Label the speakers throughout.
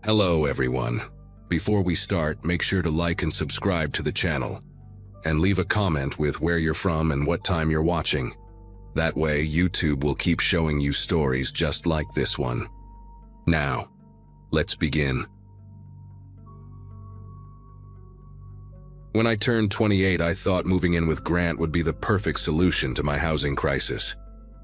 Speaker 1: Hello everyone. Before we start, make sure to like and subscribe to the channel, and leave a comment with where you're from and what time you're watching. That way, YouTube will keep showing you stories just like this one. Now, let's begin. When I turned 28, I thought moving in with Grant would be the perfect solution to my housing crisis.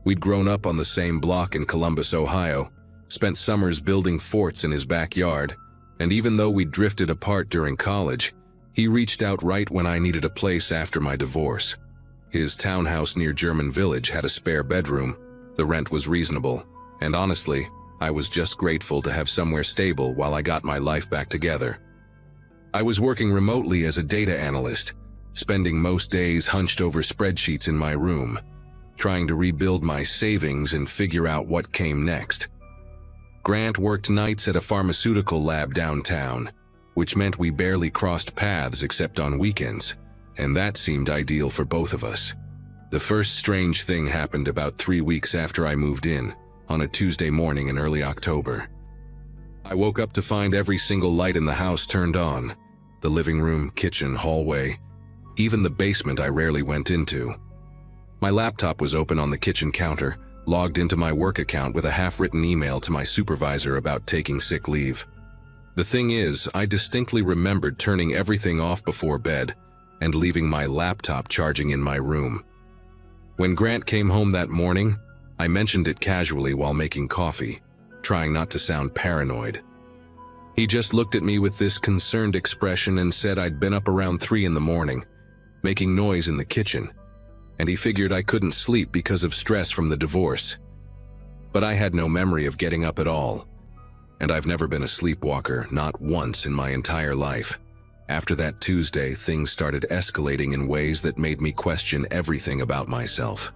Speaker 1: We'd grown up on the same block in Columbus, Ohio, spent summers building forts in his backyard, and even though we drifted apart during college, he reached out right when I needed a place after my divorce. His townhouse near German Village had a spare bedroom, the rent was reasonable, and honestly, I was just grateful to have somewhere stable while I got my life back together. I was working remotely as a data analyst, spending most days hunched over spreadsheets in my room, trying to rebuild my savings and figure out what came next. Grant worked nights at a pharmaceutical lab downtown, which meant we barely crossed paths except on weekends, and that seemed ideal for both of us. The first strange thing happened about 3 weeks after I moved in, on a Tuesday morning in early October. I woke up to find every single light in the house turned on, the living room, kitchen, hallway, even the basement I rarely went into. My laptop was open on the kitchen counter, logged into my work account with a half-written email to my supervisor about taking sick leave. The thing is, I distinctly remembered turning everything off before bed and leaving my laptop charging in my room. When Grant came home that morning, I mentioned it casually while making coffee, trying not to sound paranoid. He just looked at me with this concerned expression and said I'd been up around 3 in the morning, making noise in the kitchen, and he figured I couldn't sleep because of stress from the divorce. But I had no memory of getting up at all, and I've never been a sleepwalker, not once in my entire life. After that Tuesday, things started escalating in ways that made me question everything about myself.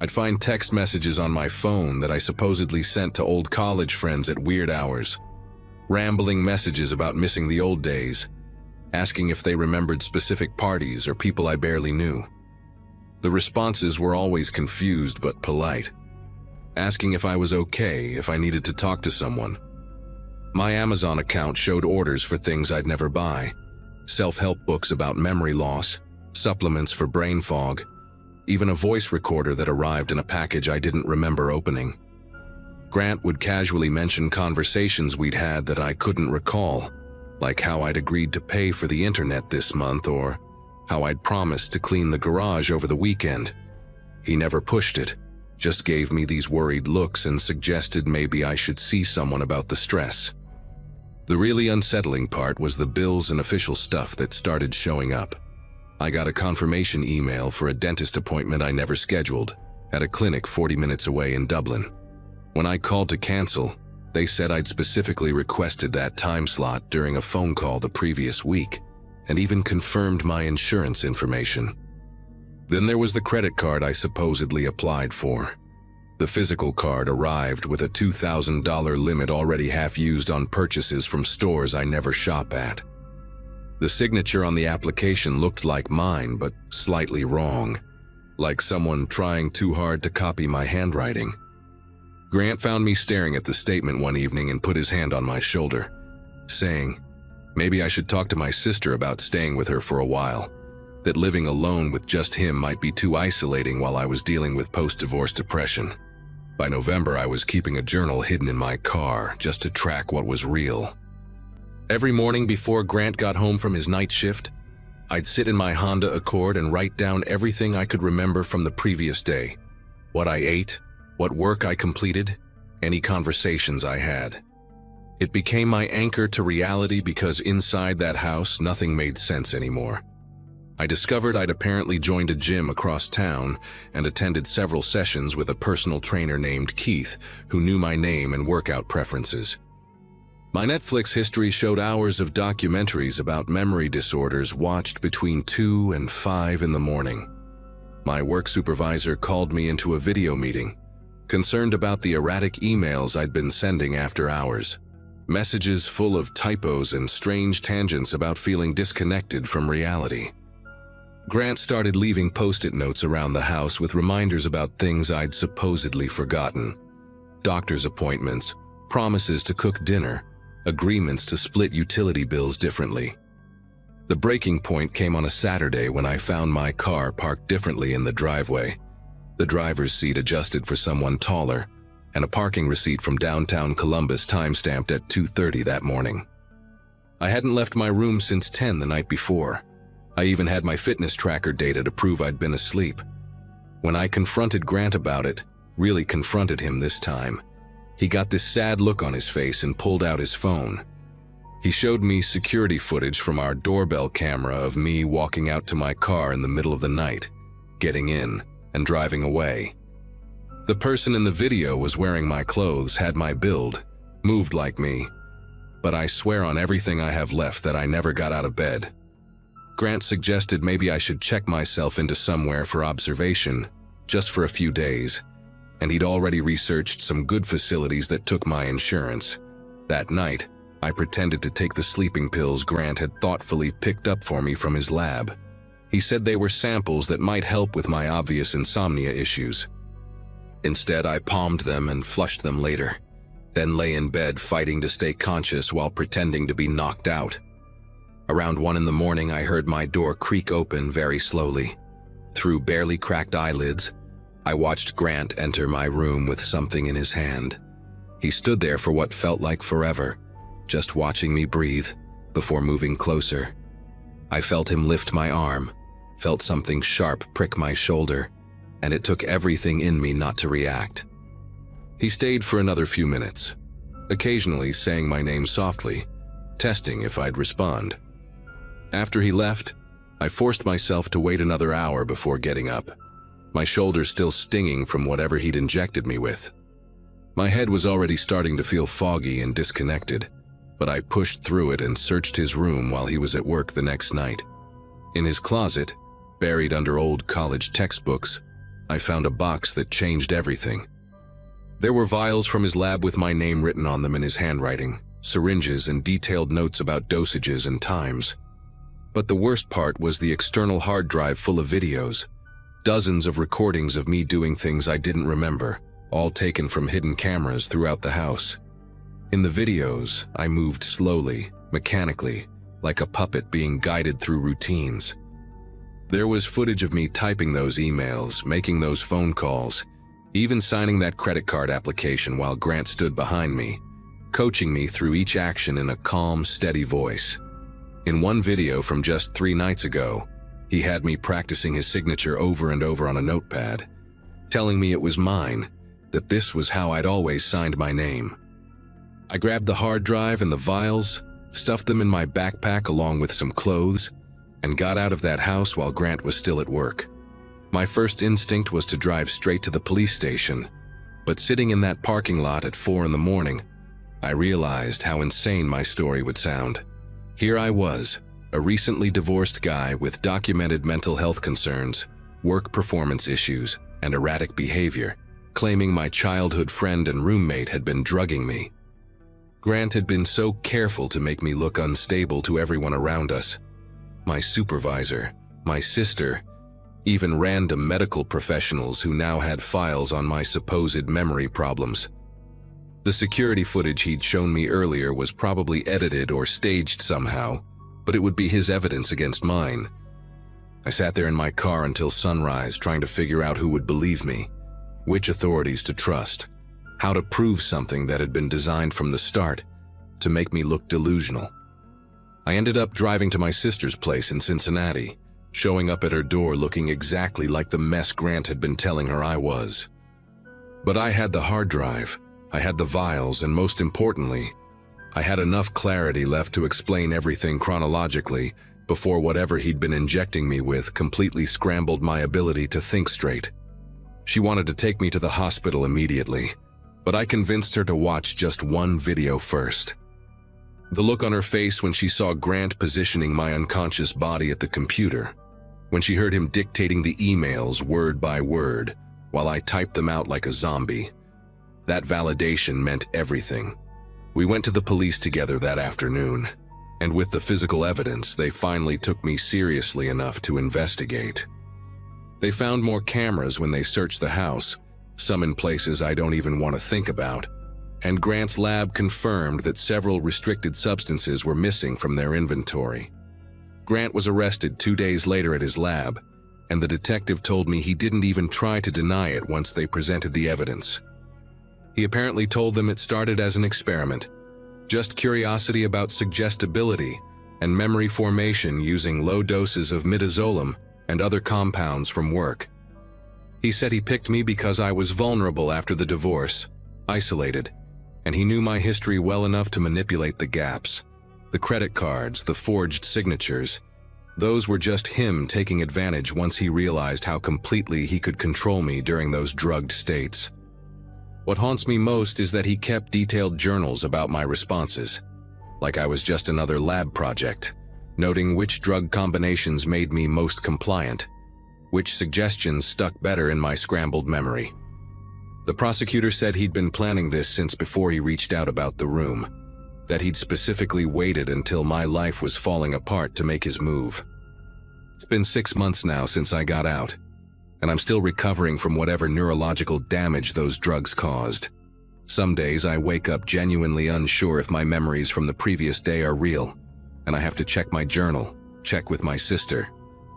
Speaker 1: I'd find text messages on my phone that I supposedly sent to old college friends at weird hours, rambling messages about missing the old days, asking if they remembered specific parties or people I barely knew. The responses were always confused but polite, asking if I was okay, if I needed to talk to someone. My Amazon account showed orders for things I'd never buy, self-help books about memory loss, supplements for brain fog, even a voice recorder that arrived in a package I didn't remember opening. Grant would casually mention conversations we'd had that I couldn't recall, like how I'd agreed to pay for the internet this month or how I'd promised to clean the garage over the weekend. He never pushed it, just gave me these worried looks and suggested maybe I should see someone about the stress. The really unsettling part was the bills and official stuff that started showing up. I got a confirmation email for a dentist appointment I never scheduled, at a clinic 40 minutes away in Dublin. When I called to cancel, they said I'd specifically requested that time slot during a phone call the previous week, and even confirmed my insurance information. Then there was the credit card I supposedly applied for. The physical card arrived with a $2,000 limit already half used on purchases from stores I never shop at. The signature on the application looked like mine, but slightly wrong, like someone trying too hard to copy my handwriting. Grant found me staring at the statement one evening and put his hand on my shoulder, saying, maybe I should talk to my sister about staying with her for a while, that living alone with just him might be too isolating while I was dealing with post-divorce depression. By November, I was keeping a journal hidden in my car just to track what was real. Every morning before Grant got home from his night shift, I'd sit in my Honda Accord and write down everything I could remember from the previous day. What I ate, what work I completed, any conversations I had. It became my anchor to reality because inside that house, nothing made sense anymore. I discovered I'd apparently joined a gym across town and attended several sessions with a personal trainer named Keith, who knew my name and workout preferences. My Netflix history showed hours of documentaries about memory disorders watched between 2 and 5 in the morning. My work supervisor called me into a video meeting, concerned about the erratic emails I'd been sending after hours. Messages full of typos and strange tangents about feeling disconnected from reality. Grant started leaving post-it notes around the house with reminders about things I'd supposedly forgotten. Doctor's appointments, promises to cook dinner, agreements to split utility bills differently. The breaking point came on a Saturday when I found my car parked differently in the driveway, the driver's seat adjusted for someone taller, and a parking receipt from downtown Columbus timestamped at 2:30 that morning. I hadn't left my room since 10 the night before. I even had my fitness tracker data to prove I'd been asleep. When I confronted Grant about it, really confronted him this time, he got this sad look on his face and pulled out his phone. He showed me security footage from our doorbell camera of me walking out to my car in the middle of the night, getting in, and driving away. The person in the video was wearing my clothes, had my build, moved like me, but I swear on everything I have left that I never got out of bed. Grant suggested maybe I should check myself into somewhere for observation, just for a few days, and he'd already researched some good facilities that took my insurance. That night, I pretended to take the sleeping pills Grant had thoughtfully picked up for me from his lab. He said they were samples that might help with my obvious insomnia issues. Instead, I palmed them and flushed them later, then lay in bed fighting to stay conscious while pretending to be knocked out. Around 1 in the morning, I heard my door creak open very slowly. Through barely cracked eyelids, I watched Grant enter my room with something in his hand. He stood there for what felt like forever, just watching me breathe before moving closer. I felt him lift my arm, felt something sharp prick my shoulder, and it took everything in me not to react. He stayed for another few minutes, occasionally saying my name softly, testing if I'd respond. After he left, I forced myself to wait another hour before getting up, my shoulder still stinging from whatever he'd injected me with. My head was already starting to feel foggy and disconnected, but I pushed through it and searched his room while he was at work the next night. In his closet, buried under old college textbooks, I found a box that changed everything. There were vials from his lab with my name written on them in his handwriting, syringes and detailed notes about dosages and times. But the worst part was the external hard drive full of videos, dozens of recordings of me doing things I didn't remember, all taken from hidden cameras throughout the house. In the videos, I moved slowly, mechanically, like a puppet being guided through routines. There was footage of me typing those emails, making those phone calls, even signing that credit card application while Grant stood behind me, coaching me through each action in a calm, steady voice. In one video from just 3 nights ago, he had me practicing his signature over and over on a notepad, telling me it was mine, that this was how I'd always signed my name. I grabbed the hard drive and the vials, stuffed them in my backpack along with some clothes, and got out of that house while Grant was still at work. My first instinct was to drive straight to the police station, but sitting in that parking lot at 4 in the morning, I realized how insane my story would sound. Here I was, a recently divorced guy with documented mental health concerns, work performance issues, and erratic behavior, claiming my childhood friend and roommate had been drugging me. Grant had been so careful to make me look unstable to everyone around us. My supervisor, my sister, even random medical professionals who now had files on my supposed memory problems. The security footage he'd shown me earlier was probably edited or staged somehow, but it would be his evidence against mine. I sat there in my car until sunrise trying to figure out who would believe me, which authorities to trust, how to prove something that had been designed from the start to make me look delusional. I ended up driving to my sister's place in Cincinnati, showing up at her door looking exactly like the mess Grant had been telling her I was. But I had the hard drive, I had the vials, and most importantly, I had enough clarity left to explain everything chronologically before whatever he'd been injecting me with completely scrambled my ability to think straight. She wanted to take me to the hospital immediately, but I convinced her to watch just one video first. The look on her face when she saw Grant positioning my unconscious body at the computer, when she heard him dictating the emails word by word while I typed them out like a zombie. That validation meant everything. We went to the police together that afternoon, and with the physical evidence, they finally took me seriously enough to investigate. They found more cameras when they searched the house, some in places I don't even want to think about, and Grant's lab confirmed that several restricted substances were missing from their inventory. Grant was arrested 2 days later at his lab, and the detective told me he didn't even try to deny it once they presented the evidence. He apparently told them it started as an experiment, just curiosity about suggestibility and memory formation using low doses of midazolam and other compounds from work. He said he picked me because I was vulnerable after the divorce, isolated, and he knew my history well enough to manipulate the gaps. The credit cards, the forged signatures, those were just him taking advantage once he realized how completely he could control me during those drugged states. What haunts me most is that he kept detailed journals about my responses, like I was just another lab project, noting which drug combinations made me most compliant, which suggestions stuck better in my scrambled memory. The prosecutor said he'd been planning this since before he reached out about the room, that he'd specifically waited until my life was falling apart to make his move. It's been 6 months now since I got out, and I'm still recovering from whatever neurological damage those drugs caused. Some days I wake up genuinely unsure if my memories from the previous day are real, and I have to check my journal, check with my sister,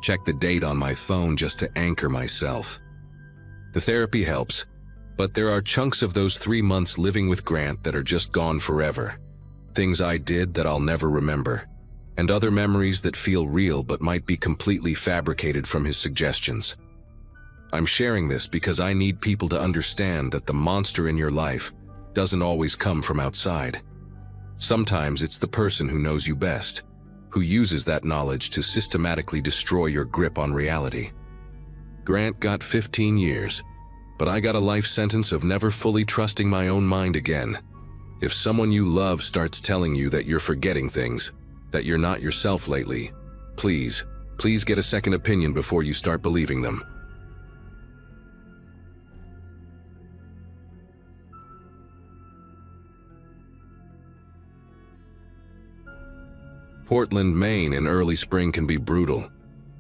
Speaker 1: check the date on my phone just to anchor myself. The therapy helps, but there are chunks of those 3 months living with Grant that are just gone forever. Things I did that I'll never remember, and other memories that feel real but might be completely fabricated from his suggestions. I'm sharing this because I need people to understand that the monster in your life doesn't always come from outside. Sometimes it's the person who knows you best, who uses that knowledge to systematically destroy your grip on reality. Grant got 15 years, but I got a life sentence of never fully trusting my own mind again. If someone you love starts telling you that you're forgetting things, that you're not yourself lately, please get a second opinion before you start believing them. Portland, Maine in early spring can be brutal,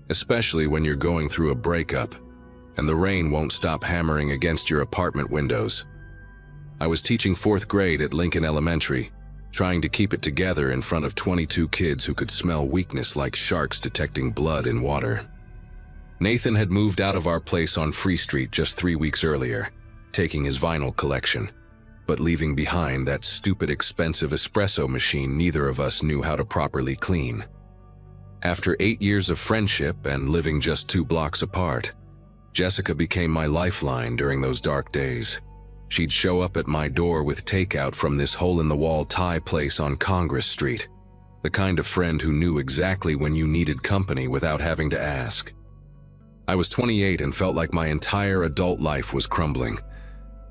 Speaker 1: especially when you're going through a breakup, and the rain won't stop hammering against your apartment windows. I was teaching 4th grade at Lincoln Elementary, trying to keep it together in front of 22 kids who could smell weakness like sharks detecting blood in water. Nathan had moved out of our place on Free Street just 3 weeks earlier, taking his vinyl collection, but leaving behind that stupid expensive espresso machine neither of us knew how to properly clean. After 8 years of friendship and living just 2 blocks apart, Jessica became my lifeline during those dark days. She'd show up at my door with takeout from this hole-in-the-wall Thai place on Congress Street, the kind of friend who knew exactly when you needed company without having to ask. I was 28 and felt like my entire adult life was crumbling,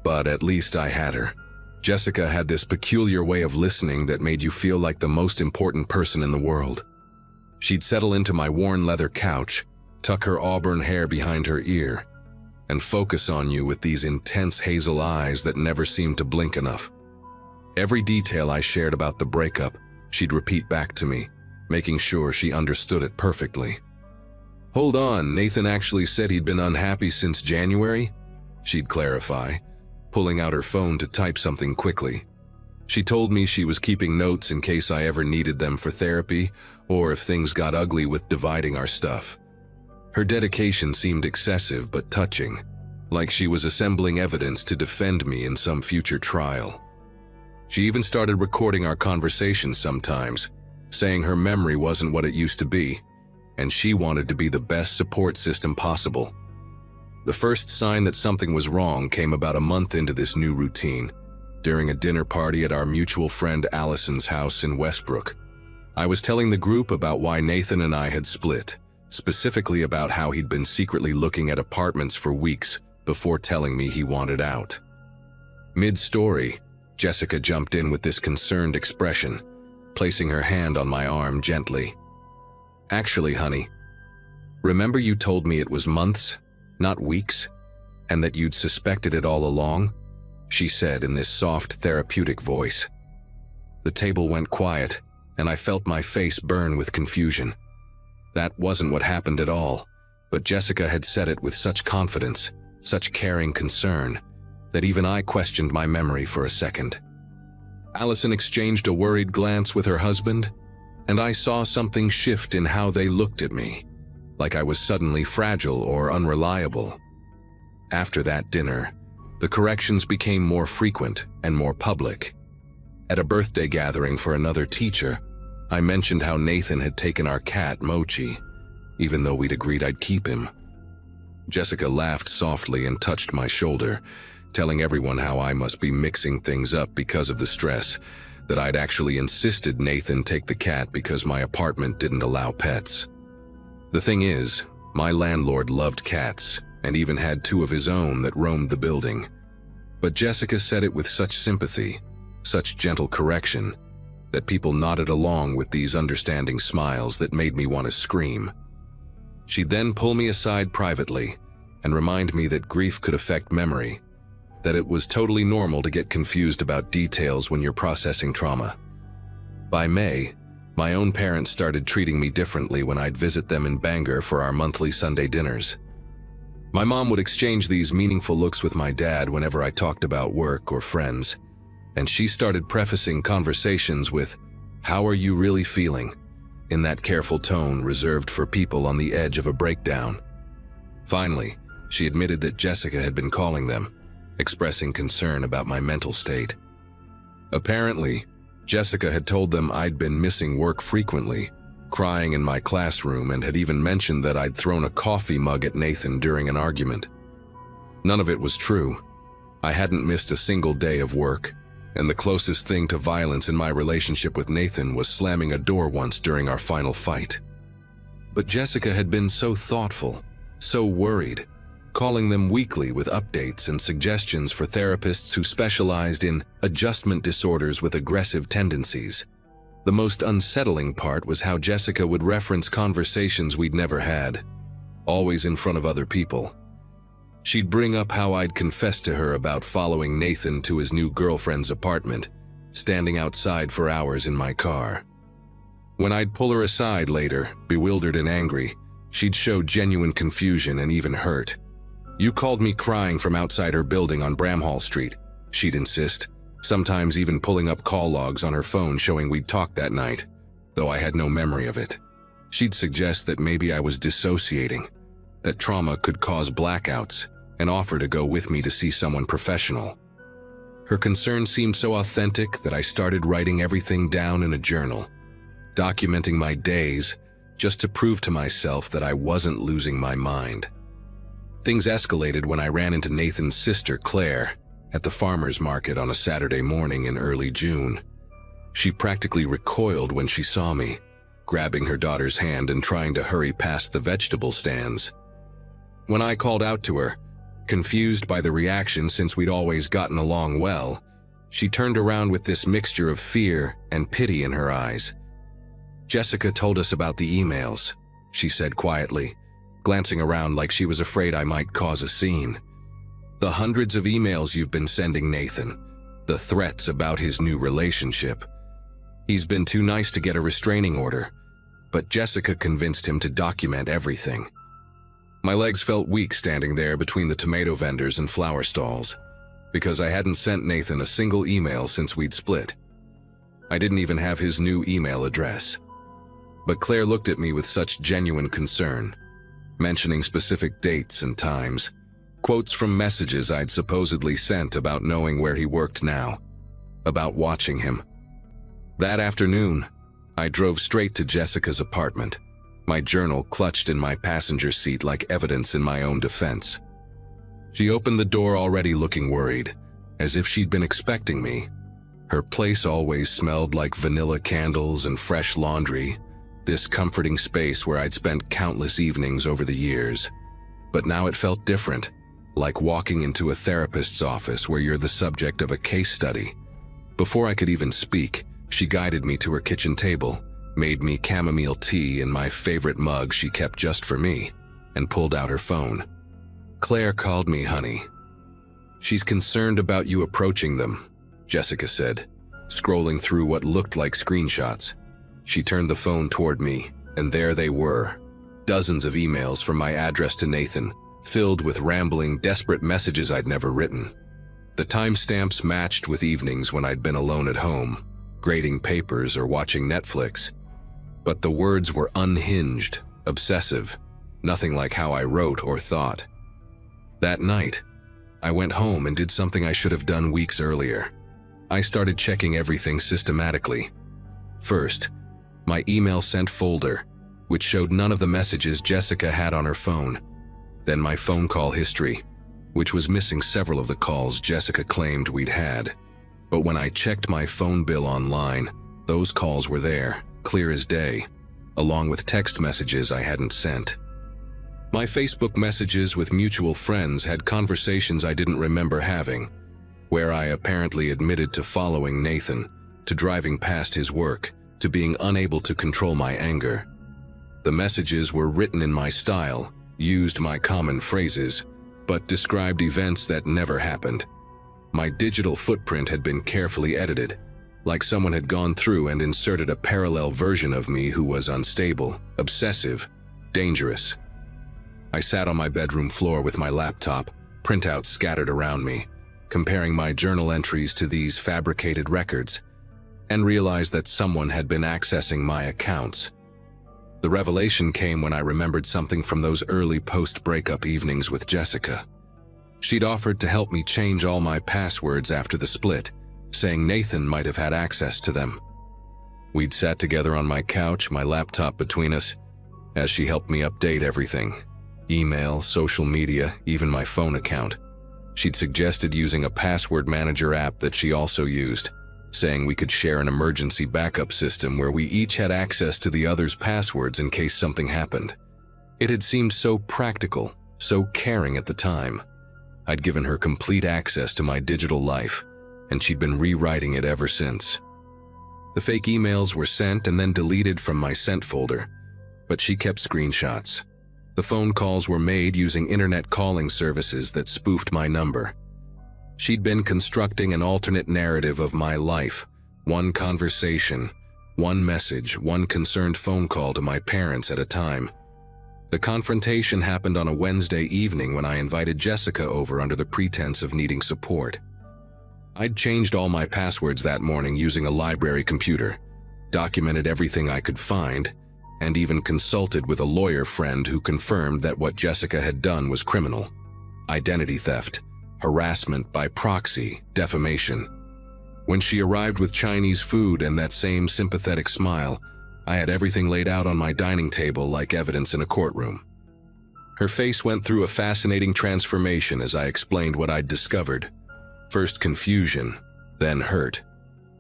Speaker 1: but at least I had her. Jessica had this peculiar way of listening that made you feel like the most important person in the world. She'd settle into my worn leather couch, tuck her auburn hair behind her ear, and focus on you with these intense hazel eyes that never seemed to blink enough. Every detail I shared about the breakup, she'd repeat back to me, making sure she understood it perfectly. "Hold on, Nathan actually said he'd been unhappy since January?" she'd clarify, pulling out her phone to type something quickly. She told me she was keeping notes in case I ever needed them for therapy or if things got ugly with dividing our stuff. Her dedication seemed excessive but touching, like she was assembling evidence to defend me in some future trial. She even started recording our conversations sometimes, saying her memory wasn't what it used to be, and she wanted to be the best support system possible. The first sign that something was wrong came about a month into this new routine, during a dinner party at our mutual friend Allison's house in Westbrook. I was telling the group about why Nathan and I had split, specifically about how he'd been secretly looking at apartments for weeks before telling me he wanted out. Mid-story, Jessica jumped in with this concerned expression, placing her hand on my arm gently. "Actually, honey, remember you told me it was months, not weeks, and that you'd suspected it all along?" she said in this soft, therapeutic voice. The table went quiet, and I felt my face burn with confusion. That wasn't what happened at all, but Jessica had said it with such confidence, such caring concern, that even I questioned my memory for a second. Allison exchanged a worried glance with her husband, and I saw something shift in how they looked at me, like I was suddenly fragile or unreliable. After that dinner, the corrections became more frequent and more public. At a birthday gathering for another teacher, I mentioned how Nathan had taken our cat, Mochi, even though we'd agreed I'd keep him. Jessica laughed softly and touched my shoulder, telling everyone how I must be mixing things up because of the stress, that I'd actually insisted Nathan take the cat because my apartment didn't allow pets. The thing is, my landlord loved cats and even had 2 of his own that roamed the building. But Jessica said it with such sympathy, such gentle correction, that people nodded along with these understanding smiles that made me want to scream. She'd then pull me aside privately and remind me that grief could affect memory, that it was totally normal to get confused about details when you're processing trauma. By May, my own parents started treating me differently when I'd visit them in Bangor for our monthly Sunday dinners. My mom would exchange these meaningful looks with my dad whenever I talked about work or friends, and she started prefacing conversations with, "How are you really feeling?" in that careful tone reserved for people on the edge of a breakdown. Finally, she admitted that Jessica had been calling them, expressing concern about my mental state. Apparently, Jessica had told them I'd been missing work frequently, crying in my classroom, and had even mentioned that I'd thrown a coffee mug at Nathan during an argument. None of it was true. I hadn't missed a single day of work, and the closest thing to violence in my relationship with Nathan was slamming a door once during our final fight. But Jessica had been so thoughtful, so worried, calling them weekly with updates and suggestions for therapists who specialized in adjustment disorders with aggressive tendencies. The most unsettling part was how Jessica would reference conversations we'd never had, always in front of other people. She'd bring up how I'd confessed to her about following Nathan to his new girlfriend's apartment, standing outside for hours in my car. When I'd pull her aside later, bewildered and angry, she'd show genuine confusion and even hurt. "You called me crying from outside her building on Bramhall Street," she'd insist, sometimes even pulling up call logs on her phone showing we'd talked that night, though I had no memory of it. She'd suggest that maybe I was dissociating, that trauma could cause blackouts, and offer to go with me to see someone professional. Her concern seemed so authentic that I started writing everything down in a journal, documenting my days just to prove to myself that I wasn't losing my mind. Things escalated when I ran into Nathan's sister, Claire, at the farmer's market on a Saturday morning in early June. She practically recoiled when she saw me, grabbing her daughter's hand and trying to hurry past the vegetable stands. When I called out to her, confused by the reaction since we'd always gotten along well, she turned around with this mixture of fear and pity in her eyes. "Jessica told us about the emails," she said quietly, glancing around like she was afraid I might cause a scene. "The hundreds of emails you've been sending Nathan, the threats about his new relationship. He's been too nice to get a restraining order, but Jessica convinced him to document everything." My legs felt weak standing there between the tomato vendors and flower stalls, because I hadn't sent Nathan a single email since we'd split. I didn't even have his new email address. But Claire looked at me with such genuine concern, mentioning specific dates and times, quotes from messages I'd supposedly sent about knowing where he worked now, about watching him. That afternoon, I drove straight to Jessica's apartment, my journal clutched in my passenger seat like evidence in my own defense. She opened the door already looking worried, as if she'd been expecting me. Her place always smelled like vanilla candles and fresh laundry, this comforting space where I'd spent countless evenings over the years. But now it felt different, like walking into a therapist's office where you're the subject of a case study. Before I could even speak, she guided me to her kitchen table, made me chamomile tea in my favorite mug she kept just for me, and pulled out her phone. "Claire called me, honey. She's concerned about you approaching them," Jessica said, scrolling through what looked like screenshots. She turned the phone toward me, and there they were, dozens of emails from my address to Nathan, filled with rambling, desperate messages I'd never written. The timestamps matched with evenings when I'd been alone at home, grading papers or watching Netflix. But the words were unhinged, obsessive, nothing like how I wrote or thought. That night, I went home and did something I should have done weeks earlier. I started checking everything systematically. First, my email sent folder, which showed none of the messages Jessica had on her phone. Then my phone call history, which was missing several of the calls Jessica claimed we'd had. But when I checked my phone bill online, those calls were there, clear as day, along with text messages I hadn't sent. My Facebook messages with mutual friends had conversations I didn't remember having, where I apparently admitted to following Nathan, to driving past his work, to being unable to control my anger. The messages were written in my style, used my common phrases, but described events that never happened. My digital footprint had been carefully edited, like someone had gone through and inserted a parallel version of me who was unstable, obsessive, dangerous. I sat on my bedroom floor with my laptop, printouts scattered around me, comparing my journal entries to these fabricated records, and realized that someone had been accessing my accounts. The revelation came when I remembered something from those early post-breakup evenings with Jessica. She'd offered to help me change all my passwords after the split, saying Nathan might have had access to them. We'd sat together on my couch, my laptop between us, as she helped me update everything: email, social media, even my phone account. She'd suggested using a password manager app that she also used, saying we could share an emergency backup system where we each had access to the other's passwords in case something happened. It had seemed so practical, so caring at the time. I'd given her complete access to my digital life, and she'd been rewriting it ever since. The fake emails were sent and then deleted from my sent folder, but she kept screenshots. The phone calls were made using internet calling services that spoofed my number. She'd been constructing an alternate narrative of my life, one conversation, one message, one concerned phone call to my parents at a time. The confrontation happened on a Wednesday evening when I invited Jessica over under the pretense of needing support. I'd changed all my passwords that morning using a library computer, documented everything I could find, and even consulted with a lawyer friend who confirmed that what Jessica had done was criminal: identity theft, harassment by proxy, defamation. When she arrived with Chinese food and that same sympathetic smile, I had everything laid out on my dining table like evidence in a courtroom. Her face went through a fascinating transformation as I explained what I'd discovered. First confusion, then hurt,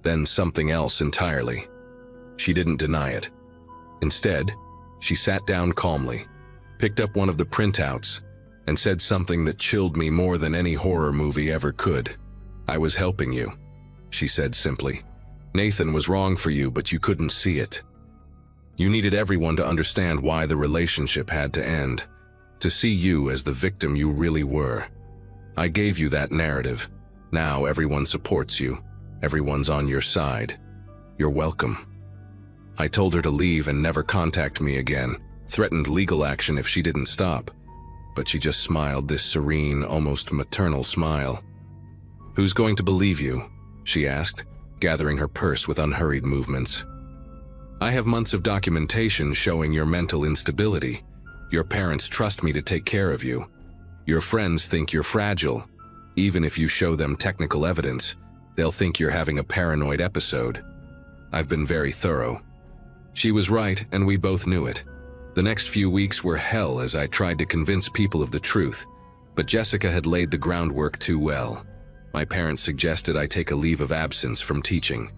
Speaker 1: then something else entirely. She didn't deny it. Instead, she sat down calmly, picked up one of the printouts, and said something that chilled me more than any horror movie ever could. "I was helping you," she said simply. "Nathan was wrong for you, but you couldn't see it. You needed everyone to understand why the relationship had to end, to see you as the victim you really were. I gave you that narrative. Now everyone supports you. Everyone's on your side. You're welcome." I told her to leave and never contact me again, threatened legal action if she didn't stop. But she just smiled, this serene, almost maternal smile. "Who's going to believe you?" she asked, gathering her purse with unhurried movements. "I have months of documentation showing your mental instability. Your parents trust me to take care of you. Your friends think you're fragile. Even if you show them technical evidence, they'll think you're having a paranoid episode. I've been very thorough." She was right, and we both knew it. The next few weeks were hell as I tried to convince people of the truth, but Jessica had laid the groundwork too well. My parents suggested I take a leave of absence from teaching.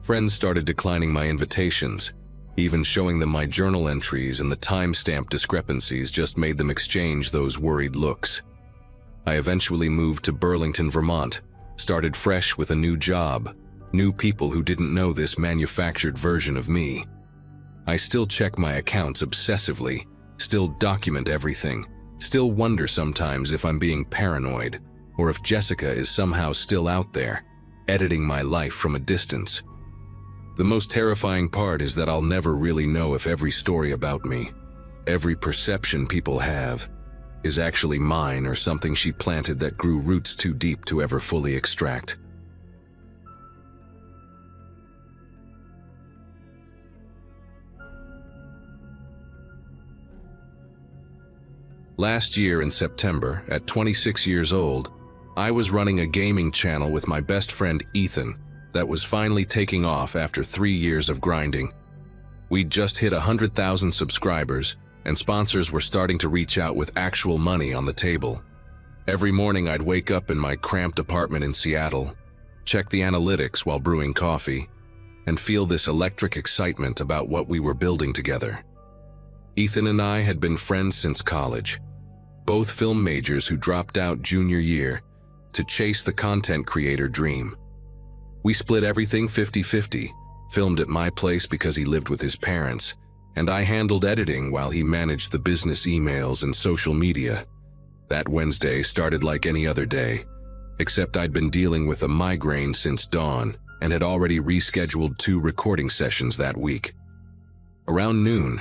Speaker 1: Friends started declining my invitations. Even showing them my journal entries and the timestamp discrepancies just made them exchange those worried looks. I eventually moved to Burlington, Vermont, started fresh with a new job, new people who didn't know this manufactured version of me. I still check my accounts obsessively, still document everything, still wonder sometimes if I'm being paranoid, or if Jessica is somehow still out there, editing my life from a distance. The most terrifying part is that I'll never really know if every story about me, every perception people have, is actually mine or something she planted that grew roots too deep to ever fully extract. Last year in September, at 26 years old, I was running a gaming channel with my best friend Ethan that was finally taking off after 3 years of grinding. We'd just hit 100,000 subscribers, and sponsors were starting to reach out with actual money on the table. Every morning I'd wake up in my cramped apartment in Seattle, check the analytics while brewing coffee, and feel this electric excitement about what we were building together. Ethan and I had been friends since college, both film majors who dropped out junior year to chase the content creator dream. We split everything 50-50, filmed at my place because he lived with his parents, and I handled editing while he managed the business emails and social media. That Wednesday started like any other day, except I'd been dealing with a migraine since dawn and had already rescheduled 2 recording sessions that week. Around noon,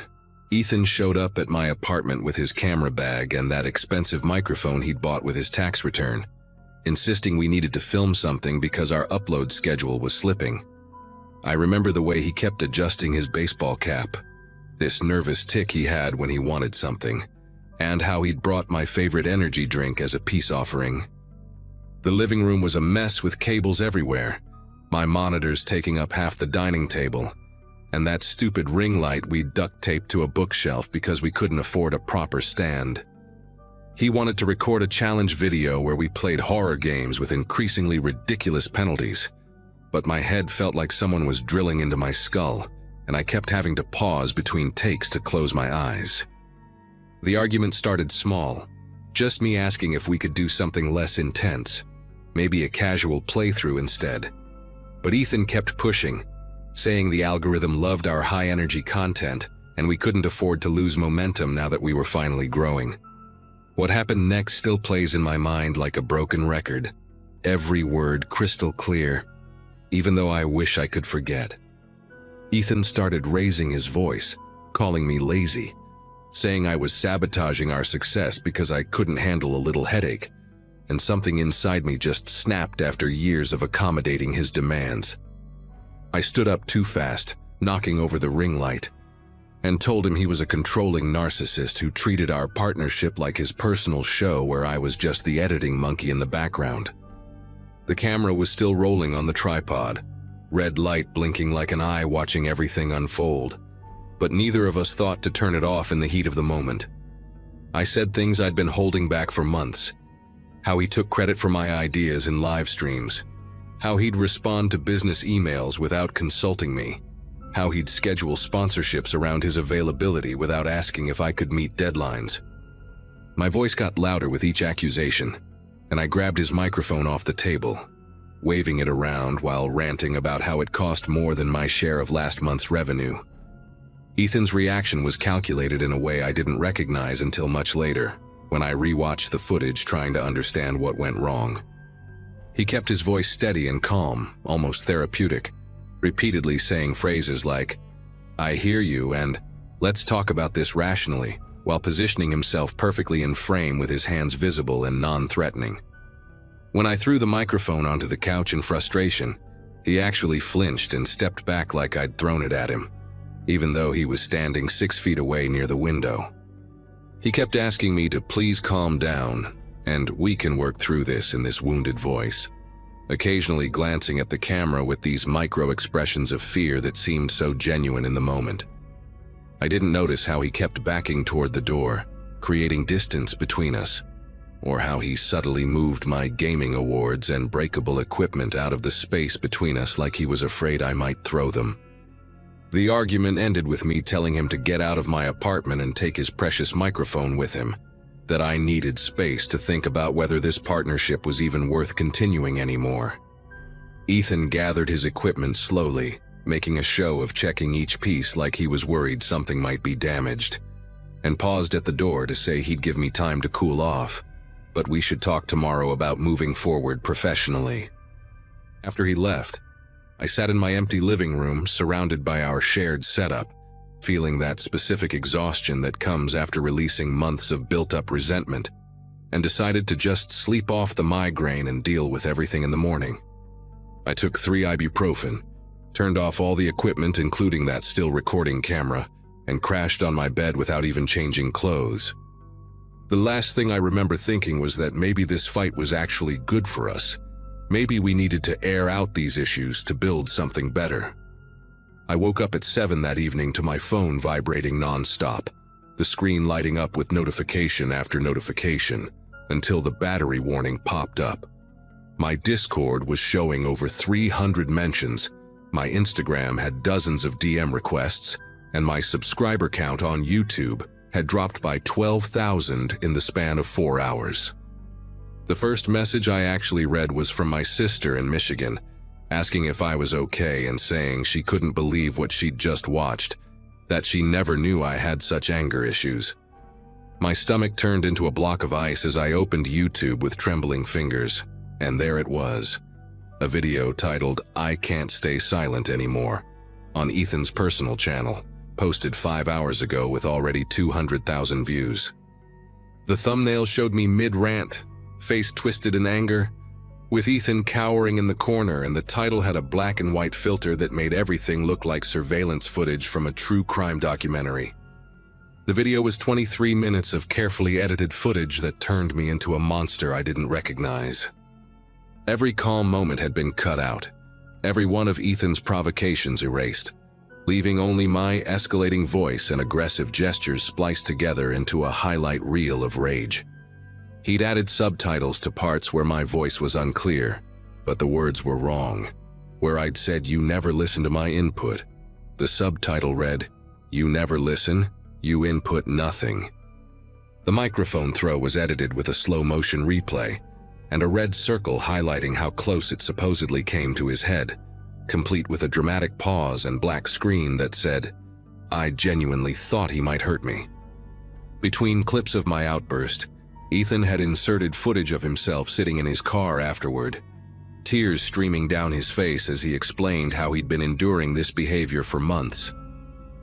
Speaker 1: Ethan showed up at my apartment with his camera bag and that expensive microphone he'd bought with his tax return, insisting we needed to film something because our upload schedule was slipping. I remember the way he kept adjusting his baseball cap, this nervous tic he had when he wanted something, and how he'd brought my favorite energy drink as a peace offering. The living room was a mess with cables everywhere, my monitors taking up half the dining table, and that stupid ring light we'd duct taped to a bookshelf because we couldn't afford a proper stand. He wanted to record a challenge video where we played horror games with increasingly ridiculous penalties, but my head felt like someone was drilling into my skull, and I kept having to pause between takes to close my eyes. The argument started small, just me asking if we could do something less intense, maybe a casual playthrough instead. But Ethan kept pushing, saying the algorithm loved our high-energy content and we couldn't afford to lose momentum now that we were finally growing. What happened next still plays in my mind like a broken record, every word crystal clear, even though I wish I could forget. Ethan started raising his voice, calling me lazy, saying I was sabotaging our success because I couldn't handle a little headache, and something inside me just snapped after years of accommodating his demands. I stood up too fast, knocking over the ring light, and told him he was a controlling narcissist who treated our partnership like his personal show where I was just the editing monkey in the background. The camera was still rolling on the tripod, red light blinking like an eye watching everything unfold, but neither of us thought to turn it off in the heat of the moment. I said things I'd been holding back for months, how he took credit for my ideas in live streams, how he'd respond to business emails without consulting me, how he'd schedule sponsorships around his availability without asking if I could meet deadlines. My voice got louder with each accusation, and I grabbed his microphone off the table, waving it around while ranting about how it cost more than my share of last month's revenue. Ethan's reaction was calculated in a way I didn't recognize until much later, when I rewatched the footage trying to understand what went wrong. He kept his voice steady and calm, almost therapeutic, repeatedly saying phrases like, "I hear you," and "let's talk about this rationally," while positioning himself perfectly in frame with his hands visible and non-threatening. When I threw the microphone onto the couch in frustration, he actually flinched and stepped back like I'd thrown it at him, even though he was standing 6 feet away near the window. He kept asking me to please calm down, and we can work through this in this wounded voice, occasionally glancing at the camera with these micro-expressions of fear that seemed so genuine in the moment. I didn't notice how he kept backing toward the door, creating distance between us, or how he subtly moved my gaming awards and breakable equipment out of the space between us like he was afraid I might throw them. The argument ended with me telling him to get out of my apartment and take his precious microphone with him, that I needed space to think about whether this partnership was even worth continuing anymore. Ethan gathered his equipment slowly, making a show of checking each piece like he was worried something might be damaged, and paused at the door to say he'd give me time to cool off, but we should talk tomorrow about moving forward professionally. After he left, I sat in my empty living room surrounded by our shared setup, feeling that specific exhaustion that comes after releasing months of built-up resentment, and decided to just sleep off the migraine and deal with everything in the morning. I took 3 ibuprofen, turned off all the equipment including that still recording camera, and crashed on my bed without even changing clothes. The last thing I remember thinking was that maybe this fight was actually good for us. Maybe we needed to air out these issues to build something better. I woke up at 7 that evening to my phone vibrating non-stop, the screen lighting up with notification after notification, until the battery warning popped up. My Discord was showing over 300 mentions, my Instagram had dozens of DM requests, and my subscriber count on YouTube had dropped by 12,000 in the span of 4 hours. The first message I actually read was from my sister in Michigan, asking if I was okay and saying she couldn't believe what she'd just watched, that she never knew I had such anger issues. My stomach turned into a block of ice as I opened YouTube with trembling fingers, and there it was, a video titled "I Can't Stay Silent Anymore" on Ethan's personal channel, posted 5 hours ago with already 200,000 views. The thumbnail showed me mid-rant, face twisted in anger, with Ethan cowering in the corner, and the title had a black and white filter that made everything look like surveillance footage from a true crime documentary. The video was 23 minutes of carefully edited footage that turned me into a monster I didn't recognize. Every calm moment had been cut out, every one of Ethan's provocations erased, leaving only my escalating voice and aggressive gestures spliced together into a highlight reel of rage. He'd added subtitles to parts where my voice was unclear, but the words were wrong. Where I'd said, "You never listen to my input," the subtitle read, "You never listen, you input nothing." The microphone throw was edited with a slow-motion replay, and a red circle highlighting how close it supposedly came to his head, complete with a dramatic pause and black screen that said, "I genuinely thought he might hurt me." Between clips of my outburst, Ethan had inserted footage of himself sitting in his car afterward, tears streaming down his face as he explained how he'd been enduring this behavior for months,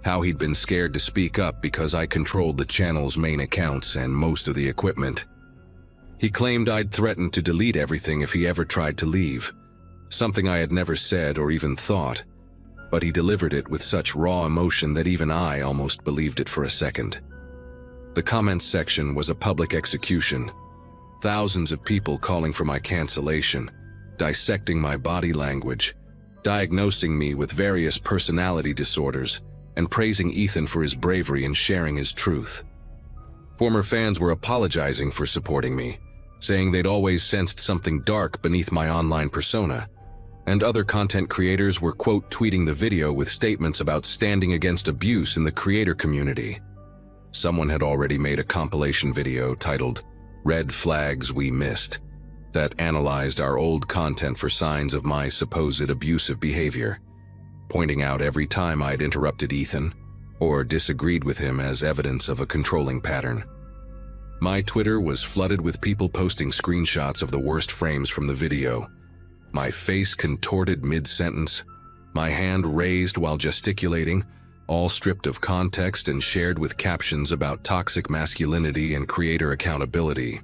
Speaker 1: how he'd been scared to speak up because I controlled the channel's main accounts and most of the equipment. He claimed I'd threatened to delete everything if he ever tried to leave, something I had never said or even thought, but he delivered it with such raw emotion that even I almost believed it for a second. The comments section was a public execution, thousands of people calling for my cancellation, dissecting my body language, diagnosing me with various personality disorders, and praising Ethan for his bravery in sharing his truth. Former fans were apologizing for supporting me, saying they'd always sensed something dark beneath my online persona, and other content creators were quote tweeting the video with statements about standing against abuse in the creator community. Someone had already made a compilation video titled "Red Flags We Missed" that analyzed our old content for signs of my supposed abusive behavior, pointing out every time I'd interrupted Ethan or disagreed with him as evidence of a controlling pattern. My Twitter was flooded with people posting screenshots of the worst frames from the video, my face contorted mid-sentence, my hand raised while gesticulating, all stripped of context and shared with captions about toxic masculinity and creator accountability.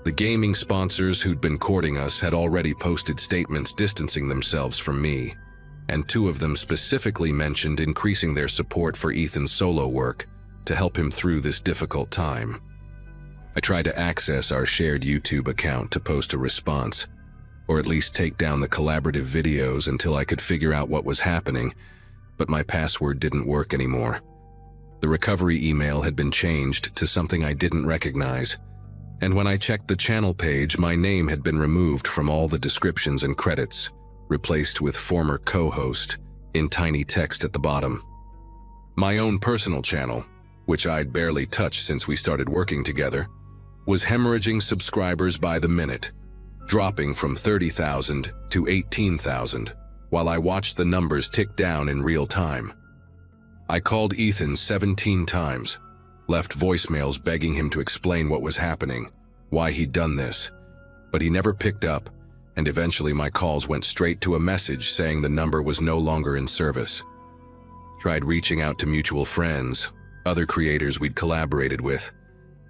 Speaker 1: The gaming sponsors who'd been courting us had already posted statements distancing themselves from me, and 2 of them specifically mentioned increasing their support for Ethan's solo work to help him through this difficult time. I tried to access our shared YouTube account to post a response, or at least take down the collaborative videos until I could figure out what was happening, but my password didn't work anymore. The recovery email had been changed to something I didn't recognize, and when I checked the channel page, my name had been removed from all the descriptions and credits, replaced with "former co-host" in tiny text at the bottom. My own personal channel, which I'd barely touched since we started working together, was hemorrhaging subscribers by the minute, dropping from 30,000 to 18,000, while I watched the numbers tick down in real time. I called Ethan 17 times, left voicemails begging him to explain what was happening, why he'd done this, but he never picked up, and eventually my calls went straight to a message saying the number was no longer in service. Tried reaching out to mutual friends, other creators we'd collaborated with,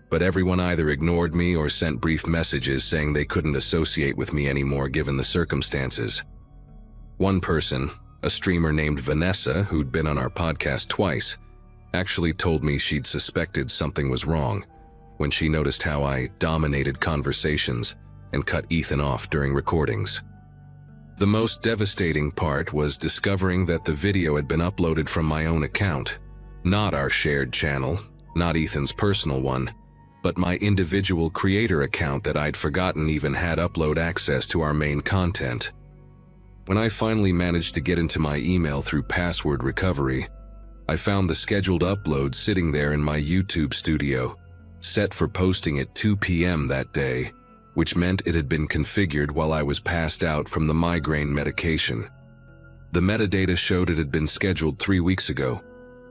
Speaker 1: but everyone either ignored me or sent brief messages saying they couldn't associate with me anymore given the circumstances. One person, a streamer named Vanessa, who'd been on our podcast twice, actually told me she'd suspected something was wrong when she noticed how I dominated conversations and cut Ethan off during recordings. The most devastating part was discovering that the video had been uploaded from my own account, not our shared channel, not Ethan's personal one, but my individual creator account that I'd forgotten even had upload access to our main content. When I finally managed to get into my email through password recovery, I found the scheduled upload sitting there in my YouTube studio, set for posting at 2 p.m. that day, which meant it had been configured while I was passed out from the migraine medication. The metadata showed it had been scheduled 3 weeks ago,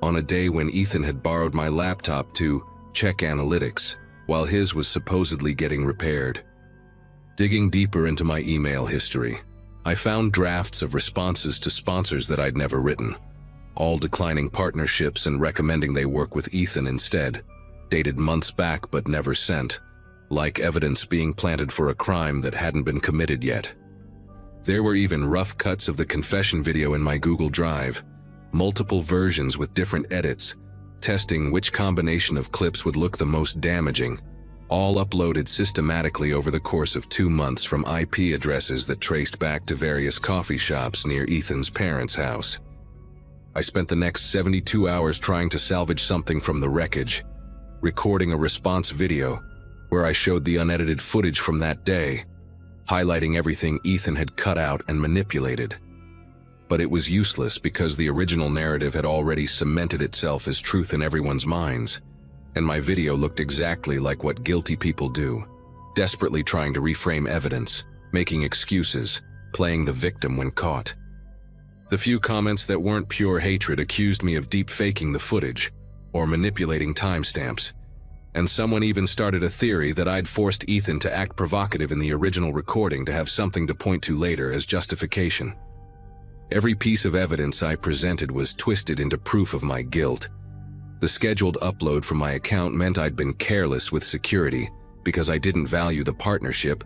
Speaker 1: on a day when Ethan had borrowed my laptop to check analytics, while his was supposedly getting repaired. Digging deeper into my email history, I found drafts of responses to sponsors that I'd never written, all declining partnerships and recommending they work with Ethan instead, dated months back but never sent, like evidence being planted for a crime that hadn't been committed yet. There were even rough cuts of the confession video in my Google Drive, multiple versions with different edits, testing which combination of clips would look the most damaging, all uploaded systematically over the course of 2 months from IP addresses that traced back to various coffee shops near Ethan's parents' house. I spent the next 72 hours trying to salvage something from the wreckage, recording a response video where I showed the unedited footage from that day, highlighting everything Ethan had cut out and manipulated. But it was useless because the original narrative had already cemented itself as truth in everyone's minds, and my video looked exactly like what guilty people do, desperately trying to reframe evidence, making excuses, playing the victim when caught. The few comments that weren't pure hatred accused me of deep-faking the footage or manipulating timestamps, and someone even started a theory that I'd forced Ethan to act provocative in the original recording to have something to point to later as justification. Every piece of evidence I presented was twisted into proof of my guilt. The scheduled upload from my account meant I'd been careless with security because I didn't value the partnership.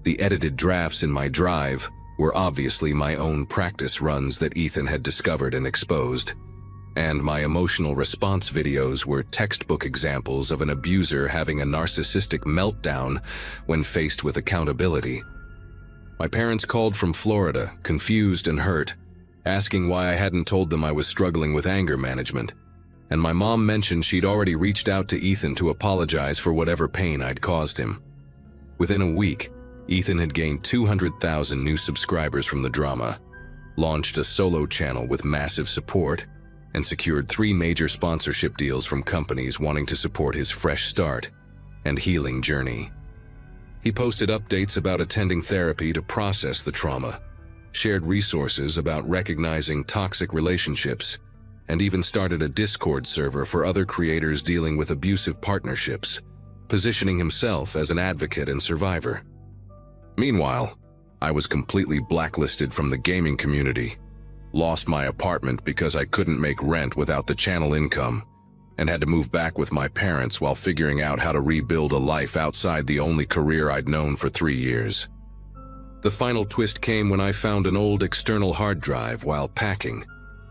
Speaker 1: The edited drafts in my drive were obviously my own practice runs that Ethan had discovered and exposed, and my emotional response videos were textbook examples of an abuser having a narcissistic meltdown when faced with accountability. My parents called from Florida, confused and hurt, asking why I hadn't told them I was struggling with anger management, and my mom mentioned she'd already reached out to Ethan to apologize for whatever pain I'd caused him. Within a week, Ethan had gained 200,000 new subscribers from the drama, launched a solo channel with massive support, and secured 3 major sponsorship deals from companies wanting to support his fresh start and healing journey. He posted updates about attending therapy to process the trauma, shared resources about recognizing toxic relationships, and even started a Discord server for other creators dealing with abusive partnerships, positioning himself as an advocate and survivor. Meanwhile, I was completely blacklisted from the gaming community, lost my apartment because I couldn't make rent without the channel income, and had to move back with my parents while figuring out how to rebuild a life outside the only career I'd known for 3 years. The final twist came when I found an old external hard drive while packing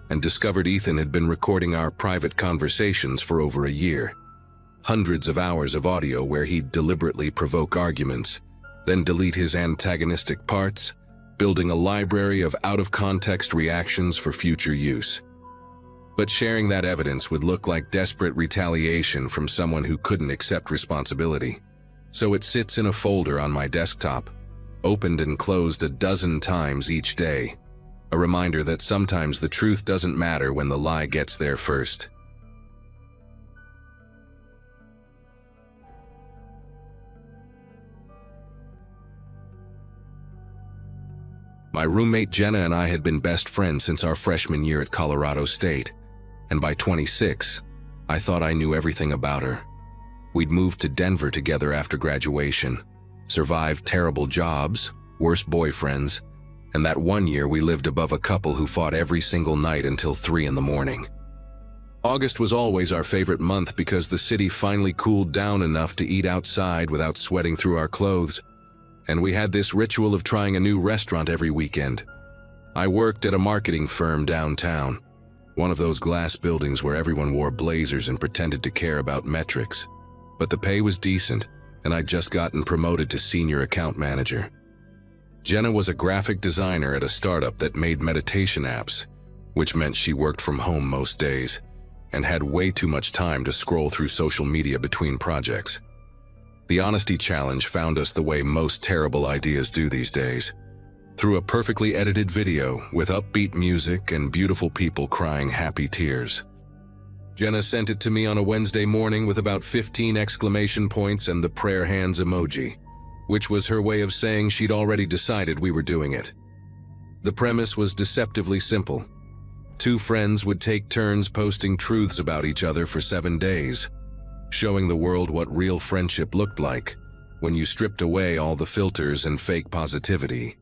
Speaker 1: and discovered Ethan had been recording our private conversations for over a year. Hundreds of hours of audio where he'd deliberately provoke arguments, then delete his antagonistic parts, building a library of out-of-context reactions for future use. But sharing that evidence would look like desperate retaliation from someone who couldn't accept responsibility. So it sits in a folder on my desktop, opened and closed a dozen times each day, a reminder that sometimes the truth doesn't matter when the lie gets there first. My roommate Jenna and I had been best friends since our freshman year at Colorado State, and by 26, I thought I knew everything about her. We'd moved to Denver together after graduation, survived terrible jobs, worse boyfriends, And that one year we lived above a couple who fought every single night until 3 in the morning. August was always our favorite month because the city finally cooled down enough to eat outside without sweating through our clothes, and we had this ritual of trying a new restaurant every weekend. I worked at a marketing firm downtown, one of those glass buildings where everyone wore blazers and pretended to care about metrics. But the pay was decent, and I'd just gotten promoted to senior account manager. Jenna was a graphic designer at a startup that made meditation apps, which meant she worked from home most days and had way too much time to scroll through social media between projects. The Honesty Challenge found us the way most terrible ideas do these days, through a perfectly edited video with upbeat music and beautiful people crying happy tears. Jenna sent it to me on a Wednesday morning with about 15 exclamation points and the prayer hands emoji, which was her way of saying she'd already decided we were doing it. The premise was deceptively simple. 2 friends would take turns posting truths about each other for 7 days, showing the world what real friendship looked like when you stripped away all the filters and fake positivity.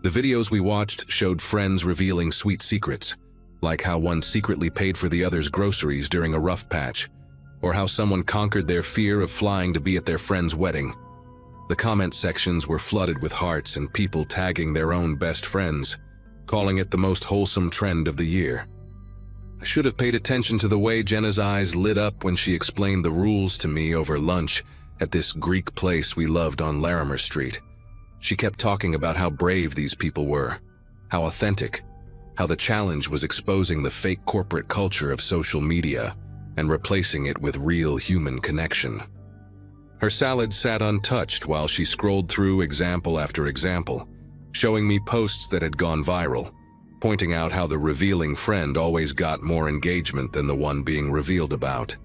Speaker 1: The videos we watched showed friends revealing sweet secrets, like how one secretly paid for the other's groceries during a rough patch, or how someone conquered their fear of flying to be at their friend's wedding. The comment sections were flooded with hearts and people tagging their own best friends, calling it the most wholesome trend of the year. I should have paid attention to the way Jenna's eyes lit up when she explained the rules to me over lunch at this Greek place we loved on Larimer Street. She kept talking about how brave these people were, how authentic, how the challenge was exposing the fake corporate culture of social media and replacing it with real human connection. Her salad sat untouched while she scrolled through example after example, showing me posts that had gone viral, pointing out how the revealing friend always got more engagement than the one being revealed about.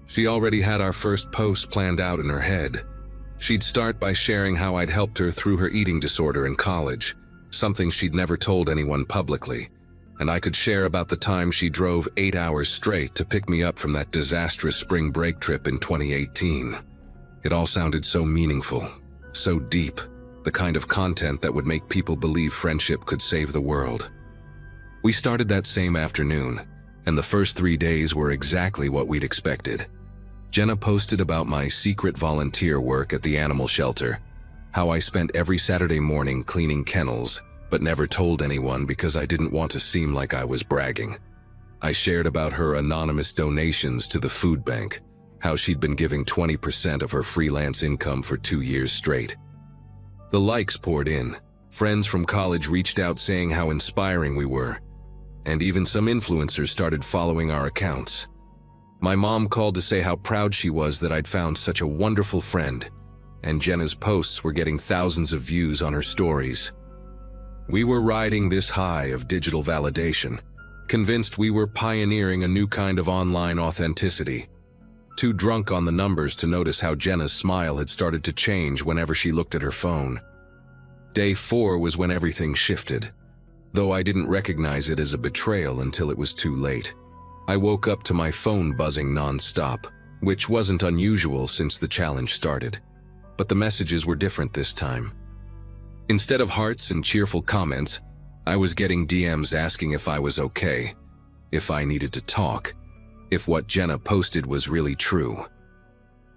Speaker 1: She already had our first post planned out in her head. She'd start by sharing how I'd helped her through her eating disorder in college, something she'd never told anyone publicly, and I could share about the time she drove 8 hours straight to pick me up from that disastrous spring break trip in 2018. It all sounded so meaningful, so deep, the kind of content that would make people believe friendship could save the world. We started that same afternoon, and the first 3 days were exactly what we'd expected. Jenna posted about my secret volunteer work at the animal shelter, how I spent every Saturday morning cleaning kennels, but never told anyone because I didn't want to seem like I was bragging. I shared about her anonymous donations to the food bank, how she'd been giving 20% of her freelance income for 2 years straight. The likes poured in. Friends from college reached out saying how inspiring we were, and even some influencers started following our accounts. My mom called to say how proud she was that I'd found such a wonderful friend, and Jenna's posts were getting thousands of views on her stories. We were riding this high of digital validation, convinced we were pioneering a new kind of online authenticity. Too drunk on the numbers to notice how Jenna's smile had started to change whenever she looked at her phone. Day 4 was when everything shifted, though I didn't recognize it as a betrayal until it was too late. I woke up to my phone buzzing non-stop, which wasn't unusual since the challenge started. But the messages were different this time. Instead of hearts and cheerful comments, I was getting DMs asking if I was okay, if I needed to talk, if what Jenna posted was really true.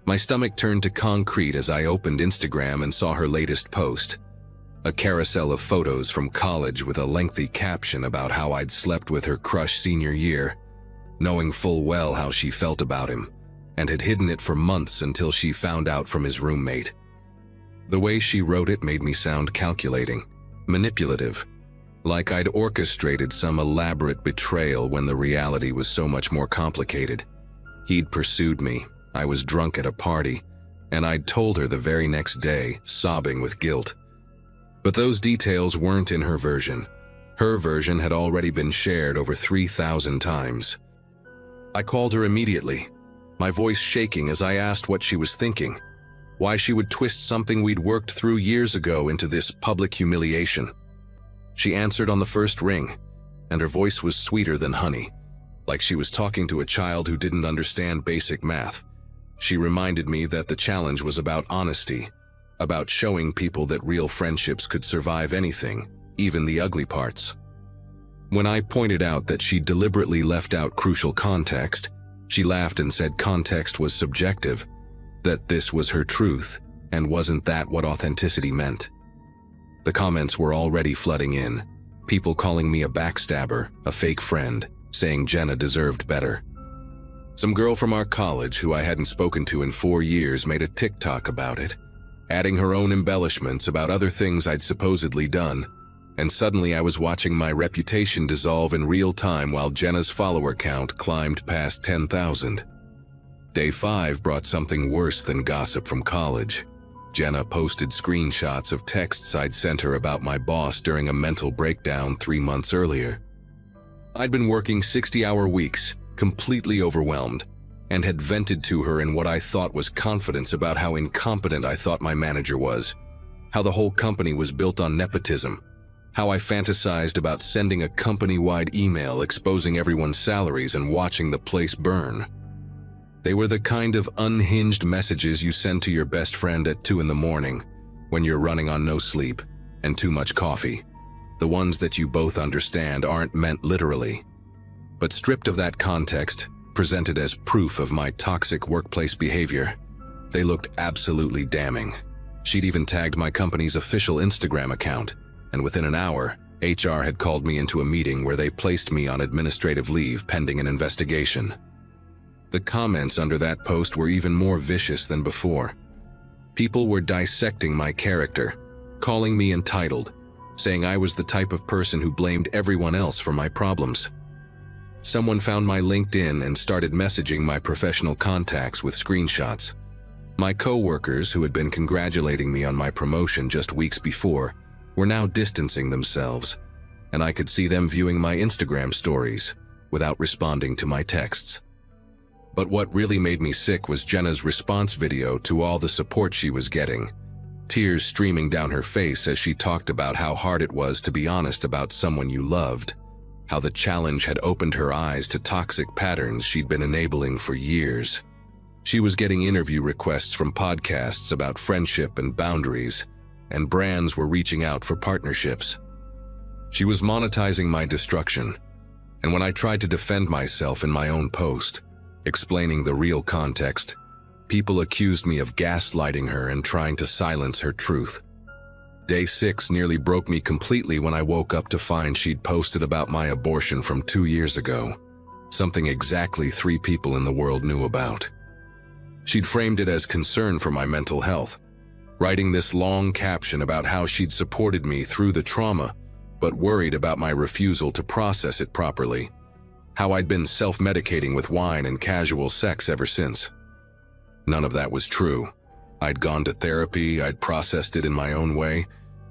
Speaker 1: My stomach turned to concrete as I opened Instagram and saw her latest post, a carousel of photos from college with a lengthy caption about how I'd slept with her crush senior year, knowing full well how she felt about him, and had hidden it for months until she found out from his roommate. The way she wrote it made me sound calculating, manipulative, like I'd orchestrated some elaborate betrayal when the reality was so much more complicated. He'd pursued me, I was drunk at a party, and I'd told her the very next day, sobbing with guilt. But those details weren't in her version. Her version had already been shared over 3,000 times. I called her immediately, my voice shaking as I asked what she was thinking, why she would twist something we'd worked through years ago into this public humiliation. She answered on the first ring, and her voice was sweeter than honey, like she was talking to a child who didn't understand basic math. She reminded me that the challenge was about honesty, about showing people that real friendships could survive anything, even the ugly parts. When I pointed out that she deliberately left out crucial context, she laughed and said context was subjective, that this was her truth, and wasn't that what authenticity meant. The comments were already flooding in, people calling me a backstabber, a fake friend, saying Jenna deserved better. Some girl from our college who I hadn't spoken to in 4 years made a TikTok about it, adding her own embellishments about other things I'd supposedly done, and suddenly I was watching my reputation dissolve in real time while Jenna's follower count climbed past 10,000. Day 5 brought something worse than gossip from college. Jenna posted screenshots of texts I'd sent her about my boss during a mental breakdown 3 months earlier. I'd been working 60-hour weeks, completely overwhelmed, and had vented to her in what I thought was confidence about how incompetent I thought my manager was, how the whole company was built on nepotism, how I fantasized about sending a company-wide email exposing everyone's salaries and watching the place burn. They were the kind of unhinged messages you send to your best friend at 2 in the morning when you're running on no sleep and too much coffee. The ones that you both understand aren't meant literally. But stripped of that context, presented as proof of my toxic workplace behavior, they looked absolutely damning. She'd even tagged my company's official Instagram account, and within an hour, HR had called me into a meeting where they placed me on administrative leave pending an investigation. The comments under that post were even more vicious than before. People were dissecting my character, calling me entitled, saying I was the type of person who blamed everyone else for my problems. Someone found my LinkedIn and started messaging my professional contacts with screenshots. My co-workers, who had been congratulating me on my promotion just weeks before, were now distancing themselves, and I could see them viewing my Instagram stories without responding to my texts. But what really made me sick was Jenna's response video to all the support she was getting, tears streaming down her face as she talked about how hard it was to be honest about someone you loved, how the challenge had opened her eyes to toxic patterns she'd been enabling for years. She was getting interview requests from podcasts about friendship and boundaries, and brands were reaching out for partnerships. She was monetizing my destruction, and when I tried to defend myself in my own post, explaining the real context, people accused me of gaslighting her and trying to silence her truth. Day 6 nearly broke me completely when I woke up to find she'd posted about my abortion from 2 years ago, something exactly 3 people in the world knew about. She'd framed it as concern for my mental health, writing this long caption about how she'd supported me through the trauma, but worried about my refusal to process it properly, how I'd been self-medicating with wine and casual sex ever since. None of that was true. I'd gone to therapy, I'd processed it in my own way,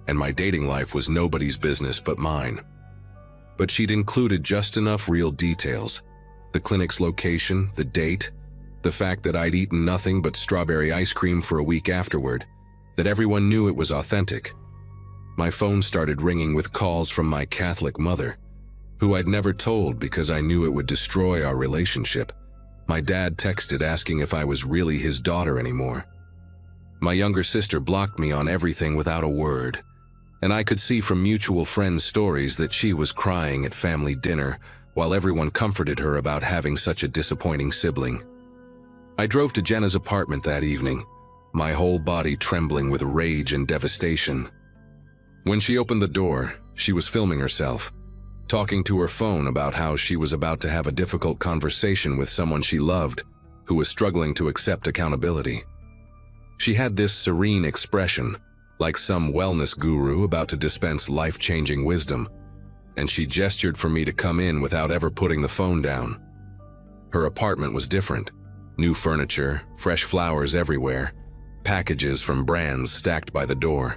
Speaker 1: and my dating life was nobody's business but mine. But she'd included just enough real details: the clinic's location, the date, the fact that I'd eaten nothing but strawberry ice cream for a week afterward, that everyone knew it was authentic. My phone started ringing with calls from my Catholic mother, who I'd never told because I knew it would destroy our relationship. My dad texted asking if I was really his daughter anymore. My younger sister blocked me on everything without a word, and I could see from mutual friends' stories that she was crying at family dinner while everyone comforted her about having such a disappointing sibling. I drove to Jenna's apartment that evening, my whole body trembling with rage and devastation. When she opened the door, she was filming herself, talking to her phone about how she was about to have a difficult conversation with someone she loved, who was struggling to accept accountability. She had this serene expression, like some wellness guru about to dispense life-changing wisdom, and she gestured for me to come in without ever putting the phone down. Her apartment was different. New furniture, fresh flowers everywhere, packages from brands stacked by the door.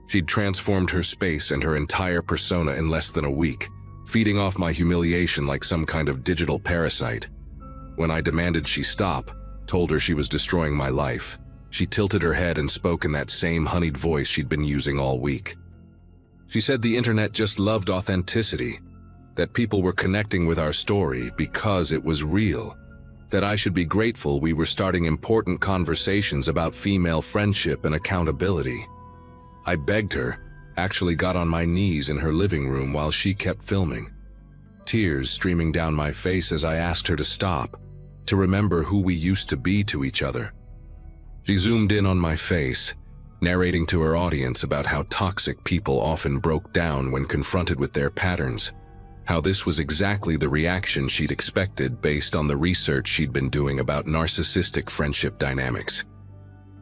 Speaker 1: She'd transformed her space and her entire persona in less than a week, feeding off my humiliation like some kind of digital parasite. When I demanded she stop, told her she was destroying my life, she tilted her head and spoke in that same honeyed voice she'd been using all week. She said the internet just loved authenticity, that people were connecting with our story because it was real, that I should be grateful we were starting important conversations about female friendship and accountability. I begged her, Actually got on my knees in her living room while she kept filming. Tears streaming down my face as I asked her to stop, to remember who we used to be to each other. She zoomed in on my face, narrating to her audience about how toxic people often broke down when confronted with their patterns, how this was exactly the reaction she'd expected based on the research she'd been doing about narcissistic friendship dynamics.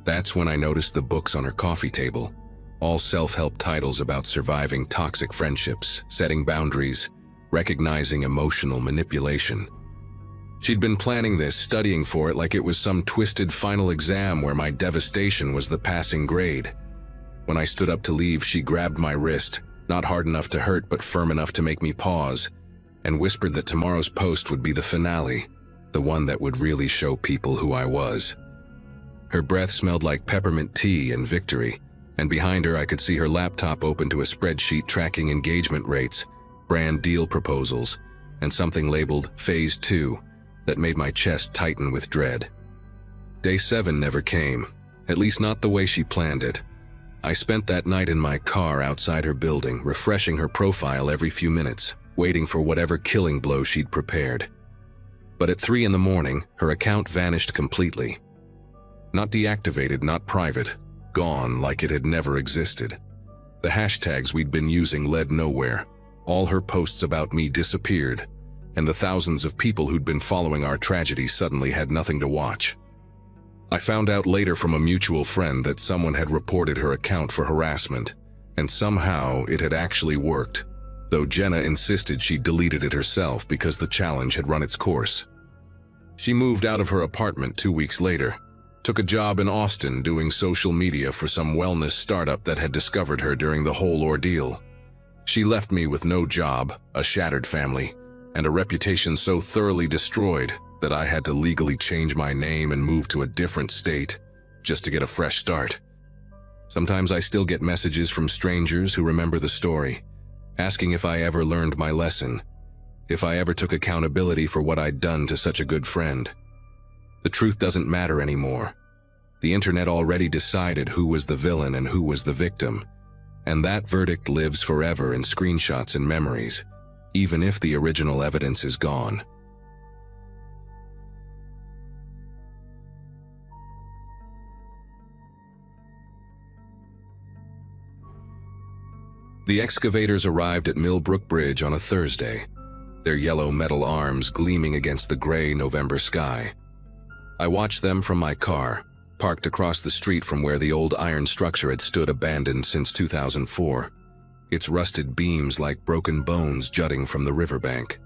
Speaker 1: That's when I noticed the books on her coffee table, all self-help titles about surviving toxic friendships, setting boundaries, recognizing emotional manipulation. She'd been planning this, studying for it like it was some twisted final exam where my devastation was the passing grade. When I stood up to leave, she grabbed my wrist, not hard enough to hurt but firm enough to make me pause, and whispered that tomorrow's post would be the finale, the one that would really show people who I was. Her breath smelled like peppermint tea and victory, and behind her I could see her laptop open to a spreadsheet tracking engagement rates, brand deal proposals, and something labeled Phase 2 that made my chest tighten with dread. Day 7 never came, at least not the way she planned it. I spent that night in my car outside her building, refreshing her profile every few minutes, waiting for whatever killing blow she'd prepared. But at 3 in the morning, her account vanished completely. Not deactivated, not private, gone like it had never existed. The hashtags we'd been using led nowhere. All her posts about me disappeared, and the thousands of people who'd been following our tragedy suddenly had nothing to watch. I found out later from a mutual friend that someone had reported her account for harassment, and somehow it had actually worked, though Jenna insisted she deleted it herself because the challenge had run its course. She moved out of her apartment 2 weeks later, took a job in Austin doing social media for some wellness startup that had discovered her during the whole ordeal. She left me with no job, a shattered family, and a reputation so thoroughly destroyed that I had to legally change my name and move to a different state just to get a fresh start. Sometimes I still get messages from strangers who remember the story, asking if I ever learned my lesson, if I ever took accountability for what I'd done to such a good friend. The truth doesn't matter anymore. The internet already decided who was the villain and who was the victim, and that verdict lives forever in screenshots and memories, even if the original evidence is gone. The excavators arrived at Millbrook Bridge on a Thursday, their yellow metal arms gleaming against the gray November sky. I watched them from my car, parked across the street from where the old iron structure had stood abandoned since 2004, its rusted beams like broken bones jutting from the riverbank.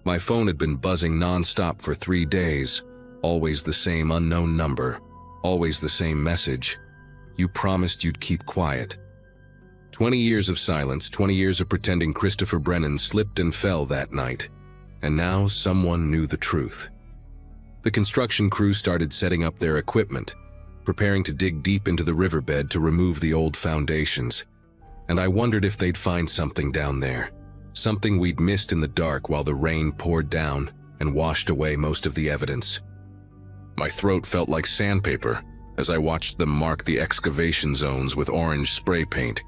Speaker 1: My phone had been buzzing nonstop for 3 days, always the same unknown number, always the same message. You promised you'd keep quiet. 20 years of silence, 20 years of pretending Christopher Brennan slipped and fell that night, and now someone knew the truth. The construction crew started setting up their equipment, preparing to dig deep into the riverbed to remove the old foundations, and I wondered if they'd find something down there, something we'd missed in the dark while the rain poured down and washed away most of the evidence. My throat felt like sandpaper as I watched them mark the excavation zones with orange spray paint,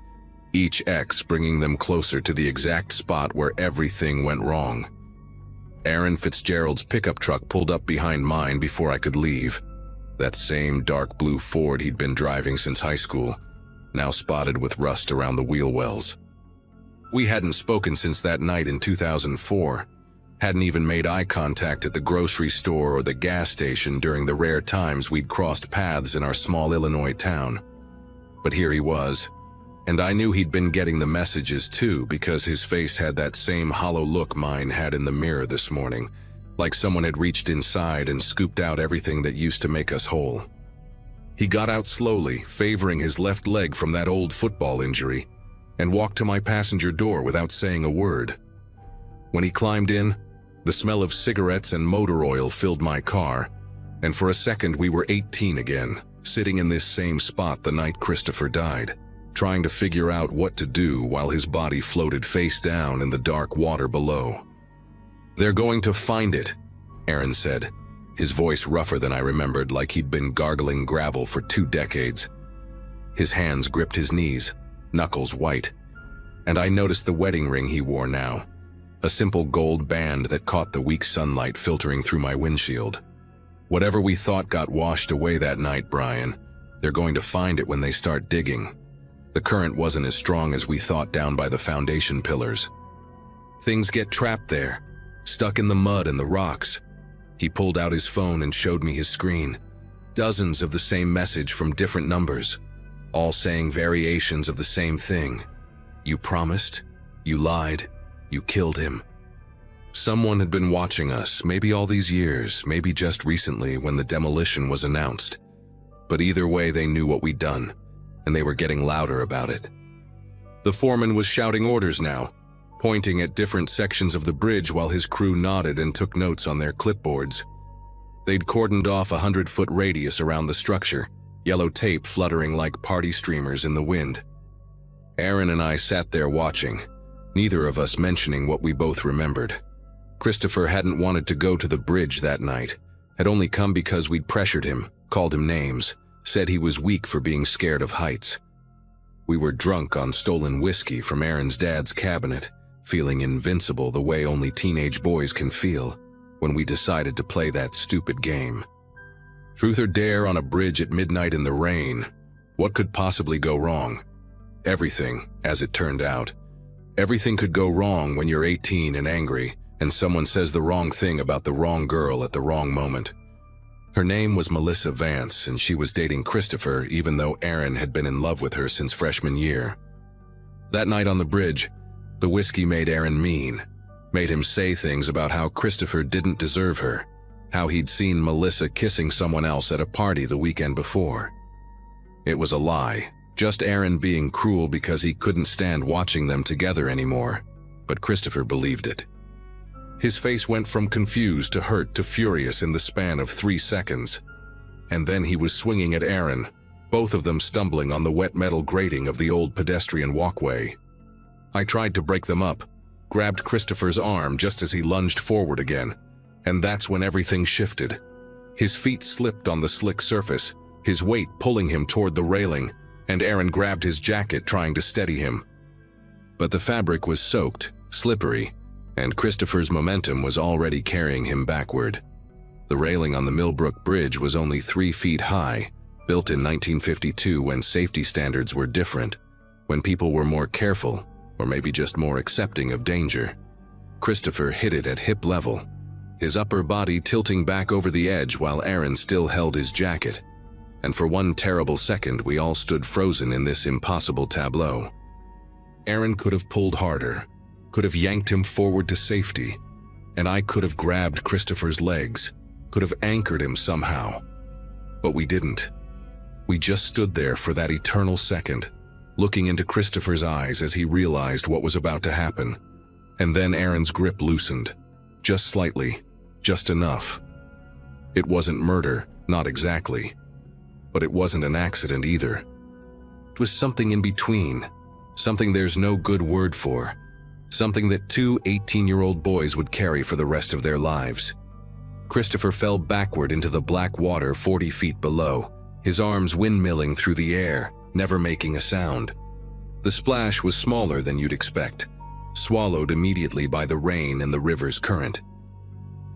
Speaker 1: each X bringing them closer to the exact spot where everything went wrong. Aaron Fitzgerald's pickup truck pulled up behind mine before I could leave. That same dark blue Ford he'd been driving since high school, now spotted with rust around the wheel wells. We hadn't spoken since that night in 2004, hadn't even made eye contact at the grocery store or the gas station during the rare times we'd crossed paths in our small Illinois town. But here he was, and I knew he'd been getting the messages too because his face had that same hollow look mine had in the mirror this morning, like someone had reached inside and scooped out everything that used to make us whole. He got out slowly, favoring his left leg from that old football injury, and walked to my passenger door without saying a word. When he climbed in, the smell of cigarettes and motor oil filled my car, and for a second we were 18 again, sitting in this same spot the night Christopher died, trying to figure out what to do while his body floated face down in the dark water below. "They're going to find it," Aaron said, his voice rougher than I remembered, like he'd been gargling gravel for 2 decades. His hands gripped his knees, knuckles white, and I noticed the wedding ring he wore now, a simple gold band that caught the weak sunlight filtering through my windshield. Whatever we thought got washed away that night, Brian, they're going to find it when they start digging. The current wasn't as strong as we thought down by the foundation pillars. Things get trapped there, stuck in the mud and the rocks. He pulled out his phone and showed me his screen. Dozens of the same message from different numbers, all saying variations of the same thing. You promised, you lied, you killed him. Someone had been watching us, maybe all these years, maybe just recently when the demolition was announced. But either way, they knew what we'd done, and they were getting louder about it. The foreman was shouting orders now, pointing at different sections of the bridge while his crew nodded and took notes on their clipboards. They'd cordoned off a 100-foot radius around the structure, yellow tape fluttering like party streamers in the wind. Aaron and I sat there watching, neither of us mentioning what we both remembered. Christopher hadn't wanted to go to the bridge that night, had only come because we'd pressured him, called him names, said he was weak for being scared of heights. We were drunk on stolen whiskey from Aaron's dad's cabinet, feeling invincible the way only teenage boys can feel, when we decided to play that stupid game. Truth or dare on a bridge at midnight in the rain. What could possibly go wrong? Everything, as it turned out. Everything could go wrong when you're 18 and angry, and someone says the wrong thing about the wrong girl at the wrong moment. Her name was Melissa Vance, and she was dating Christopher even though Aaron had been in love with her since freshman year. That night on the bridge, the whiskey made Aaron mean, made him say things about how Christopher didn't deserve her, how he'd seen Melissa kissing someone else at a party the weekend before. It was a lie, just Aaron being cruel because he couldn't stand watching them together anymore, but Christopher believed it. His face went from confused to hurt to furious in the span of 3 seconds. And then he was swinging at Aaron, both of them stumbling on the wet metal grating of the old pedestrian walkway. I tried to break them up, grabbed Christopher's arm just as he lunged forward again, and that's when everything shifted. His feet slipped on the slick surface, his weight pulling him toward the railing, and Aaron grabbed his jacket trying to steady him. But the fabric was soaked, slippery, and Christopher's momentum was already carrying him backward. The railing on the Millbrook Bridge was only 3 feet high, built in 1952 when safety standards were different, when people were more careful, or maybe just more accepting of danger. Christopher hit it at hip level, his upper body tilting back over the edge while Aaron still held his jacket. And for one terrible second, we all stood frozen in this impossible tableau. Aaron could have pulled harder, could have yanked him forward to safety, and I could have grabbed Christopher's legs, could have anchored him somehow. But we didn't. We just stood there for that eternal second, looking into Christopher's eyes as he realized what was about to happen. And then Aaron's grip loosened, just slightly, just enough. It wasn't murder, not exactly, but it wasn't an accident either. It was something in between, something there's no good word for, something that 2 18-year-old boys would carry for the rest of their lives. Christopher fell backward into the black water 40 feet below, his arms windmilling through the air, never making a sound. The splash was smaller than you'd expect, swallowed immediately by the rain and the river's current.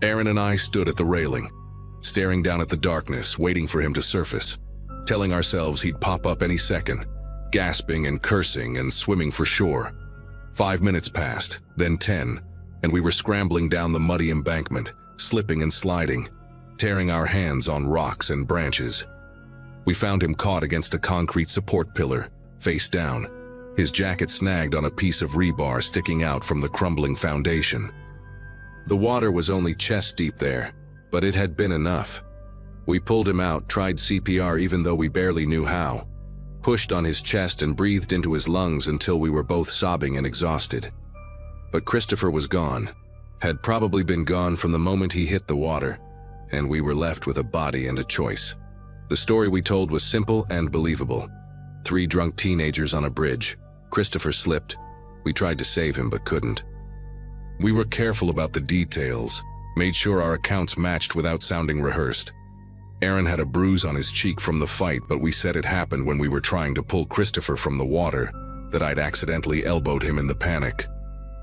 Speaker 1: Aaron and I stood at the railing, staring down at the darkness, waiting for him to surface, telling ourselves he'd pop up any second, gasping and cursing and swimming for shore. 5 minutes passed, then 10, and we were scrambling down the muddy embankment, slipping and sliding, tearing our hands on rocks and branches. We found him caught against a concrete support pillar, face down, his jacket snagged on a piece of rebar sticking out from the crumbling foundation. The water was only chest deep there, but it had been enough. We pulled him out, tried CPR even though we barely knew how, pushed on his chest and breathed into his lungs until we were both sobbing and exhausted. But Christopher was gone, had probably been gone from the moment he hit the water, and we were left with a body and a choice. The story we told was simple and believable. 3 drunk teenagers on a bridge. Christopher slipped. We tried to save him but couldn't. We were careful about the details, made sure our accounts matched without sounding rehearsed. Aaron had a bruise on his cheek from the fight, but we said it happened when we were trying to pull Christopher from the water, that I'd accidentally elbowed him in the panic.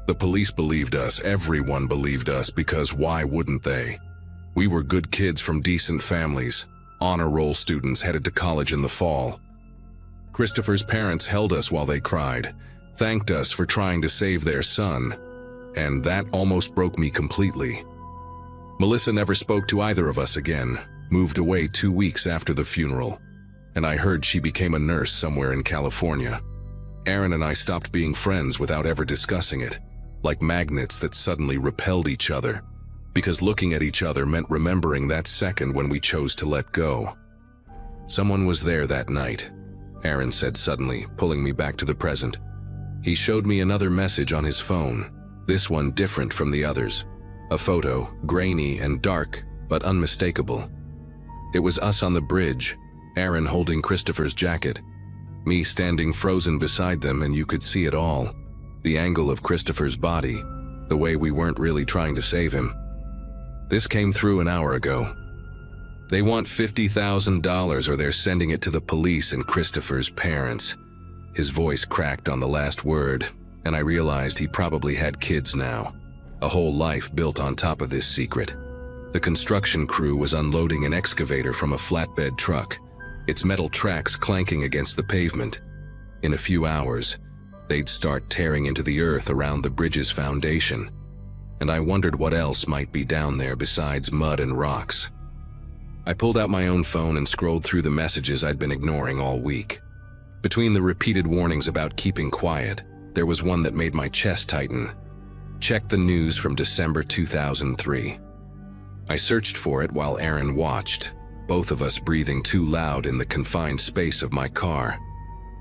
Speaker 1: The police believed us, everyone believed us, because why wouldn't they? We were good kids from decent families, honor roll students headed to college in the fall. Christopher's parents held us while they cried, thanked us for trying to save their son, and that almost broke me completely. Melissa never spoke to either of us again, moved away 2 weeks after the funeral, and I heard she became a nurse somewhere in California. Aaron and I stopped being friends without ever discussing it, like magnets that suddenly repelled each other, because looking at each other meant remembering that second when we chose to let go. Someone was there that night, Aaron said suddenly, pulling me back to the present. He showed me another message on his phone, this one different from the others. A photo, grainy and dark, but unmistakable. It was us on the bridge, Aaron holding Christopher's jacket, me standing frozen beside them, and you could see it all. The angle of Christopher's body, the way we weren't really trying to save him. This came through an hour ago. They want $50,000 or they're sending it to the police and Christopher's parents. His voice cracked on the last word, and I realized he probably had kids now. A whole life built on top of this secret. The construction crew was unloading an excavator from a flatbed truck, its metal tracks clanking against the pavement. In a few hours, they'd start tearing into the earth around the bridge's foundation, and I wondered what else might be down there besides mud and rocks. I pulled out my own phone and scrolled through the messages I'd been ignoring all week. Between the repeated warnings about keeping quiet, there was one that made my chest tighten. Check the news from December 2003. I searched for it while Aaron watched, both of us breathing too loud in the confined space of my car.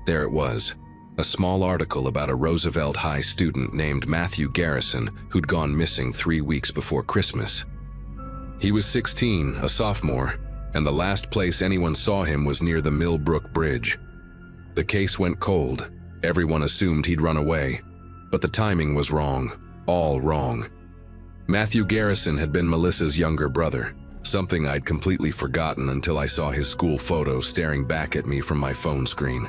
Speaker 1: There it was, a small article about a Roosevelt High student named Matthew Garrison who'd gone missing 3 weeks before Christmas. He was 16, a sophomore, and the last place anyone saw him was near the Millbrook Bridge. The case went cold. Everyone assumed he'd run away, but the timing was wrong. All wrong. Matthew Garrison had been Melissa's younger brother, something I'd completely forgotten until I saw his school photo staring back at me from my phone screen.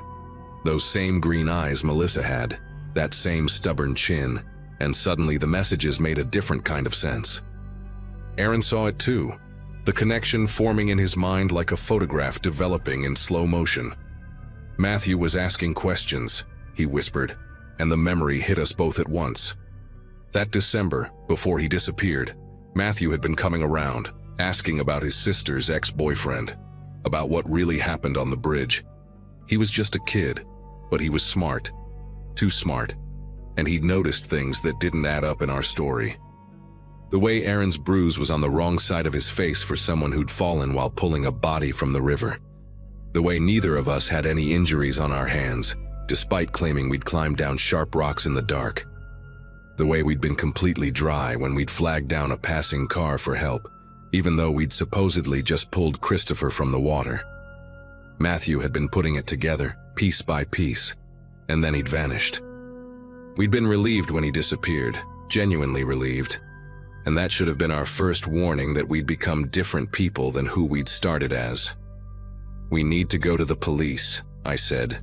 Speaker 1: Those same green eyes Melissa had, that same stubborn chin, and suddenly the messages made a different kind of sense. Aaron saw it too, the connection forming in his mind like a photograph developing in slow motion. Matthew was asking questions, he whispered, and the memory hit us both at once. That December, before he disappeared, Matthew had been coming around, asking about his sister's ex-boyfriend, about what really happened on the bridge. He was just a kid, but he was smart, too smart, and he'd noticed things that didn't add up in our story. The way Aaron's bruise was on the wrong side of his face for someone who'd fallen while pulling a body from the river. The way neither of us had any injuries on our hands, despite claiming we'd climbed down sharp rocks in the dark. The way we'd been completely dry when we'd flagged down a passing car for help, even though we'd supposedly just pulled Christopher from the water. Matthew had been putting it together, piece by piece, and then he'd vanished. We'd been relieved when he disappeared, genuinely relieved, and that should have been our first warning that we'd become different people than who we'd started as. "We need to go to the police," I said,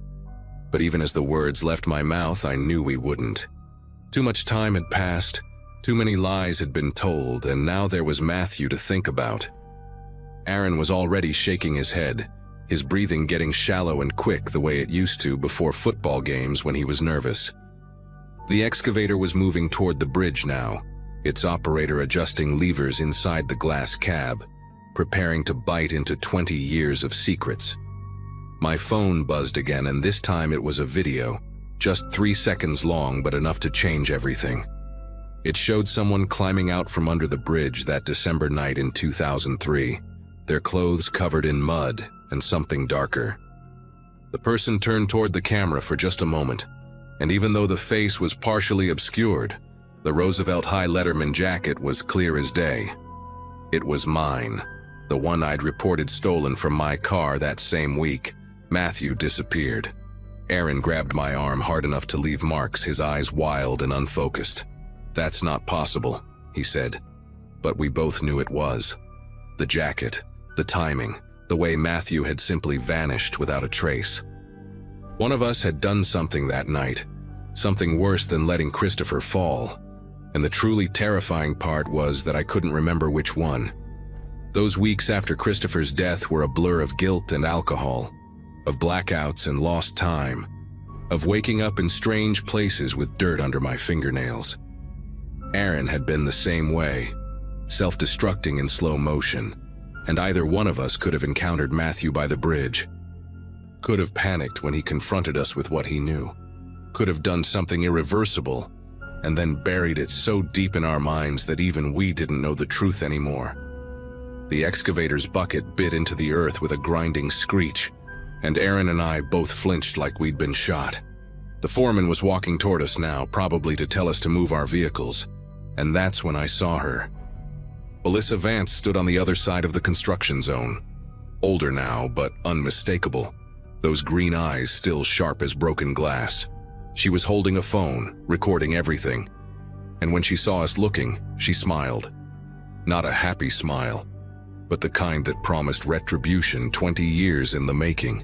Speaker 1: but even as the words left my mouth, I knew we wouldn't. Too much time had passed, too many lies had been told, and now there was Matthew to think about. Aaron was already shaking his head, his breathing getting shallow and quick the way it used to before football games when he was nervous. The excavator was moving toward the bridge now, its operator adjusting levers inside the glass cab, preparing to bite into 20 years of secrets. My phone buzzed again, and this time it was a video, just 3 seconds long but enough to change everything. It showed someone climbing out from under the bridge that December night in 2003, their clothes covered in mud and something darker. The person turned toward the camera for just a moment, and even though the face was partially obscured, the Roosevelt High Letterman jacket was clear as day. It was mine, the one I'd reported stolen from my car that same week. Matthew disappeared. Aaron grabbed my arm hard enough to leave marks, his eyes wild and unfocused. "That's not possible," he said. But we both knew it was. The jacket, the timing, the way Matthew had simply vanished without a trace. One of us had done something that night, something worse than letting Christopher fall, and the truly terrifying part was that I couldn't remember which one. Those weeks after Christopher's death were a blur of guilt and alcohol, of blackouts and lost time, of waking up in strange places with dirt under my fingernails. Aaron had been the same way, self-destructing in slow motion, and either one of us could have encountered Matthew by the bridge, could have panicked when he confronted us with what he knew, could have done something irreversible, and then buried it so deep in our minds that even we didn't know the truth anymore. The excavator's bucket bit into the earth with a grinding screech, and Aaron and I both flinched like we'd been shot. The foreman was walking toward us now, probably to tell us to move our vehicles, and that's when I saw her. Melissa Vance stood on the other side of the construction zone. Older now, but unmistakable, those green eyes still sharp as broken glass. She was holding a phone, recording everything, and when she saw us looking, she smiled. Not a happy smile, but the kind that promised retribution 20 years in the making.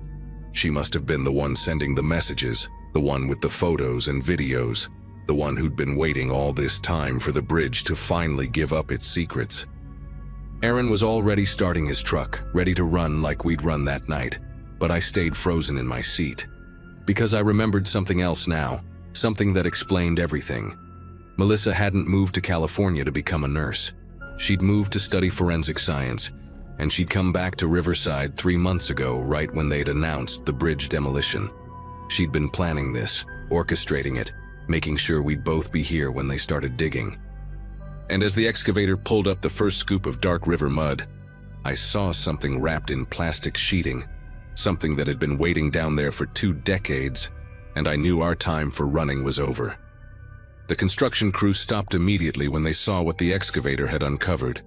Speaker 1: She must have been the one sending the messages, the one with the photos and videos, the one who'd been waiting all this time for the bridge to finally give up its secrets. Aaron was already starting his truck, ready to run like we'd run that night, but I stayed frozen in my seat. Because I remembered something else now, something that explained everything. Melissa hadn't moved to California to become a nurse. She'd moved to study forensic science, and she'd come back to Riverside 3 months ago, right when they'd announced the bridge demolition. She'd been planning this, orchestrating it, making sure we'd both be here when they started digging. And as the excavator pulled up the first scoop of dark river mud, I saw something wrapped in plastic sheeting, something that had been waiting down there for 2 decades, and I knew our time for running was over. The construction crew stopped immediately when they saw what the excavator had uncovered.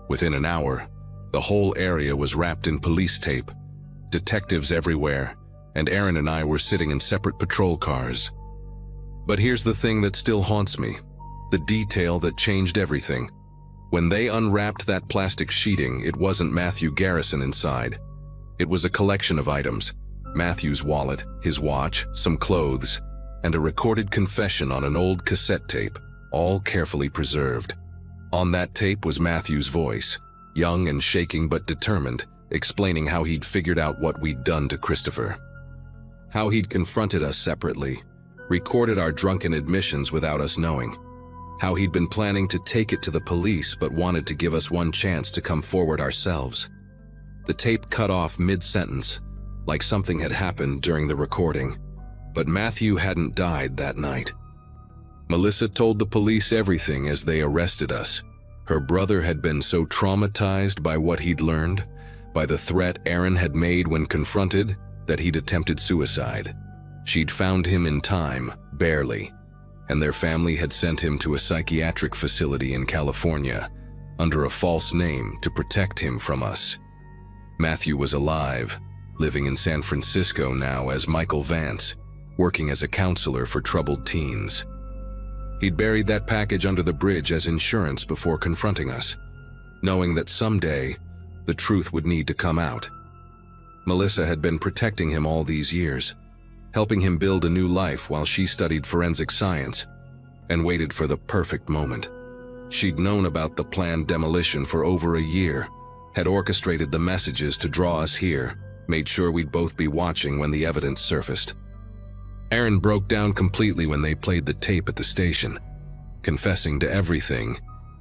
Speaker 1: Within an hour, the whole area was wrapped in police tape, detectives everywhere, and Aaron and I were sitting in separate patrol cars. But here's the thing that still haunts me, the detail that changed everything. When they unwrapped that plastic sheeting, it wasn't Matthew Garrison inside. It was a collection of items: Matthew's wallet, his watch, some clothes, and a recorded confession on an old cassette tape, all carefully preserved. On that tape was Matthew's voice, young and shaking but determined, explaining how he'd figured out what we'd done to Christopher. How he'd confronted us separately, recorded our drunken admissions without us knowing. How he'd been planning to take it to the police but wanted to give us one chance to come forward ourselves. The tape cut off mid-sentence, like something had happened during the recording, but Matthew hadn't died that night. Melissa told the police everything as they arrested us. Her brother had been so traumatized by what he'd learned, by the threat Aaron had made when confronted, that he'd attempted suicide. She'd found him in time, barely, and their family had sent him to a psychiatric facility in California under a false name to protect him from us. Matthew was alive, living in San Francisco now as Michael Vance, working as a counselor for troubled teens. He'd buried that package under the bridge as insurance before confronting us, knowing that someday the truth would need to come out. Melissa had been protecting him all these years, helping him build a new life while she studied forensic science and waited for the perfect moment. She'd known about the planned demolition for over a year, had orchestrated the messages to draw us here, made sure we'd both be watching when the evidence surfaced. Aaron broke down completely when they played the tape at the station, confessing to everything,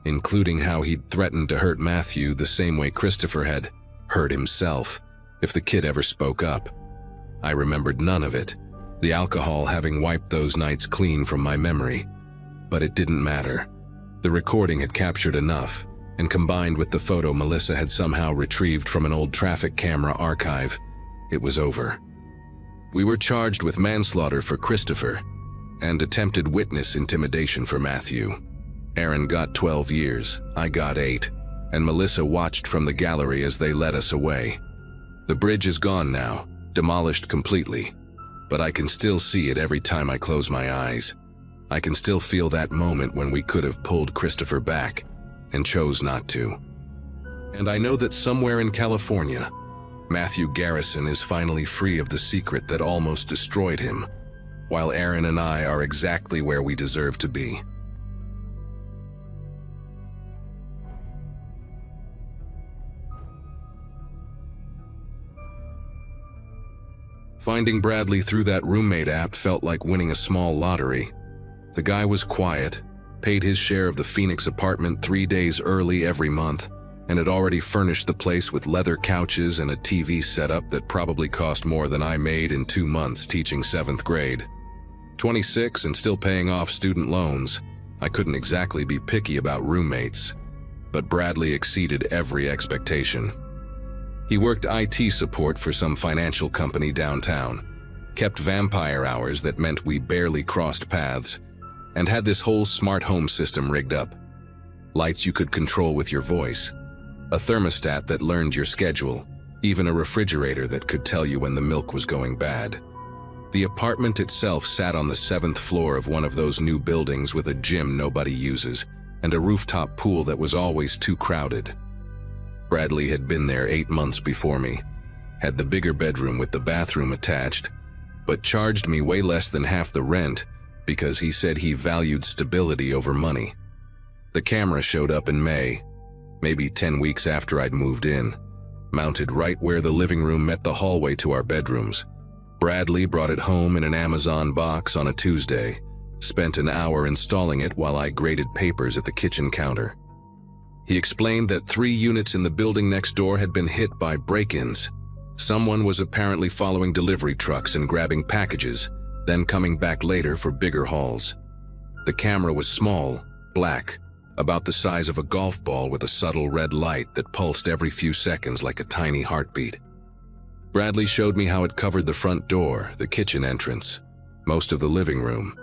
Speaker 1: including how he'd threatened to hurt Matthew the same way Christopher had hurt himself if the kid ever spoke up. I remembered none of it, the alcohol having wiped those nights clean from my memory. But it didn't matter. The recording had captured enough, and combined with the photo Melissa had somehow retrieved from an old traffic camera archive, it was over. We were charged with manslaughter for Christopher and attempted witness intimidation for Matthew. Aaron got 12 years, I got 8, and Melissa watched from the gallery as they led us away. The bridge is gone now, demolished completely, but I can still see it every time I close my eyes. I can still feel that moment when we could have pulled Christopher back and chose not to. And I know that somewhere in California, Matthew Garrison is finally free of the secret that almost destroyed him, while Aaron and I are exactly where we deserve to be. Finding Bradley through that roommate app felt like winning a small lottery. The guy was quiet, paid his share of the Phoenix apartment 3 days early every month, and had already furnished the place with leather couches and a TV setup that probably cost more than I made in 2 months teaching 7th grade. 26 and still paying off student loans, I couldn't exactly be picky about roommates, but Bradley exceeded every expectation. He worked IT support for some financial company downtown, kept vampire hours that meant we barely crossed paths, and had this whole smart home system rigged up. Lights you could control with your voice, a thermostat that learned your schedule, even a refrigerator that could tell you when the milk was going bad. The apartment itself sat on the 7th floor of one of those new buildings with a gym nobody uses and a rooftop pool that was always too crowded. Bradley had been there 8 months before me, had the bigger bedroom with the bathroom attached, but charged me way less than half the rent because he said he valued stability over money. The camera showed up in May, maybe 10 weeks after I'd moved in, mounted right where the living room met the hallway to our bedrooms. Bradley brought it home in an Amazon box on a Tuesday, spent an hour installing it while I graded papers at the kitchen counter. He explained that 3 units in the building next door had been hit by break-ins. Someone was apparently following delivery trucks and grabbing packages, then coming back later for bigger hauls. The camera was small, black, about the size of a golf ball with a subtle red light that pulsed every few seconds like a tiny heartbeat. Bradley showed me how it covered the front door, the kitchen entrance, most of the living room.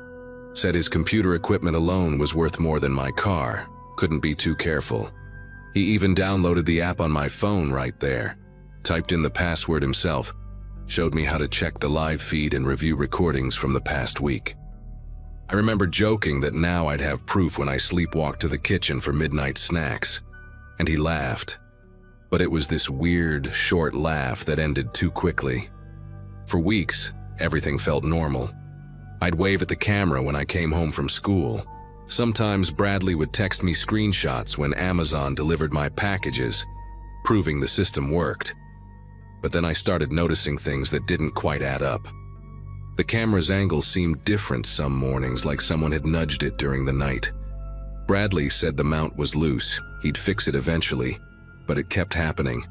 Speaker 1: Said his computer equipment alone was worth more than my car. Couldn't be too careful. He even downloaded the app on my phone right there, typed in the password himself, showed me how to check the live feed and review recordings from the past week. I remember joking that now I'd have proof when I sleepwalked to the kitchen for midnight snacks, and he laughed. But it was this weird, short laugh that ended too quickly. For weeks, everything felt normal. I'd wave at the camera when I came home from school. Sometimes Bradley would text me screenshots when Amazon delivered my packages, proving the system worked. But then I started noticing things that didn't quite add up. The camera's angle seemed different some mornings, like someone had nudged it during the night. Bradley said the mount was loose, he'd fix it eventually, but it kept happening.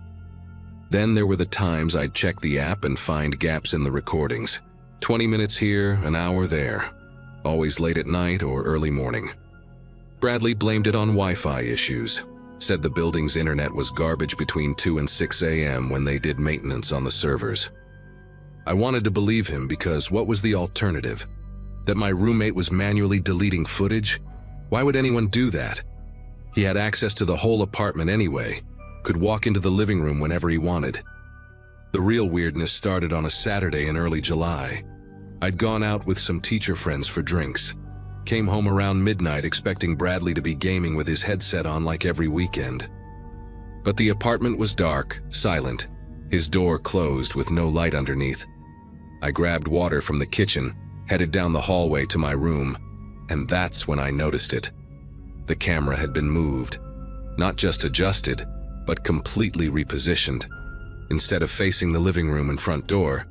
Speaker 1: Then there were the times I'd check the app and find gaps in the recordings. 20 minutes here, an hour there. Always late at night or early morning. Bradley blamed it on Wi-Fi issues, said the building's internet was garbage between 2 and 6 a.m. when they did maintenance on the servers. I wanted to believe him because what was the alternative? That my roommate was manually deleting footage? Why would anyone do that? He had access to the whole apartment anyway, could walk into the living room whenever he wanted. The real weirdness started on a Saturday in early July. I'd gone out with some teacher friends for drinks. Came home around midnight expecting Bradley to be gaming with his headset on like every weekend. But the apartment was dark, silent, his door closed with no light underneath. I grabbed water from the kitchen, headed down the hallway to my room, and that's when I noticed it. The camera had been moved. Not just adjusted, but completely repositioned. Instead of facing the living room and front door,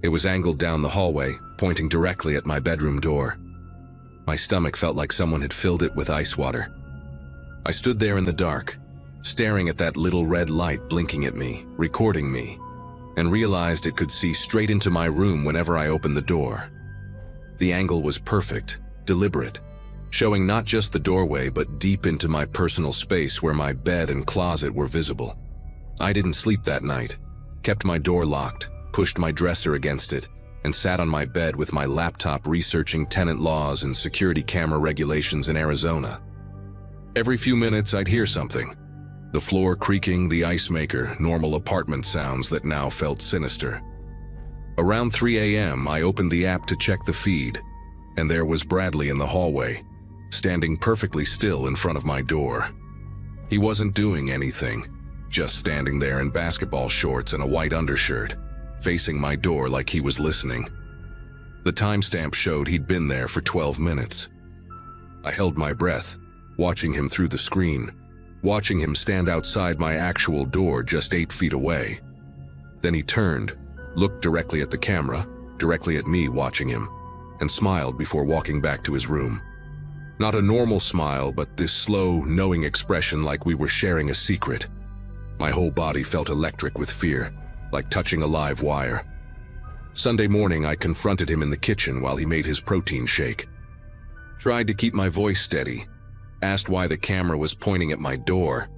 Speaker 1: it was angled down the hallway, pointing directly at my bedroom door. My stomach felt like someone had filled it with ice water. I stood there in the dark, staring at that little red light blinking at me, recording me, and realized it could see straight into my room whenever I opened the door. The angle was perfect, deliberate, showing not just the doorway but deep into my personal space where my bed and closet were visible. I didn't sleep that night, kept my door locked, pushed my dresser against it, and sat on my bed with my laptop researching tenant laws and security camera regulations in Arizona. Every few minutes I'd hear something. The floor creaking, the ice maker, normal apartment sounds that now felt sinister. Around 3 a.m. I opened the app to check the feed, and there was Bradley in the hallway, standing perfectly still in front of my door. He wasn't doing anything, just standing there in basketball shorts and a white undershirt, facing my door like he was listening. The timestamp showed he'd been there for 12 minutes. I held my breath, watching him through the screen, watching him stand outside my actual door just 8 feet away. Then he turned, looked directly at the camera, directly at me watching him, and smiled before walking back to his room. Not a normal smile, but this slow, knowing expression like we were sharing a secret. My whole body felt electric with fear, like touching a live wire. Sunday morning, I confronted him in the kitchen while he made his protein shake. Tried to keep my voice steady, asked why the camera was pointing at my door.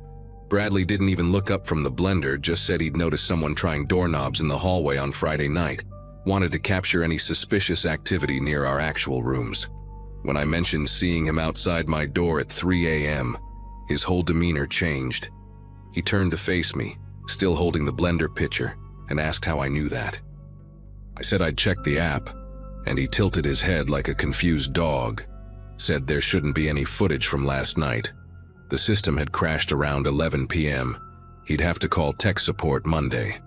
Speaker 1: Bradley didn't even look up from the blender, just said he'd noticed someone trying doorknobs in the hallway on Friday night, wanted to capture any suspicious activity near our actual rooms. When I mentioned seeing him outside my door at 3 a.m., his whole demeanor changed. He turned to face me, still holding the blender pitcher, and asked how I knew that. I said I'd checked the app, and he tilted his head like a confused dog, said there shouldn't be any footage from last night. The system had crashed around 11 p.m. He'd have to call tech support Monday.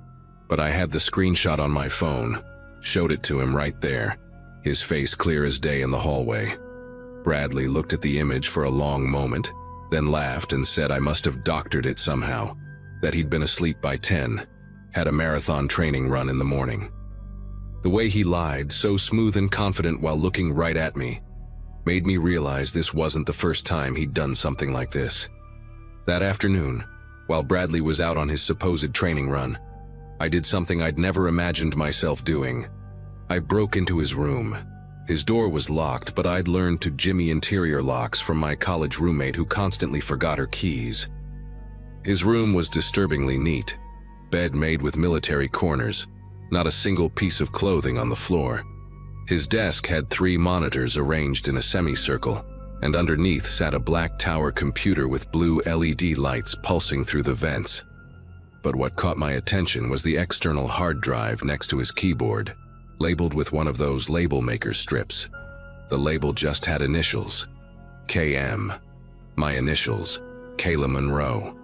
Speaker 1: But I had the screenshot on my phone, showed it to him right there, his face clear as day in the hallway. Bradley looked at the image for a long moment, then laughed and said I must have doctored it somehow, that he'd been asleep by 10, had a marathon training run in the morning. The way he lied, so smooth and confident while looking right at me, made me realize this wasn't the first time he'd done something like this. That afternoon, while Bradley was out on his supposed training run, I did something I'd never imagined myself doing. I broke into his room. His door was locked, but I'd learned to jimmy interior locks from my college roommate who constantly forgot her keys. His room was disturbingly neat, bed made with military corners, not a single piece of clothing on the floor. His desk had 3 monitors arranged in a semicircle, and underneath sat a black tower computer with blue LED lights pulsing through the vents. But what caught my attention was the external hard drive next to his keyboard, labeled with one of those label maker strips. The label just had initials, KM. My initials, Kayla Monroe.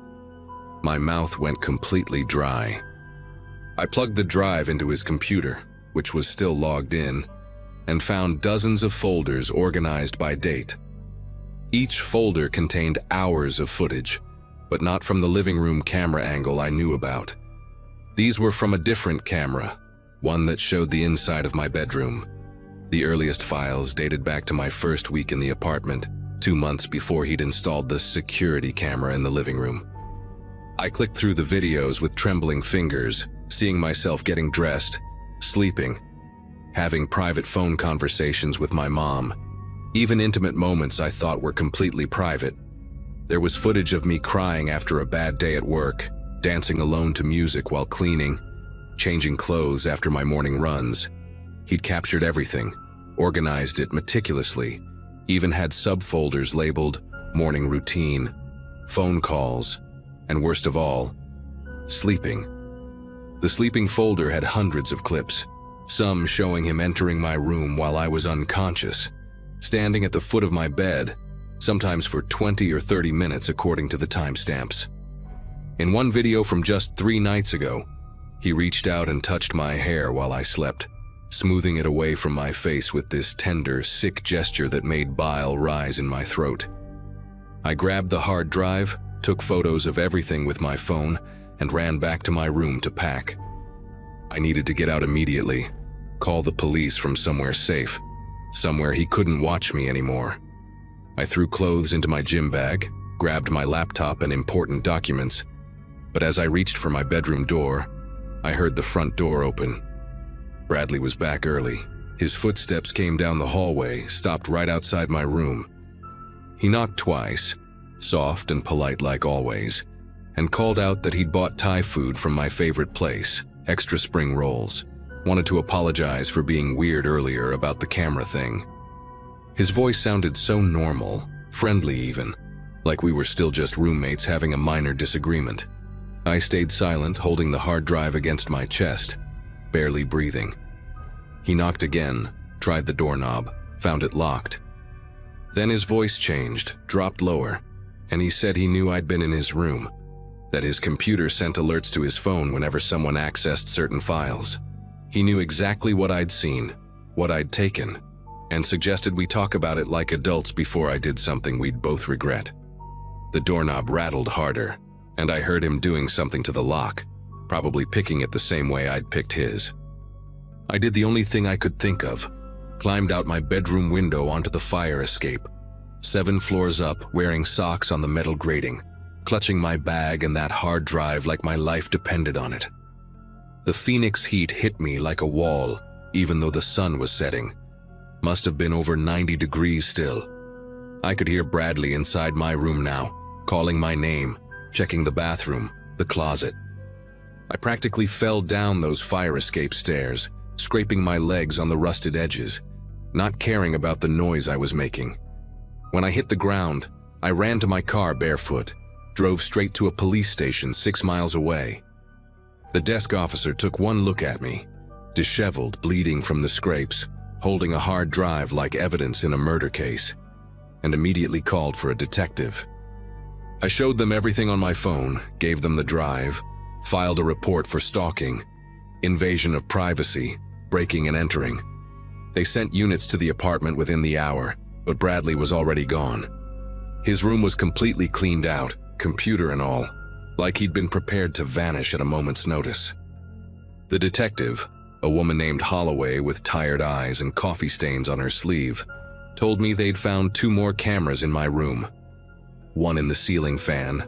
Speaker 1: My mouth went completely dry. I plugged the drive into his computer, which was still logged in, and found dozens of folders organized by date. Each folder contained hours of footage, but not from the living room camera angle I knew about. These were from a different camera, one that showed the inside of my bedroom. The earliest files dated back to my first week in the apartment, 2 months before he'd installed the security camera in the living room. I clicked through the videos with trembling fingers, seeing myself getting dressed, sleeping, having private phone conversations with my mom, even intimate moments I thought were completely private. There was footage of me crying after a bad day at work, dancing alone to music while cleaning, changing clothes after my morning runs. He'd captured everything, organized it meticulously, even had subfolders labeled morning routine, phone calls, and worst of all, sleeping. The sleeping folder had hundreds of clips, some showing him entering my room while I was unconscious, standing at the foot of my bed, sometimes for 20 or 30 minutes according to the timestamps. In one video from just 3 nights ago, he reached out and touched my hair while I slept, smoothing it away from my face with this tender, sick gesture that made bile rise in my throat. I grabbed the hard drive, took photos of everything with my phone, and ran back to my room to pack. I needed to get out immediately, call the police from somewhere safe, somewhere he couldn't watch me anymore. I threw clothes into my gym bag, grabbed my laptop and important documents, but as I reached for my bedroom door, I heard the front door open. Bradley was back early. His footsteps came down the hallway, stopped right outside my room. He knocked twice, soft and polite like always, and called out that he'd bought Thai food from my favorite place, Extra Spring Rolls. Wanted to apologize for being weird earlier about the camera thing. His voice sounded so normal, friendly even, like we were still just roommates having a minor disagreement. I stayed silent, holding the hard drive against my chest, barely breathing. He knocked again, tried the doorknob, found it locked. Then his voice changed, dropped lower, and he said he knew I'd been in his room, that his computer sent alerts to his phone whenever someone accessed certain files. He knew exactly what I'd seen, what I'd taken, and suggested we talk about it like adults before I did something we'd both regret. The doorknob rattled harder, and I heard him doing something to the lock, probably picking it the same way I'd picked his. I did the only thing I could think of, climbed out my bedroom window onto the fire escape, 7 floors up, wearing socks on the metal grating, clutching my bag and that hard drive like my life depended on it. The Phoenix heat hit me like a wall, even though the sun was setting. Must have been over 90 degrees still. I could hear Bradley inside my room now, calling my name, checking the bathroom, the closet. I practically fell down those fire escape stairs, scraping my legs on the rusted edges, not caring about the noise I was making. When I hit the ground, I ran to my car barefoot, drove straight to a police station 6 miles away. The desk officer took one look at me, disheveled, bleeding from the scrapes, holding a hard drive like evidence in a murder case, and immediately called for a detective. I showed them everything on my phone, gave them the drive, filed a report for stalking, invasion of privacy, breaking and entering. They sent units to the apartment within the hour, but Bradley was already gone. His room was completely cleaned out, computer and all, like he'd been prepared to vanish at a moment's notice. The detective, a woman named Holloway with tired eyes and coffee stains on her sleeve, told me they'd found 2 more cameras in my room. One in the ceiling fan,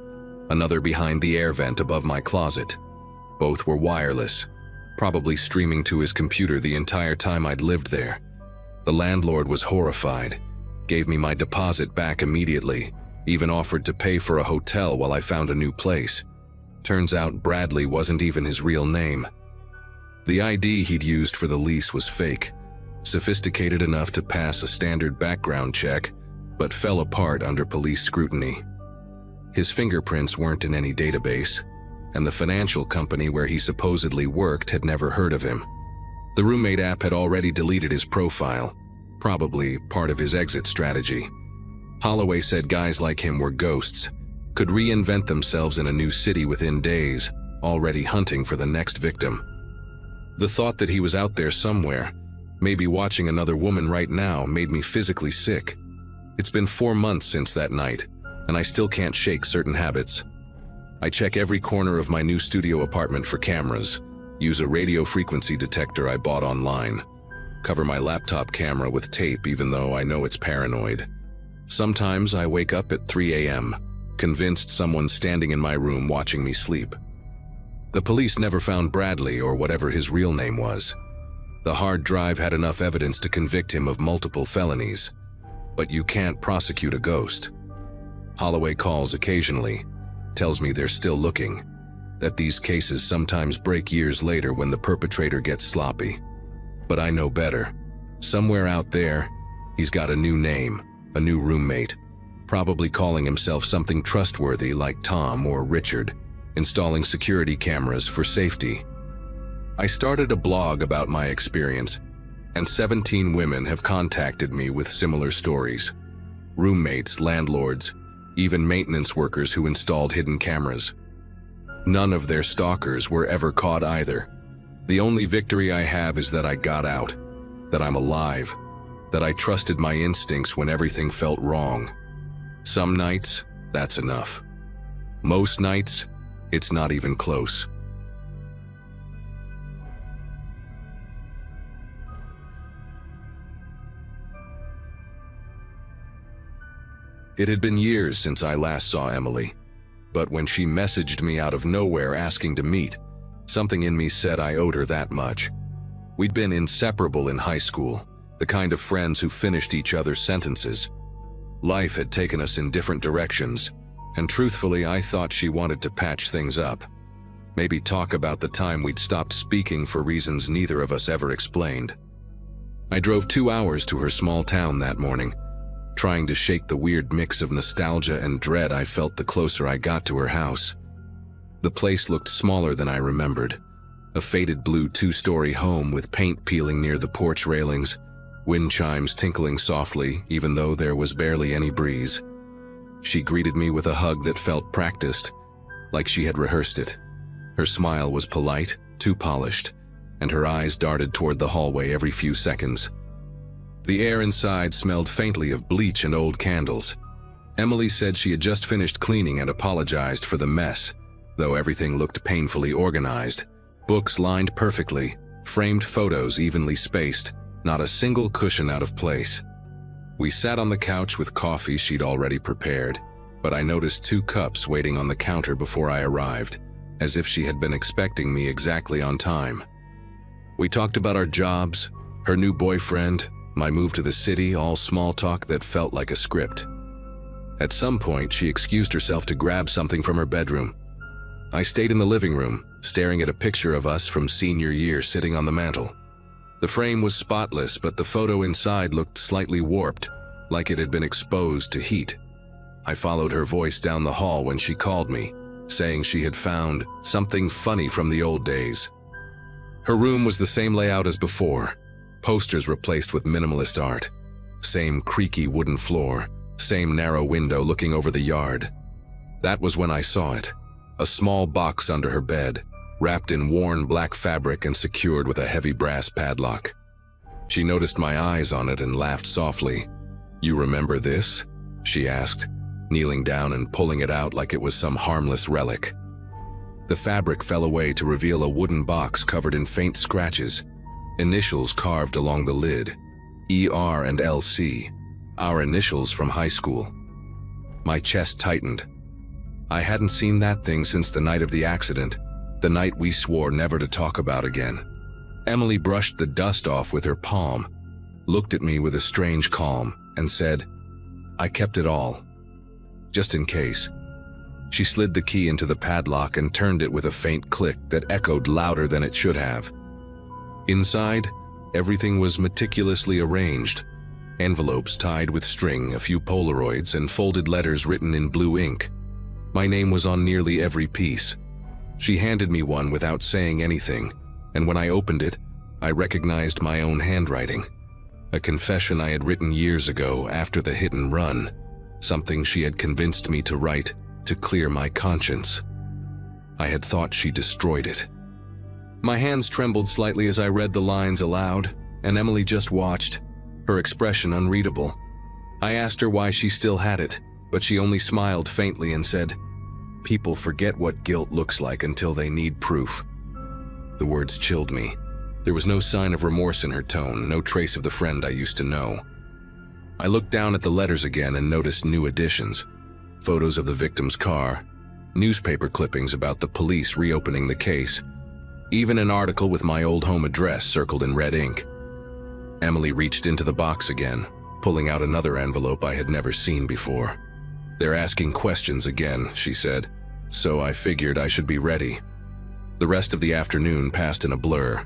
Speaker 1: another behind the air vent above my closet. Both were wireless, probably streaming to his computer the entire time I'd lived there. The landlord was horrified, gave me my deposit back immediately, even offered to pay for a hotel while I found a new place. Turns out Bradley wasn't even his real name. The ID he'd used for the lease was fake, sophisticated enough to pass a standard background check, but fell apart under police scrutiny. His fingerprints weren't in any database, and the financial company where he supposedly worked had never heard of him. The roommate app had already deleted his profile, probably part of his exit strategy. Holloway said guys like him were ghosts, could reinvent themselves in a new city within days, already hunting for the next victim. The thought that he was out there somewhere, maybe watching another woman right now, made me physically sick. It's been 4 months since that night, and I still can't shake certain habits. I check every corner of my new studio apartment for cameras, use a radio frequency detector I bought online, cover my laptop camera with tape even though I know it's paranoid. Sometimes I wake up at 3 a.m., convinced someone's standing in my room watching me sleep. The police never found Bradley or whatever his real name was. The hard drive had enough evidence to convict him of multiple felonies, but you can't prosecute a ghost. Holloway calls occasionally, tells me they're still looking, that these cases sometimes break years later when the perpetrator gets sloppy. But I know better. Somewhere out there, he's got a new name, a new roommate, probably calling himself something trustworthy like Tom or Richard, installing security cameras for safety. I started a blog about my experience, and 17 women have contacted me with similar stories. Roommates, landlords, even maintenance workers who installed hidden cameras. None of their stalkers were ever caught either. The only victory I have is that I got out, that I'm alive, that I trusted my instincts when everything felt wrong. Some nights, that's enough. Most nights, it's not even close. It had been years since I last saw Emily, but when she messaged me out of nowhere asking to meet, something in me said I owed her that much. We'd been inseparable in high school, the kind of friends who finished each other's sentences. Life had taken us in different directions, and truthfully I thought she wanted to patch things up. Maybe talk about the time we'd stopped speaking for reasons neither of us ever explained. I drove 2 hours to her small town that morning, trying to shake the weird mix of nostalgia and dread I felt the closer I got to her house. The place looked smaller than I remembered. A faded blue 2-story home with paint peeling near the porch railings, wind chimes tinkling softly even though there was barely any breeze. She greeted me with a hug that felt practiced, like she had rehearsed it. Her smile was polite, too polished, and her eyes darted toward the hallway every few seconds. The air inside smelled faintly of bleach and old candles. Emily said she had just finished cleaning and apologized for the mess, though everything looked painfully organized. Books lined perfectly, framed photos evenly spaced, not a single cushion out of place. We sat on the couch with coffee she'd already prepared, but I noticed 2 cups waiting on the counter before I arrived, as if she had been expecting me exactly on time. We talked about our jobs, her new boyfriend, my move to the city, all small talk that felt like a script. At some point, she excused herself to grab something from her bedroom. I stayed in the living room, staring at a picture of us from senior year sitting on the mantel. The frame was spotless, but the photo inside looked slightly warped, like it had been exposed to heat. I followed her voice down the hall when she called me, saying she had found something funny from the old days. Her room was the same layout as before, posters replaced with minimalist art. Same creaky wooden floor, same narrow window looking over the yard. That was when I saw it, a small box under her bed, wrapped in worn black fabric and secured with a heavy brass padlock. She noticed my eyes on it and laughed softly. "You remember this?" she asked, kneeling down and pulling it out like it was some harmless relic. The fabric fell away to reveal a wooden box covered in faint scratches, initials carved along the lid, ER and LC, our initials from high school. My chest tightened. I hadn't seen that thing since the night of the accident, the night we swore never to talk about again. Emily brushed the dust off with her palm, looked at me with a strange calm, and said, "I kept it all, just in case." She slid the key into the padlock and turned it with a faint click that echoed louder than it should have. Inside, everything was meticulously arranged. Envelopes tied with string, a few Polaroids, and folded letters written in blue ink. My name was on nearly every piece. She handed me one without saying anything, and when I opened it, I recognized my own handwriting. A confession I had written years ago after the hit and run, something she had convinced me to write to clear my conscience. I had thought she destroyed it. My hands trembled slightly as I read the lines aloud, and Emily just watched, her expression unreadable. I asked her why she still had it, but she only smiled faintly and said, "People forget what guilt looks like until they need proof." The words chilled me. There was no sign of remorse in her tone, no trace of the friend I used to know. I looked down at the letters again and noticed new additions. Photos of the victim's car, newspaper clippings about the police reopening the case, even an article with my old home address circled in red ink. Emily reached into the box again, pulling out another envelope I had never seen before. "They're asking questions again," she said, so I figured I should be ready. The rest of the afternoon passed in a blur.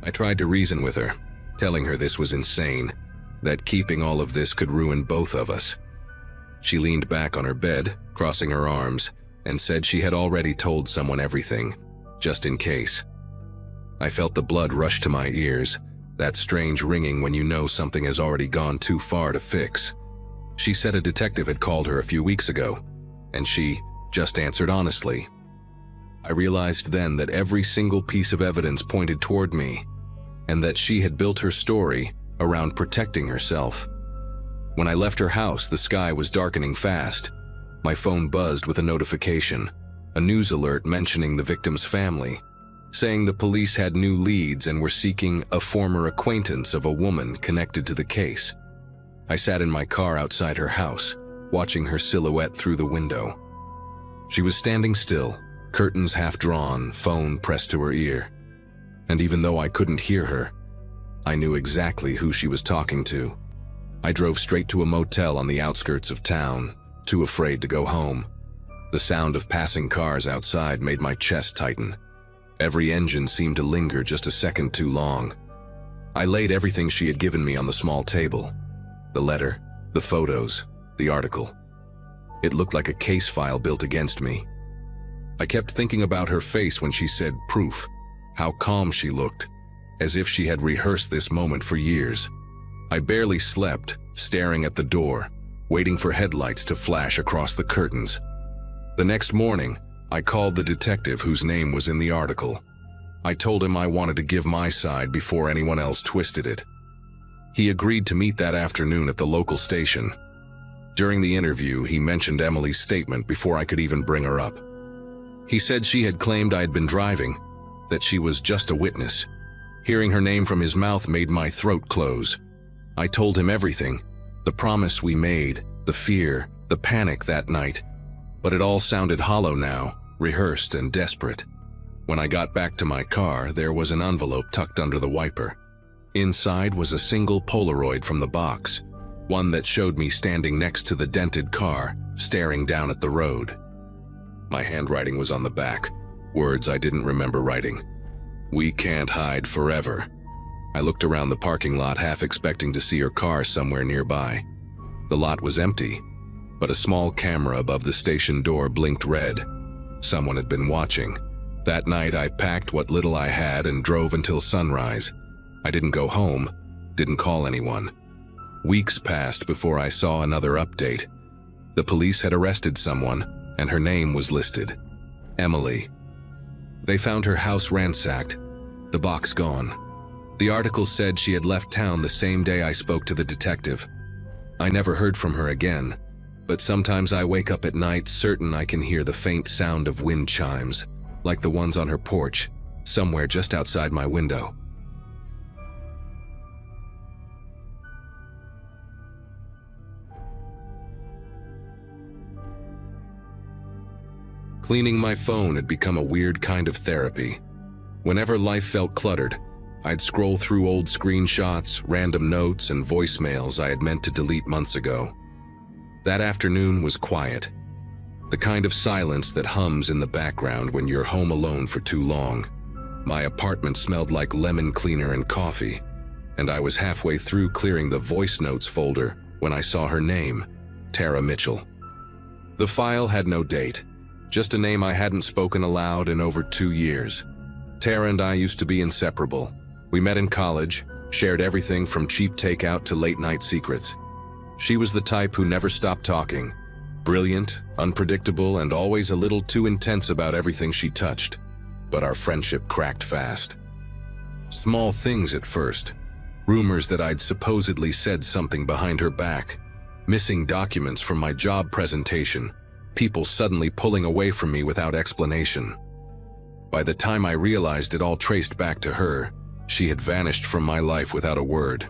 Speaker 1: I tried to reason with her, telling her this was insane, that keeping all of this could ruin both of us. She leaned back on her bed, crossing her arms, and said she had already told someone everything, just in case. I felt the blood rush to my ears, that strange ringing when you know something has already gone too far to fix. She said a detective had called her a few weeks ago, and she just answered honestly. I realized then that every single piece of evidence pointed toward me, and that she had built her story around protecting herself. When I left her house, the sky was darkening fast. My phone buzzed with a notification, a news alert mentioning the victim's family, saying the police had new leads and were seeking a former acquaintance of a woman connected to the case. I sat in my car outside her house, watching her silhouette through the window. She was standing still, curtains half drawn, phone pressed to her ear. And even though I couldn't hear her, I knew exactly who she was talking to. I drove straight to a motel on the outskirts of town, too afraid to go home. The sound of passing cars outside made my chest tighten. Every engine seemed to linger just a second too long. I laid everything she had given me on the small table. The letter, the photos, the article. It looked like a case file built against me. I kept thinking about her face when she said proof, how calm she looked, as if she had rehearsed this moment for years. I barely slept, staring at the door, waiting for headlights to flash across the curtains. The next morning, I called the detective whose name was in the article. I told him I wanted to give my side before anyone else twisted it. He agreed to meet that afternoon at the local station. During the interview, he mentioned Emily's statement before I could even bring her up. He said she had claimed I had been driving, that she was just a witness. Hearing her name from his mouth made my throat close. I told him everything, the promise we made, the fear, the panic that night. But it all sounded hollow now, rehearsed and desperate. When I got back to my car, there was an envelope tucked under the wiper. Inside was a single Polaroid from the box, one that showed me standing next to the dented car, staring down at the road. My handwriting was on the back, words I didn't remember writing. "We can't hide forever." I looked around the parking lot, half expecting to see her car somewhere nearby. The lot was empty, but a small camera above the station door blinked red. Someone had been watching. That night, I packed what little I had and drove until sunrise. I didn't go home, didn't call anyone. Weeks passed before I saw another update. The police had arrested someone, and her name was listed. Emily. They found her house ransacked, the box gone. The article said she had left town the same day I spoke to the detective. I never heard from her again, but sometimes I wake up at night certain I can hear the faint sound of wind chimes, like the ones on her porch, somewhere just outside my window. Cleaning my phone had become a weird kind of therapy. Whenever life felt cluttered, I'd scroll through old screenshots, random notes, and voicemails I had meant to delete months ago. That afternoon was quiet. The kind of silence that hums in the background when you're home alone for too long. My apartment smelled like lemon cleaner and coffee, and I was halfway through clearing the voice notes folder when I saw her name, Tara Mitchell. The file had no date, just a name I hadn't spoken aloud in over 2 years. Tara and I used to be inseparable. We met in college, shared everything from cheap takeout to late-night secrets. She was the type who never stopped talking, brilliant, unpredictable, and always a little too intense about everything she touched. But our friendship cracked fast. Small things at first. Rumors that I'd supposedly said something behind her back. Missing documents from my job presentation. People suddenly pulling away from me without explanation. By the time I realized it all traced back to her, she had vanished from my life without a word.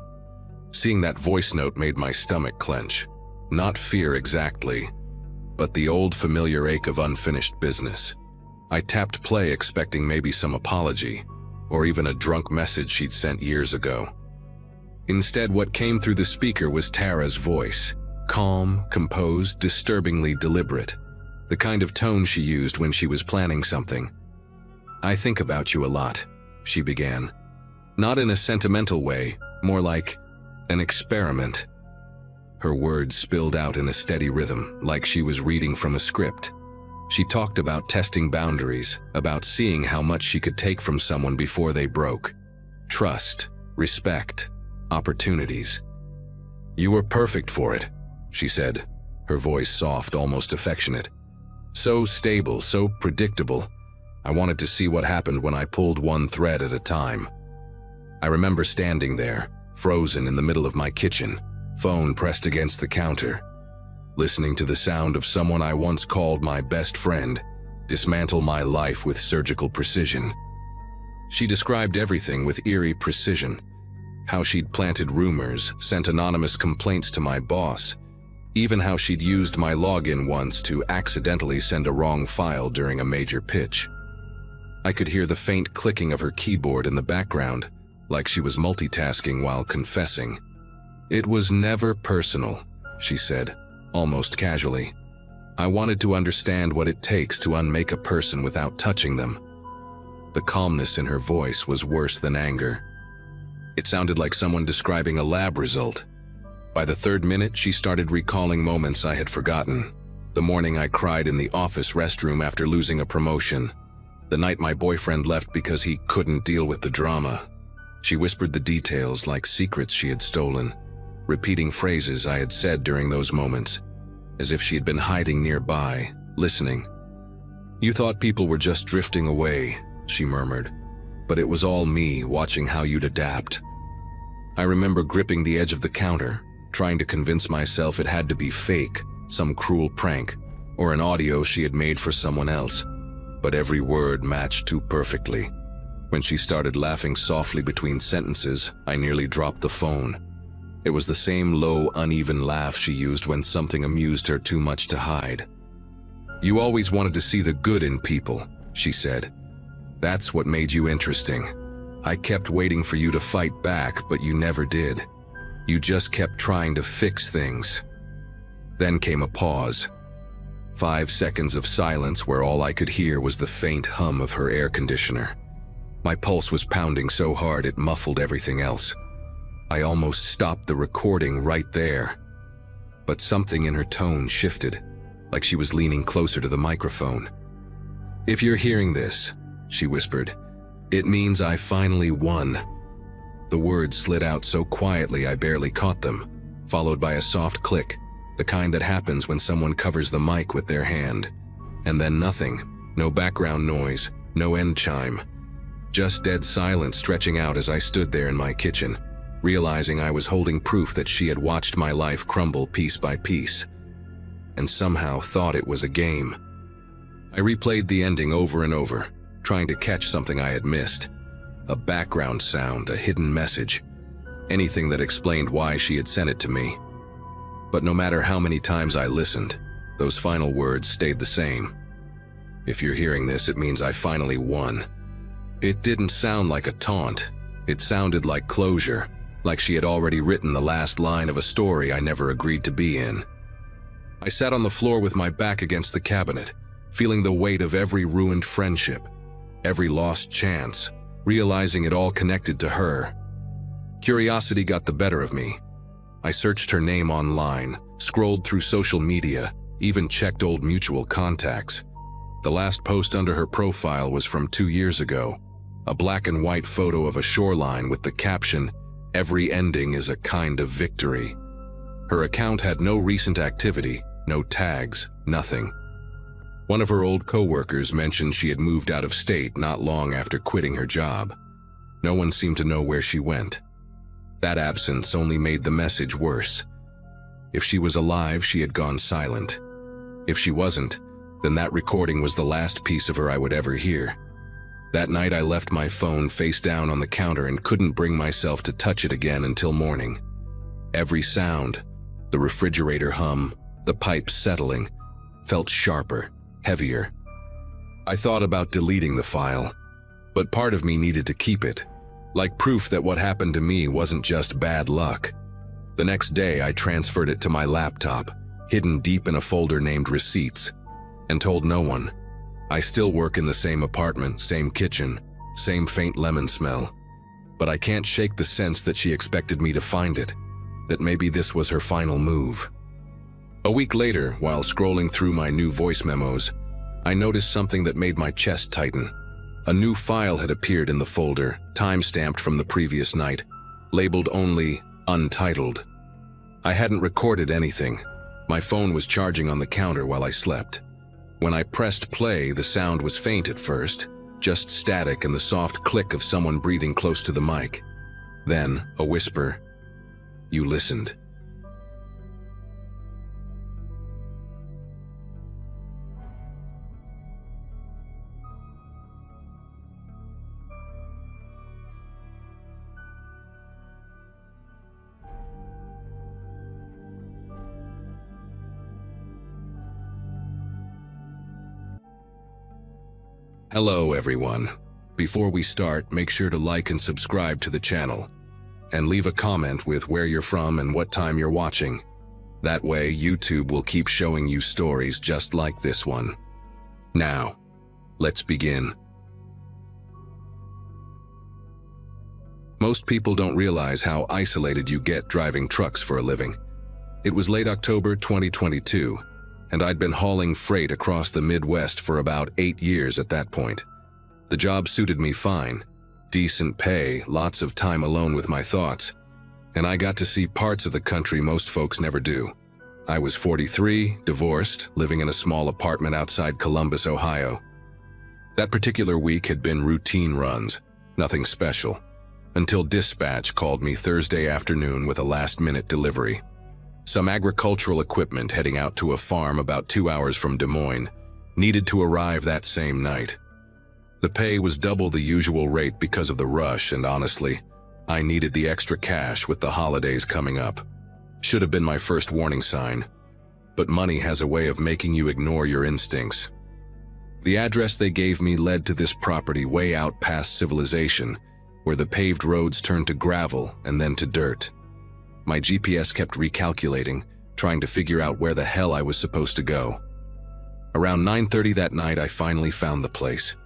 Speaker 1: Seeing that voice note made my stomach clench. Not fear exactly, but the old familiar ache of unfinished business. I tapped play expecting maybe some apology, or even a drunk message she'd sent years ago. Instead, what came through the speaker was Tara's voice. Calm, composed, disturbingly deliberate. The kind of tone she used when she was planning something. "I think about you a lot," she began. Not in a sentimental way, more like an experiment. Her words spilled out in a steady rhythm, like she was reading from a script. She talked about testing boundaries, about seeing how much she could take from someone before they broke. Trust, respect, opportunities. "You were perfect for it," she said, her voice soft, almost affectionate. "So stable, so predictable. I wanted to see what happened when I pulled one thread at a time." I remember standing there, frozen in the middle of my kitchen, phone pressed against the counter, listening to the sound of someone I once called my best friend dismantle my life with surgical precision. She described everything with eerie precision. How she'd planted rumors, sent anonymous complaints to my boss, even how she'd used my login once to accidentally send a wrong file during a major pitch. I could hear the faint clicking of her keyboard in the background, like she was multitasking while confessing. "It was never personal," she said, almost casually. "I wanted to understand what it takes to unmake a person without touching them." The calmness in her voice was worse than anger. It sounded like someone describing a lab result. By the third minute, she started recalling moments I had forgotten. The morning I cried in the office restroom after losing a promotion. The night my boyfriend left because he couldn't deal with the drama. She whispered the details like secrets she had stolen, repeating phrases I had said during those moments, as if she had been hiding nearby, listening. "You thought people were just drifting away," she murmured. "But it was all me watching how you'd adapt." I remember gripping the edge of the counter, trying to convince myself it had to be fake, some cruel prank, or an audio she had made for someone else. But every word matched too perfectly. When she started laughing softly between sentences, I nearly dropped the phone. It was the same low, uneven laugh she used when something amused her too much to hide. "You always wanted to see the good in people," she said. "That's what made you interesting. I kept waiting for you to fight back, but you never did. You just kept trying to fix things." Then came a pause. 5 seconds of silence where all I could hear was the faint hum of her air conditioner. My pulse was pounding so hard it muffled everything else. I almost stopped the recording right there. But something in her tone shifted, like she was leaning closer to the microphone. "If you're hearing this," she whispered, "it means I finally won." The words slid out so quietly I barely caught them, followed by a soft click, the kind that happens when someone covers the mic with their hand. And then nothing, no background noise, no end chime. Just dead silence stretching out as I stood there in my kitchen, realizing I was holding proof that she had watched my life crumble piece by piece, and somehow thought it was a game. I replayed the ending over and over, trying to catch something I had missed. A background sound, a hidden message, anything that explained why she had sent it to me. But no matter how many times I listened, those final words stayed the same. "If you're hearing this, it means I finally won." It didn't sound like a taunt. It sounded like closure, like she had already written the last line of a story I never agreed to be in. I sat on the floor with my back against the cabinet, feeling the weight of every ruined friendship, every lost chance, realizing it all connected to her. Curiosity got the better of me. I searched her name online, scrolled through social media, even checked old mutual contacts. The last post under her profile was from 2 years ago, a black and white photo of a shoreline with the caption, "Every ending is a kind of victory." Her account had no recent activity, no tags, nothing. One of her old co-workers mentioned she had moved out of state not long after quitting her job. No one seemed to know where she went. That absence only made the message worse. If she was alive, she had gone silent. If she wasn't, then that recording was the last piece of her I would ever hear. That night I left my phone face down on the counter and couldn't bring myself to touch it again until morning. Every sound, the refrigerator hum, the pipes settling, felt sharper, heavier. I thought about deleting the file, but part of me needed to keep it, like proof that what happened to me wasn't just bad luck. The next day I transferred it to my laptop, hidden deep in a folder named Receipts, and told no one. I still work in the same apartment, same kitchen, same faint lemon smell, but I can't shake the sense that she expected me to find it, that maybe this was her final move. A week later, while scrolling through my new voice memos, I noticed something that made my chest tighten. A new file had appeared in the folder, time-stamped from the previous night, labeled only Untitled. I hadn't recorded anything. My phone was charging on the counter while I slept. When I pressed play, the sound was faint at first, just static and the soft click of someone breathing close to the mic. Then, a whisper. "You listened." Hello everyone. Before we start, make sure to like and subscribe to the channel, and leave a comment with where you're from and what time you're watching. That way, YouTube will keep showing you stories just like this one. Now, let's begin. Most people don't realize how isolated you get driving trucks for a living. It was late October 2022, and I'd been hauling freight across the Midwest for about 8 years at that point. The job suited me fine. Decent pay, lots of time alone with my thoughts, and I got to see parts of the country most folks never do. I was 43, divorced, living in a small apartment outside Columbus, Ohio, That particular week had been routine runs, nothing special, until dispatch called me Thursday afternoon with a last-minute delivery. Some agricultural equipment heading out to a farm about 2 hours from Des Moines needed to arrive that same night. The pay was double the usual rate because of the rush, and honestly, I needed the extra cash with the holidays coming up. Should have been my first warning sign. But money has a way of making you ignore your instincts. The address they gave me led to this property way out past civilization, where the paved roads turned to gravel and then to dirt. My GPS kept recalculating, trying to figure out where the hell I was supposed to go. Around 9:30 that night, I finally found the place.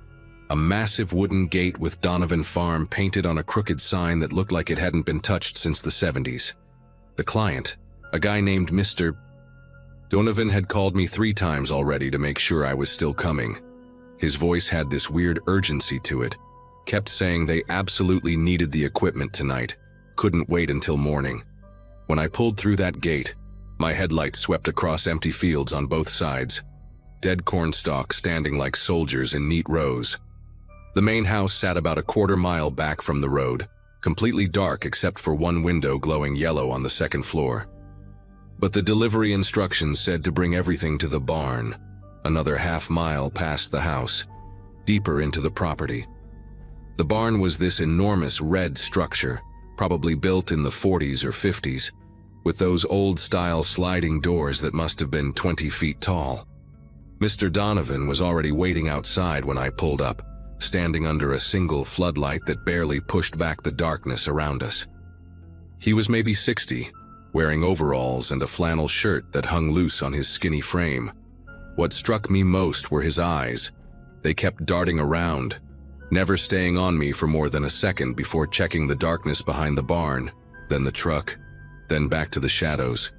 Speaker 1: A massive wooden gate with Donovan Farm painted on a crooked sign that looked like it hadn't been touched since the 70s. The client, a guy named Mr. Donovan, had called me 3 times already to make sure I was still coming. His voice had this weird urgency to it, kept saying they absolutely needed the equipment tonight, couldn't wait until morning. When I pulled through that gate, my headlights swept across empty fields on both sides, dead corn stalks standing like soldiers in neat rows. The main house sat about a quarter-mile back from the road, completely dark except for one window glowing yellow on the second floor. But the delivery instructions said to bring everything to the barn, another half-mile past the house, deeper into the property. The barn was this enormous red structure, probably built in the 40s or 50s, with those old-style sliding doors that must have been 20 feet tall. Mr. Donovan was already waiting outside when I pulled up, standing under a single floodlight that barely pushed back the darkness around us. He was maybe 60, wearing overalls and a flannel shirt that hung loose on his skinny frame. What struck me most were his eyes. They kept darting around, never staying on me for more than a second before checking the darkness behind the barn, then the truck, then back to the shadows.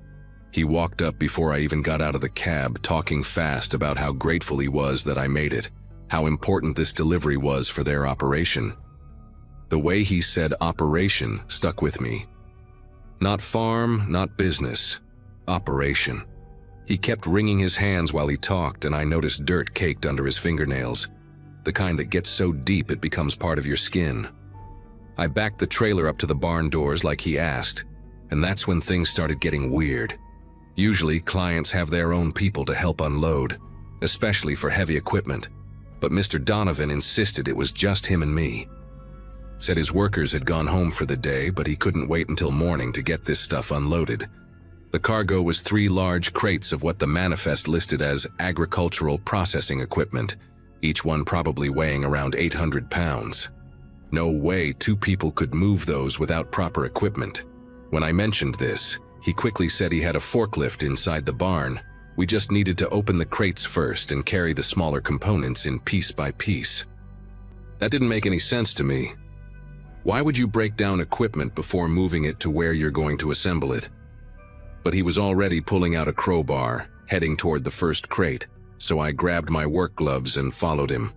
Speaker 1: He walked up before I even got out of the cab, talking fast about how grateful he was that I made it, how important this delivery was for their operation. The way he said operation stuck with me. Not farm, not business. Operation. He kept wringing his hands while he talked, and I noticed dirt caked under his fingernails, the kind that gets so deep it becomes part of your skin. I backed the trailer up to the barn doors like he asked, and that's when things started getting weird. Usually, clients have their own people to help unload, especially for heavy equipment, but Mr. Donovan insisted it was just him and me. Said his workers had gone home for the day, but he couldn't wait until morning to get this stuff unloaded. The cargo was 3 large crates of what the manifest listed as agricultural processing equipment, each one probably weighing around 800 pounds. No way 2 people could move those without proper equipment. When I mentioned this, he quickly said he had a forklift inside the barn. We just needed to open the crates first and carry the smaller components in piece by piece. That didn't make any sense to me. Why would you break down equipment before moving it to where you're going to assemble it? But he was already pulling out a crowbar, heading toward the first crate, so I grabbed my work gloves and followed him.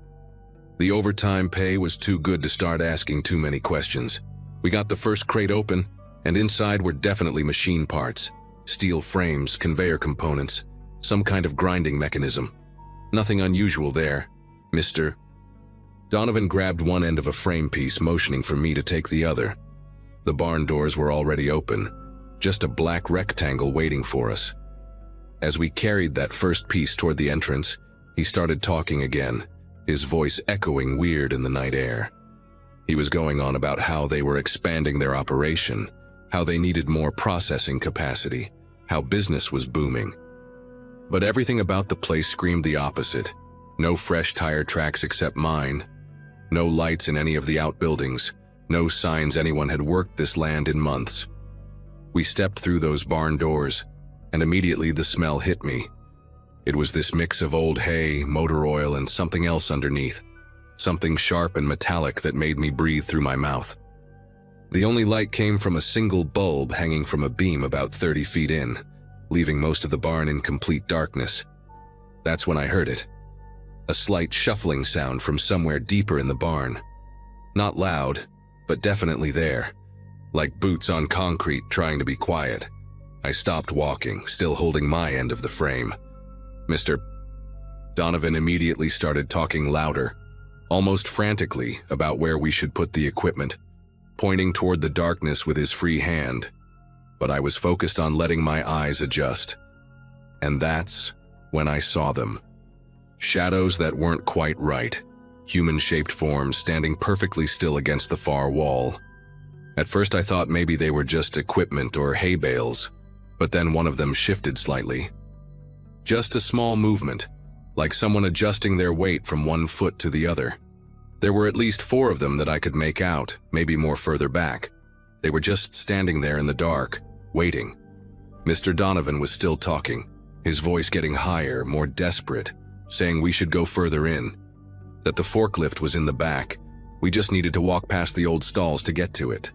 Speaker 1: The overtime pay was too good to start asking too many questions. We got the first crate open, and inside were definitely machine parts, steel frames, conveyor components, some kind of grinding mechanism. Nothing unusual there. Mr. Donovan grabbed one end of a frame piece, motioning for me to take the other. The barn doors were already open, just a black rectangle waiting for us. As we carried that first piece toward the entrance, he started talking again, his voice echoing weird in the night air. He was going on about how they were expanding their operation, how they needed more processing capacity, how business was booming. But everything about the place screamed the opposite. No fresh tire tracks except mine. No lights in any of the outbuildings. No signs anyone had worked this land in months. We stepped through those barn doors, and immediately the smell hit me. It was this mix of old hay, motor oil, and something else underneath. Something sharp and metallic that made me breathe through my mouth. The only light came from a single bulb hanging from a beam about 30 feet in, leaving most of the barn in complete darkness. That's when I heard it. A slight shuffling sound from somewhere deeper in the barn. Not loud, but definitely there, like boots on concrete trying to be quiet. I stopped walking, still holding my end of the frame. Mr. Donovan immediately started talking louder, almost frantically about where we should put the equipment, pointing toward the darkness with his free hand. But I was focused on letting my eyes adjust. And that's when I saw them. Shadows that weren't quite right, human-shaped forms standing perfectly still against the far wall. At first I thought maybe they were just equipment or hay bales, but then one of them shifted slightly. Just a small movement, like someone adjusting their weight from one foot to the other. There were at least 4 of them that I could make out, maybe more further back. They were just standing there in the dark, waiting. Mr. Donovan was still talking, his voice getting higher, more desperate, saying we should go further in, that the forklift was in the back. We just needed to walk past the old stalls to get to it.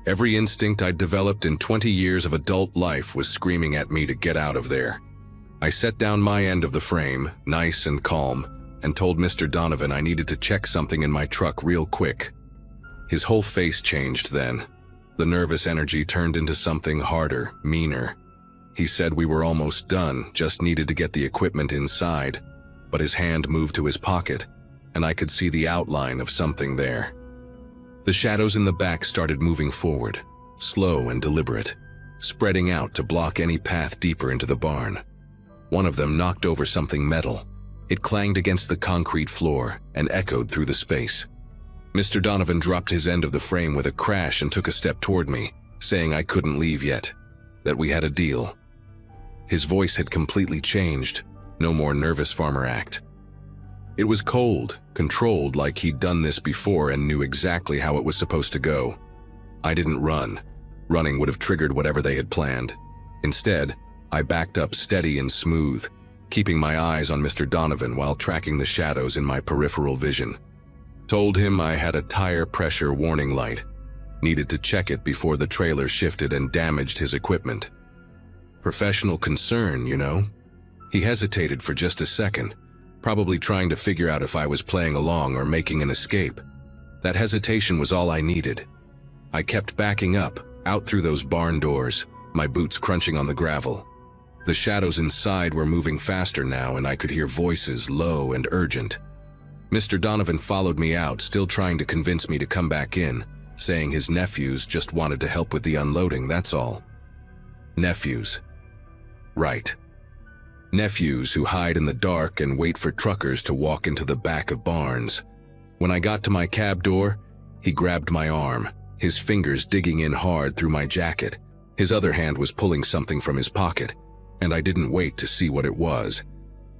Speaker 1: Every instinct I'd developed in 20 years of adult life was screaming at me to get out of there. I set down my end of the frame, nice and calm, and told Mr. Donovan I needed to check something in my truck real quick. His whole face changed then. The nervous energy turned into something harder, meaner. He said we were almost done, just needed to get the equipment inside, but his hand moved to his pocket, and I could see the outline of something there. The shadows in the back started moving forward, slow and deliberate, spreading out to block any path deeper into the barn. One of them knocked over something metal. It clanged against the concrete floor and echoed through the space. Mr. Donovan dropped his end of the frame with a crash and took a step toward me, saying I couldn't leave yet, that we had a deal. His voice had completely changed, no more nervous farmer act. It was cold, controlled like he'd done this before and knew exactly how it was supposed to go. I didn't run. Running would have triggered whatever they had planned. Instead, I backed up steady and smooth, keeping my eyes on Mr. Donovan while tracking the shadows in my peripheral vision. Told him I had a tire pressure warning light. Needed to check it before the trailer shifted and damaged his equipment. Professional concern, you know. He hesitated for just a second, probably trying to figure out if I was playing along or making an escape. That hesitation was all I needed. I kept backing up, out through those barn doors, my boots crunching on the gravel. The shadows inside were moving faster now, and I could hear voices, low and urgent. Mr. Donovan followed me out, still trying to convince me to come back in, saying his nephews just wanted to help with the unloading, that's all. Nephews. Right. Nephews who hide in the dark and wait for truckers to walk into the back of barns. When I got to my cab door, he grabbed my arm, his fingers digging in hard through my jacket. His other hand was pulling something from his pocket, and I didn't wait to see what it was.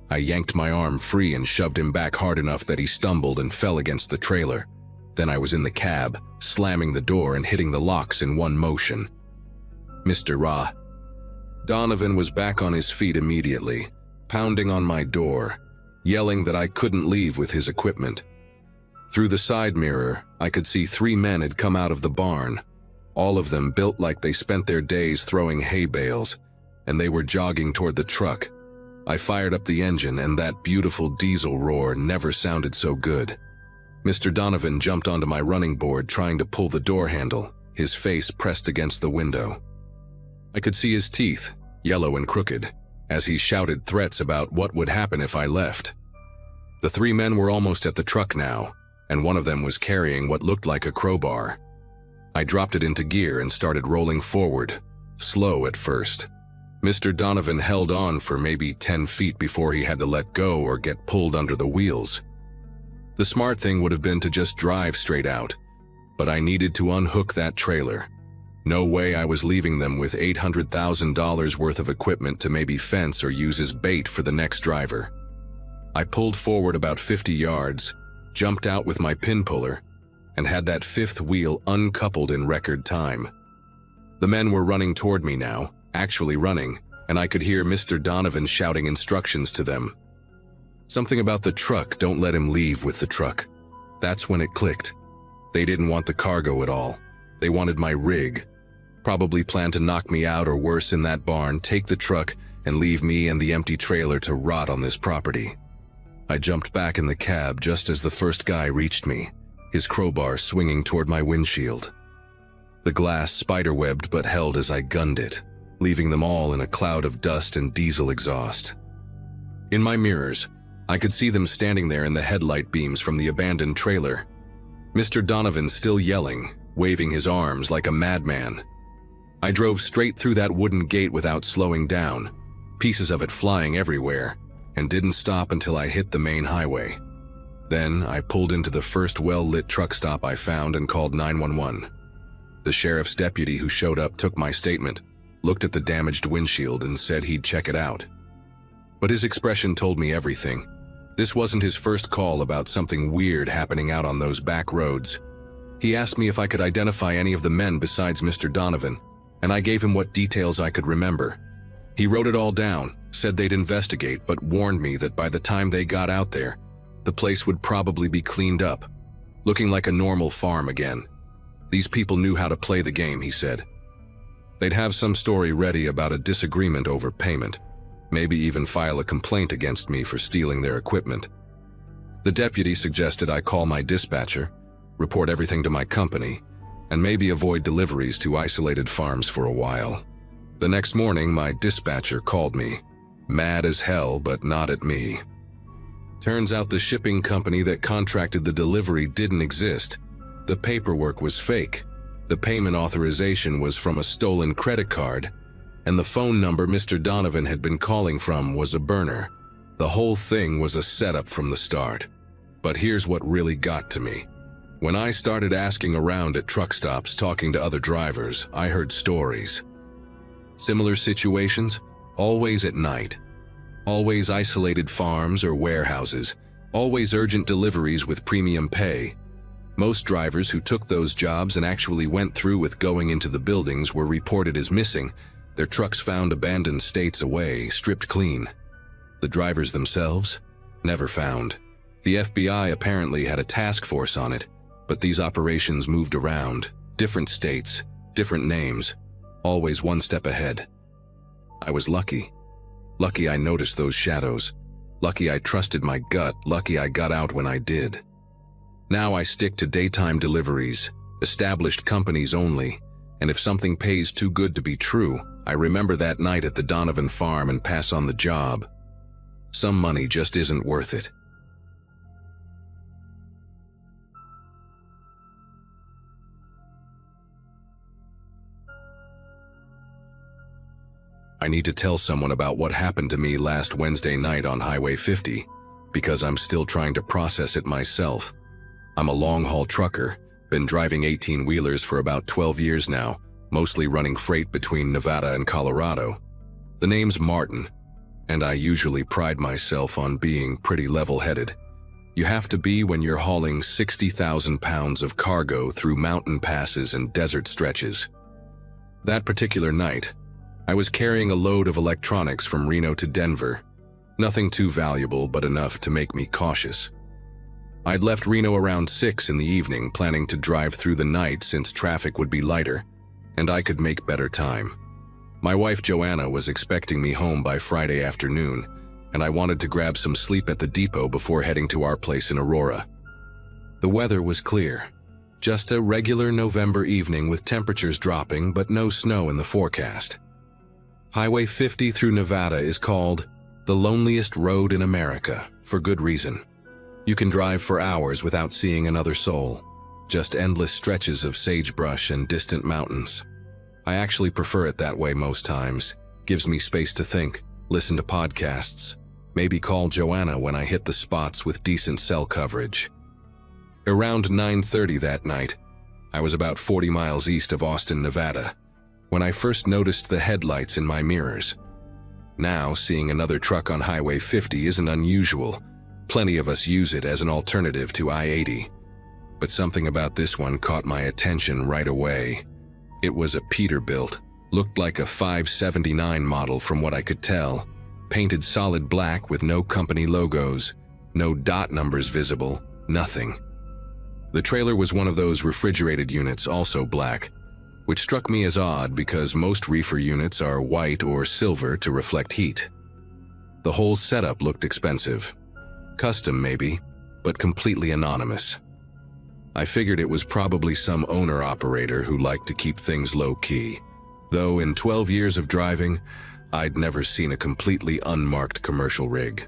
Speaker 1: I yanked my arm free and shoved him back hard enough that he stumbled and fell against the trailer. Then I was in the cab, slamming the door and hitting the locks in one motion. Mr. Donovan was back on his feet immediately, pounding on my door, yelling that I couldn't leave with his equipment. Through the side mirror, I could see 3 men had come out of the barn, all of them built like they spent their days throwing hay bales, and they were jogging toward the truck. I fired up the engine, and that beautiful diesel roar never sounded so good. Mr. Donovan jumped onto my running board trying to pull the door handle, his face pressed against the window. I could see his teeth, yellow and crooked, as he shouted threats about what would happen if I left. The 3 men were almost at the truck now, and one of them was carrying what looked like a crowbar. I dropped it into gear and started rolling forward, slow at first. Mr. Donovan held on for maybe 10 feet before he had to let go or get pulled under the wheels. The smart thing would have been to just drive straight out, but I needed to unhook that trailer. No way I was leaving them with $800,000 worth of equipment to maybe fence or use as bait for the next driver. I pulled forward about 50 yards, jumped out with my pin puller, and had that 5th wheel uncoupled in record time. The men were running toward me now, actually running, and I could hear Mr. Donovan shouting instructions to them. Something about the truck, don't let him leave with the truck. That's when it clicked. They didn't want the cargo at all. They wanted my rig. Probably planned to knock me out or worse in that barn, take the truck, and leave me and the empty trailer to rot on this property. I jumped back in the cab just as the first guy reached me, his crowbar swinging toward my windshield. The glass spiderwebbed but held as I gunned it, leaving them all in a cloud of dust and diesel exhaust. In my mirrors, I could see them standing there in the headlight beams from the abandoned trailer. Mr. Donovan still yelling, waving his arms like a madman. I drove straight through that wooden gate without slowing down, pieces of it flying everywhere, and didn't stop until I hit the main highway. Then I pulled into the first well-lit truck stop I found and called 911. The sheriff's deputy who showed up took my statement, looked at the damaged windshield and said he'd check it out. But his expression told me everything. This wasn't his first call about something weird happening out on those back roads. He asked me if I could identify any of the men besides Mr. Donovan, and I gave him what details I could remember. He wrote it all down, said they'd investigate, but warned me that by the time they got out there, the place would probably be cleaned up, looking like a normal farm again. These people knew how to play the game, he said. They'd have some story ready about a disagreement over payment, maybe even file a complaint against me for stealing their equipment. The deputy suggested I call my dispatcher, report everything to my company, and maybe avoid deliveries to isolated farms for a while. The next morning, my dispatcher called me, mad as hell, but not at me. Turns out the shipping company that contracted the delivery didn't exist. The paperwork was fake. The payment authorization was from a stolen credit card, and the phone number Mr. Donovan had been calling from was a burner. The whole thing was a setup from the start. But here's what really got to me. When I started asking around at truck stops talking to other drivers, I heard stories. Similar situations, always at night. Always isolated farms or warehouses, always urgent deliveries with premium pay. Most drivers who took those jobs and actually went through with going into the buildings were reported as missing, their trucks found abandoned states away, stripped clean. The drivers themselves? Never found. The FBI apparently had a task force on it, but these operations moved around, different states, different names, always one step ahead. I was lucky. Lucky I noticed those shadows. Lucky I trusted my gut. Lucky I got out when I did. Now I stick to daytime deliveries, established companies only, and if something pays too good to be true, I remember that night at the Donovan farm and pass on the job. Some money just isn't worth it. I need to tell someone about what happened to me last Wednesday night on Highway 50, because I'm still trying to process it myself. I'm a long-haul trucker, been driving 18-wheelers for about 12 years now, mostly running freight between Nevada and Colorado. The name's Martin, and I usually pride myself on being pretty level-headed. You have to be when you're hauling 60,000 pounds of cargo through mountain passes and desert stretches. That particular night, I was carrying a load of electronics from Reno to Denver. Nothing too valuable, but enough to make me cautious. I'd left Reno around 6 in the evening, planning to drive through the night since traffic would be lighter, and I could make better time. My wife Joanna was expecting me home by Friday afternoon, and I wanted to grab some sleep at the depot before heading to our place in Aurora. The weather was clear. Just a regular November evening with temperatures dropping, but no snow in the forecast. Highway 50 through Nevada is called the loneliest road in America, for good reason. You can drive for hours without seeing another soul, just endless stretches of sagebrush and distant mountains. I actually prefer it that way most times. Gives me space to think, listen to podcasts, maybe call Joanna when I hit the spots with decent cell coverage. Around 9:30 that night, I was about 40 miles east of Austin, Nevada, when I first noticed the headlights in my mirrors. Now, seeing another truck on Highway 50 isn't unusual. Plenty of us use it as an alternative to I-80. But something about this one caught my attention right away. It was a Peterbilt, looked like a 579 model from what I could tell, painted solid black with no company logos, no dot numbers visible, nothing. The trailer was one of those refrigerated units, also black, which struck me as odd because most reefer units are white or silver to reflect heat. The whole setup looked expensive. Custom maybe, but completely anonymous. I figured it was probably some owner-operator who liked to keep things low-key, though in 12 years of driving, I'd never seen a completely unmarked commercial rig.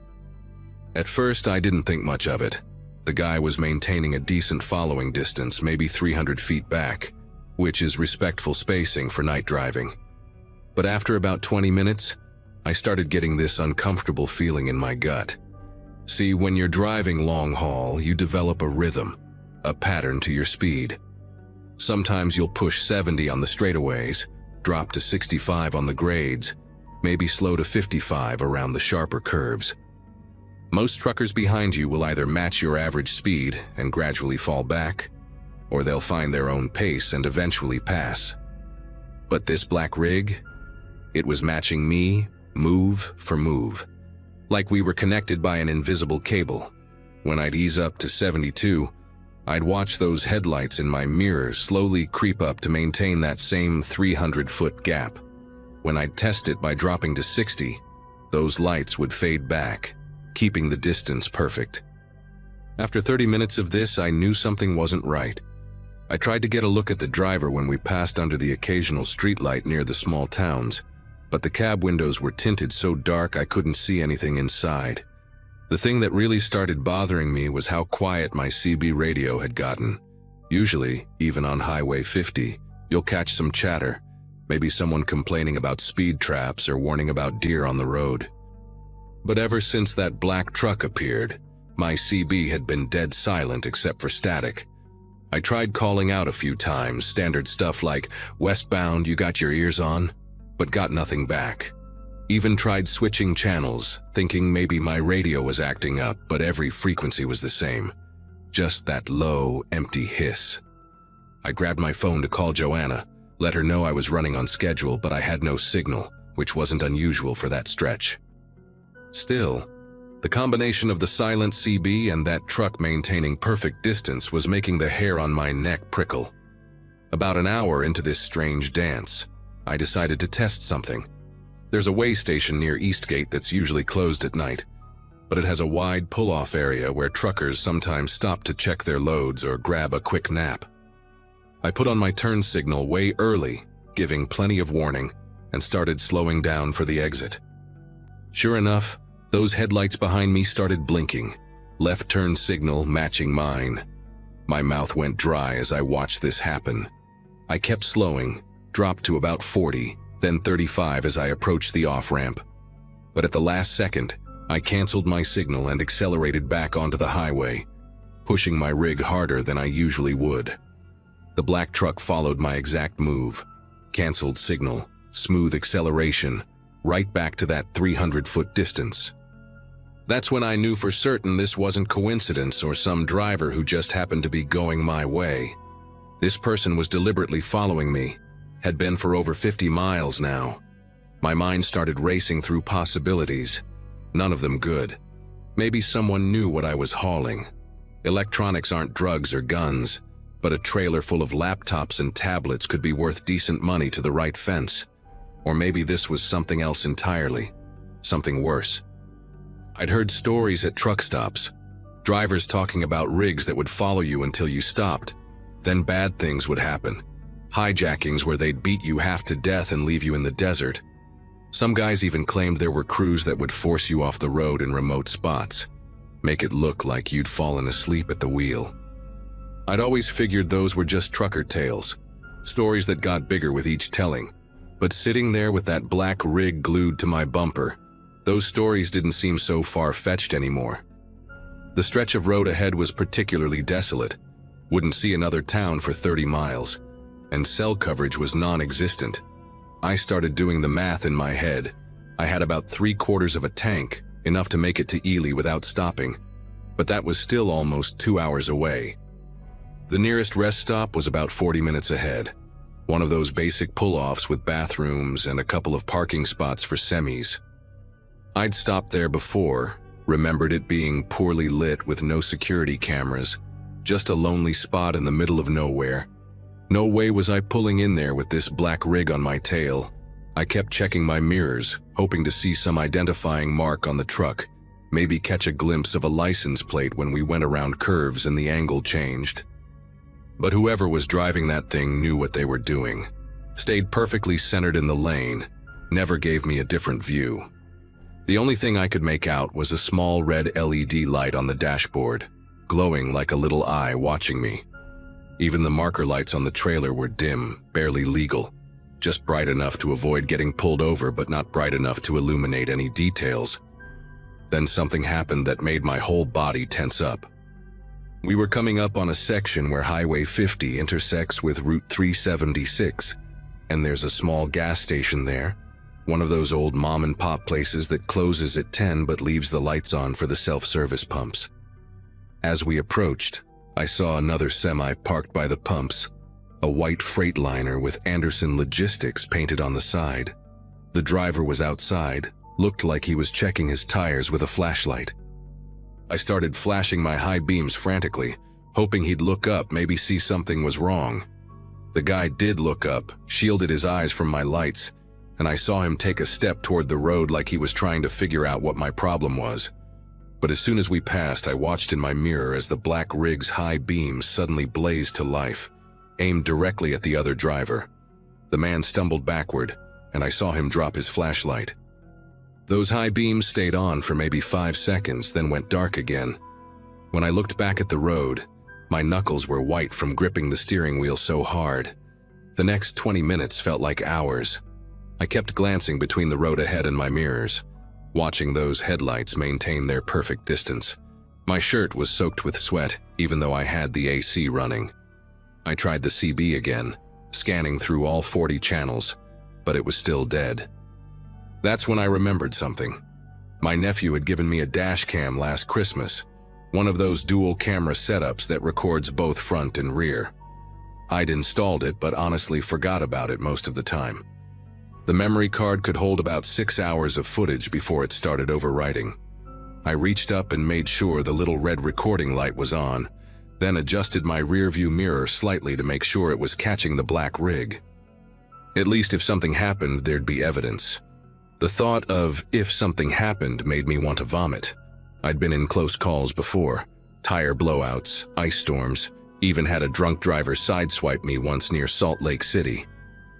Speaker 1: At first, I didn't think much of it. The guy was maintaining a decent following distance, maybe 300 feet back, which is respectful spacing for night driving. But after about 20 minutes, I started getting this uncomfortable feeling in my gut. See, when you're driving long haul, you develop a rhythm, a pattern to your speed. Sometimes you'll push 70 on the straightaways, drop to 65 on the grades, maybe slow to 55 around the sharper curves. Most truckers behind you will either match your average speed and gradually fall back, or they'll find their own pace and eventually pass. But this black rig, it was matching me, move for move. Like we were connected by an invisible cable. When I'd ease up to 72, I'd watch those headlights in my mirror slowly creep up to maintain that same 300-foot gap. When I'd test it by dropping to 60, those lights would fade back, keeping the distance perfect. After 30 minutes of this, I knew something wasn't right. I tried to get a look at the driver when we passed under the occasional streetlight near the small towns, but the cab windows were tinted so dark I couldn't see anything inside. The thing that really started bothering me was how quiet my CB radio had gotten. Usually, even on Highway 50, you'll catch some chatter, maybe someone complaining about speed traps or warning about deer on the road. But ever since that black truck appeared, my CB had been dead silent except for static. I tried calling out a few times, standard stuff like, "Westbound, you got your ears on?" but got nothing back. Even tried switching channels, thinking maybe my radio was acting up, but every frequency was the same. Just that low, empty hiss. I grabbed my phone to call Joanna, let her know I was running on schedule, but I had no signal, which wasn't unusual for that stretch. Still, the combination of the silent CB and that truck maintaining perfect distance was making the hair on my neck prickle. About an hour into this strange dance, I decided to test something. There's a way station near Eastgate that's usually closed at night, but it has a wide pull-off area where truckers sometimes stop to check their loads or grab a quick nap. I put on my turn signal way early, giving plenty of warning, and started slowing down for the exit. Sure enough, those headlights behind me started blinking, left turn signal matching mine. My mouth went dry as I watched this happen. I kept slowing, dropped to about 40, then 35 as I approached the off-ramp. But at the last second, I canceled my signal and accelerated back onto the highway, pushing my rig harder than I usually would. The black truck followed my exact move. Canceled signal, smooth acceleration, right back to that 300-foot distance. That's when I knew for certain this wasn't coincidence or some driver who just happened to be going my way. This person was deliberately following me, had been for over 50 miles now. My mind started racing through possibilities, none of them good. Maybe someone knew what I was hauling. Electronics aren't drugs or guns, but a trailer full of laptops and tablets could be worth decent money to the right fence. Or maybe this was something else entirely, something worse. I'd heard stories at truck stops, drivers talking about rigs that would follow you until you stopped. Then bad things would happen. Hijackings where they'd beat you half to death and leave you in the desert. Some guys even claimed there were crews that would force you off the road in remote spots, make it look like you'd fallen asleep at the wheel. I'd always figured those were just trucker tales, stories that got bigger with each telling. But sitting there with that black rig glued to my bumper, those stories didn't seem so far-fetched anymore. The stretch of road ahead was particularly desolate, wouldn't see another town for 30 miles, and cell coverage was non-existent. I started doing the math in my head. I had about 3/4 of a tank, enough to make it to Ely without stopping, but that was still almost 2 hours away. The nearest rest stop was about 40 minutes ahead, one of those basic pull-offs with bathrooms and a couple of parking spots for semis. I'd stopped there before, remembered it being poorly lit with no security cameras, just a lonely spot in the middle of nowhere. No way was I pulling in there with this black rig on my tail. I kept checking my mirrors, hoping to see some identifying mark on the truck, maybe catch a glimpse of a license plate when we went around curves and the angle changed. But whoever was driving that thing knew what they were doing. Stayed perfectly centered in the lane, never gave me a different view. The only thing I could make out was a small red LED light on the dashboard, glowing like a little eye watching me. Even the marker lights on the trailer were dim, barely legal, just bright enough to avoid getting pulled over but not bright enough to illuminate any details. Then something happened that made my whole body tense up. We were coming up on a section where Highway 50 intersects with Route 376, and there's a small gas station there, one of those old mom-and-pop places that closes at 10 but leaves the lights on for the self-service pumps. As we approached, I saw another semi parked by the pumps, a white Freightliner with Anderson Logistics painted on the side. The driver was outside, looked like he was checking his tires with a flashlight. I started flashing my high beams frantically, hoping he'd look up, maybe see something was wrong. The guy did look up, shielded his eyes from my lights, and I saw him take a step toward the road like he was trying to figure out what my problem was. But as soon as we passed, I watched in my mirror as the black rig's high beams suddenly blazed to life, aimed directly at the other driver. The man stumbled backward, and I saw him drop his flashlight. Those high beams stayed on for maybe 5 seconds, then went dark again. When I looked back at the road, my knuckles were white from gripping the steering wheel so hard. The next 20 minutes felt like hours. I kept glancing between the road ahead and my mirrors, watching those headlights maintain their perfect distance. My shirt was soaked with sweat, even though I had the AC running. I tried the CB again, scanning through all 40 channels, but it was still dead. That's when I remembered something. My nephew had given me a dash cam last Christmas, one of those dual camera setups that records both front and rear. I'd installed it, but honestly forgot about it most of the time. The memory card could hold about 6 hours of footage before it started overwriting. I reached up and made sure the little red recording light was on, then adjusted my rearview mirror slightly to make sure it was catching the black rig. At least if something happened, there'd be evidence. The thought of if something happened made me want to vomit. I'd been in close calls before, tire blowouts, ice storms, even had a drunk driver sideswipe me once near Salt Lake City.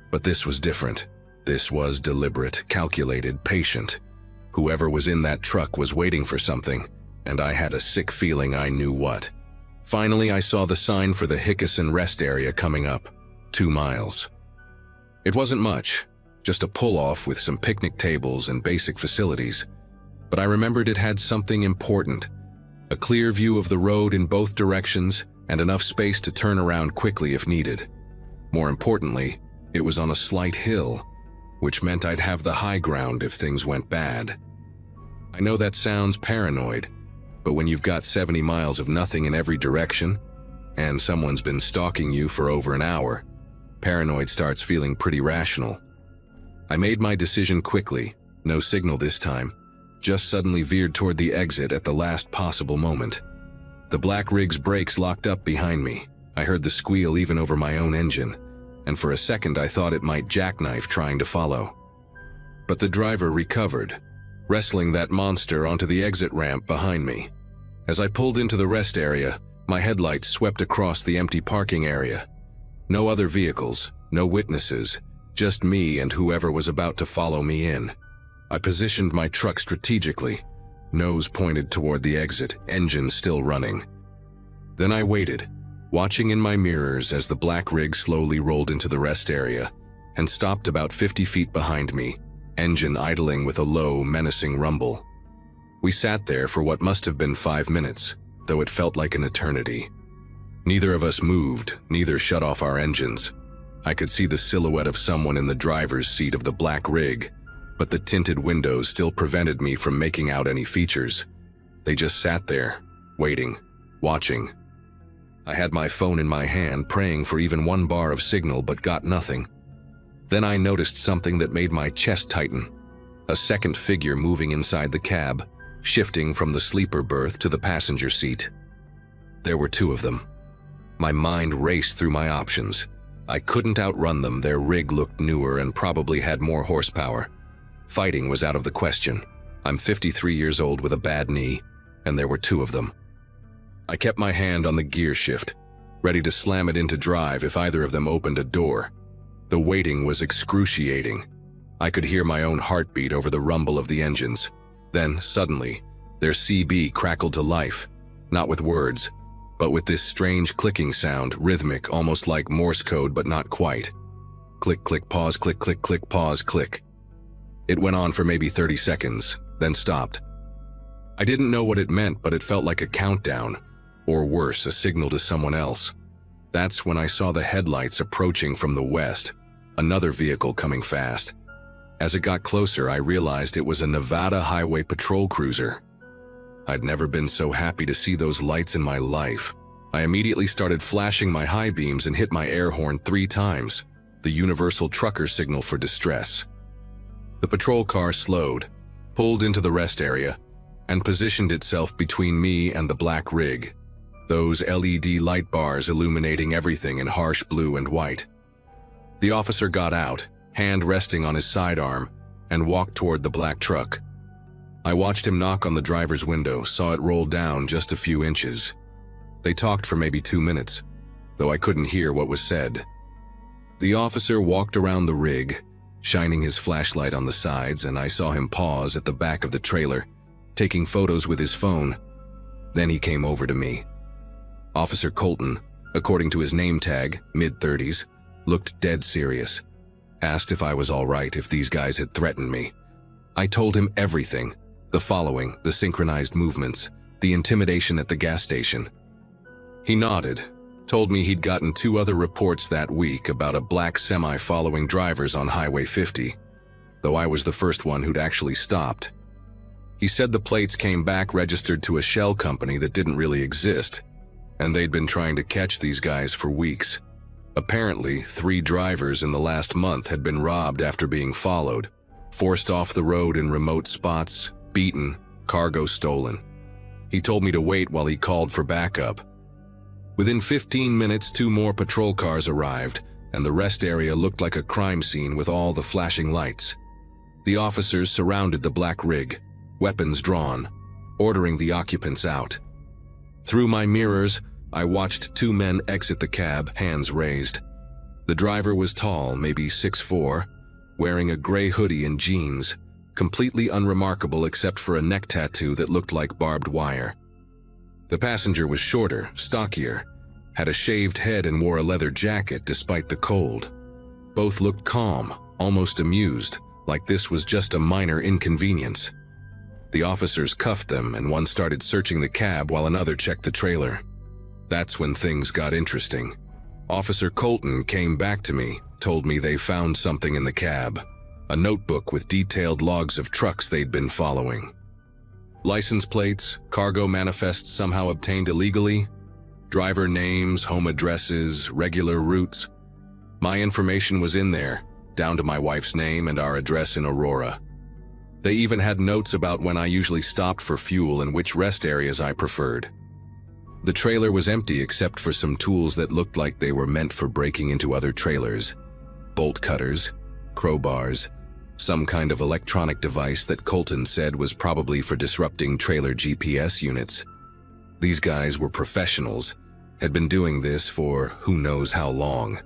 Speaker 1: But this was different. This was deliberate, calculated, patient. Whoever was in that truck was waiting for something, and I had a sick feeling I knew what. Finally, I saw the sign for the Hickison rest area coming up, 2 miles. It wasn't much, just a pull-off with some picnic tables and basic facilities, but I remembered it had something important, a clear view of the road in both directions and enough space to turn around quickly if needed. More importantly, it was on a slight hill, which meant I'd have the high ground if things went bad. I know that sounds paranoid, but when you've got 70 miles of nothing in every direction, and someone's been stalking you for over an hour, paranoid starts feeling pretty rational. I made my decision quickly, no signal this time, just suddenly veered toward the exit at the last possible moment. The black rig's brakes locked up behind me. I heard the squeal even over my own engine, and for a second I thought it might jackknife trying to follow. But the driver recovered, wrestling that monster onto the exit ramp behind me. As I pulled into the rest area, my headlights swept across the empty parking area. No other vehicles, no witnesses, just me and whoever was about to follow me in. I positioned my truck strategically, nose pointed toward the exit, engine still running. Then I waited, watching in my mirrors as the black rig slowly rolled into the rest area and stopped about 50 feet behind me, engine idling with a low, menacing rumble. We sat there for what must have been 5 minutes, though it felt like an eternity. Neither of us moved, neither shut off our engines. I could see the silhouette of someone in the driver's seat of the black rig, but the tinted windows still prevented me from making out any features. They just sat there, waiting, watching. I had my phone in my hand, praying for even 1 bar of signal, but got nothing. Then I noticed something that made my chest tighten. A second figure moving inside the cab, shifting from the sleeper berth to the passenger seat. There were 2 of them. My mind raced through my options. I couldn't outrun them, their rig looked newer and probably had more horsepower. Fighting was out of the question. I'm 53 years old with a bad knee, and there were 2 of them. I kept my hand on the gear shift, ready to slam it into drive if either of them opened a door. The waiting was excruciating. I could hear my own heartbeat over the rumble of the engines. Then, suddenly, their CB crackled to life, not with words, but with this strange clicking sound, rhythmic, almost like Morse code, but not quite. Click, click, pause, click, click, click, pause, click. It went on for maybe 30 seconds, then stopped. I didn't know what it meant, but it felt like a countdown, or worse, a signal to someone else. That's when I saw the headlights approaching from the west, another vehicle coming fast. As it got closer, I realized it was a Nevada Highway Patrol cruiser. I'd never been so happy to see those lights in my life. I immediately started flashing my high beams and hit my air horn 3 times, the universal trucker signal for distress. The patrol car slowed, pulled into the rest area, and positioned itself between me and the black rig, those LED light bars illuminating everything in harsh blue and white. The officer got out, hand resting on his sidearm, and walked toward the black truck. I watched him knock on the driver's window, saw it roll down just a few inches. They talked for maybe 2 minutes, though I couldn't hear what was said. The officer walked around the rig, shining his flashlight on the sides, and I saw him pause at the back of the trailer, taking photos with his phone. Then he came over to me. Officer Colton, according to his name tag, mid-30s, looked dead serious. Asked if I was all right, if these guys had threatened me. I told him everything, the following, the synchronized movements, the intimidation at the gas station. He nodded, told me he'd gotten 2 other reports that week about a black semi following drivers on Highway 50, though I was the first one who'd actually stopped. He said the plates came back registered to a shell company that didn't really exist, and they'd been trying to catch these guys for weeks. Apparently, 3 drivers in the last month had been robbed after being followed, forced off the road in remote spots, beaten, cargo stolen. He told me to wait while he called for backup. Within 15 minutes, 2 more patrol cars arrived, and the rest area looked like a crime scene with all the flashing lights. The officers surrounded the black rig, weapons drawn, ordering the occupants out. Through my mirrors, I watched 2 men exit the cab, hands raised. The driver was tall, maybe 6'4", wearing a gray hoodie and jeans, completely unremarkable except for a neck tattoo that looked like barbed wire. The passenger was shorter, stockier, had a shaved head and wore a leather jacket despite the cold. Both looked calm, almost amused, like this was just a minor inconvenience. The officers cuffed them, and one started searching the cab while another checked the trailer. That's when things got interesting. Officer Colton came back to me, told me they found something in the cab, a notebook with detailed logs of trucks they'd been following. License plates, cargo manifests somehow obtained illegally, driver names, home addresses, regular routes. My information was in there, down to my wife's name and our address in Aurora. They even had notes about when I usually stopped for fuel and which rest areas I preferred. The trailer was empty except for some tools that looked like they were meant for breaking into other trailers. Bolt cutters, crowbars, some kind of electronic device that Colton said was probably for disrupting trailer GPS units. These guys were professionals, had been doing this for who knows how long.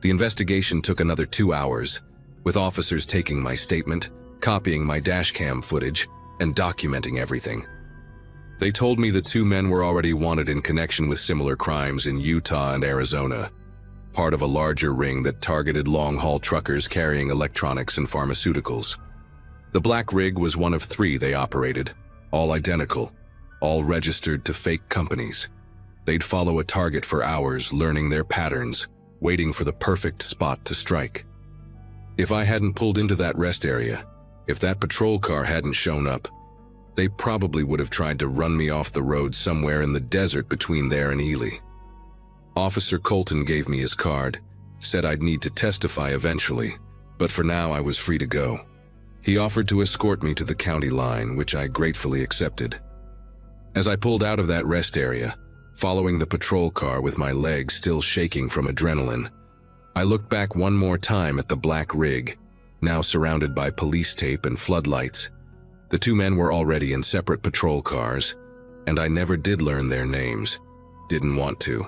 Speaker 1: The investigation took another 2 hours, with officers taking my statement, copying my dashcam footage, and documenting everything. They told me the 2 men were already wanted in connection with similar crimes in Utah and Arizona, part of a larger ring that targeted long-haul truckers carrying electronics and pharmaceuticals. The black rig was one of 3 they operated, all identical, all registered to fake companies. They'd follow a target for hours, learning their patterns, waiting for the perfect spot to strike. If I hadn't pulled into that rest area, if that patrol car hadn't shown up, they probably would have tried to run me off the road somewhere in the desert between there and Ely. Officer Colton gave me his card, said I'd need to testify eventually, but for now I was free to go. He offered to escort me to the county line, which I gratefully accepted. As I pulled out of that rest area, following the patrol car with my legs still shaking from adrenaline, I looked back one more time at the black rig, now surrounded by police tape and floodlights. The 2 men were already in separate patrol cars, and I never did learn their names. Didn't want to.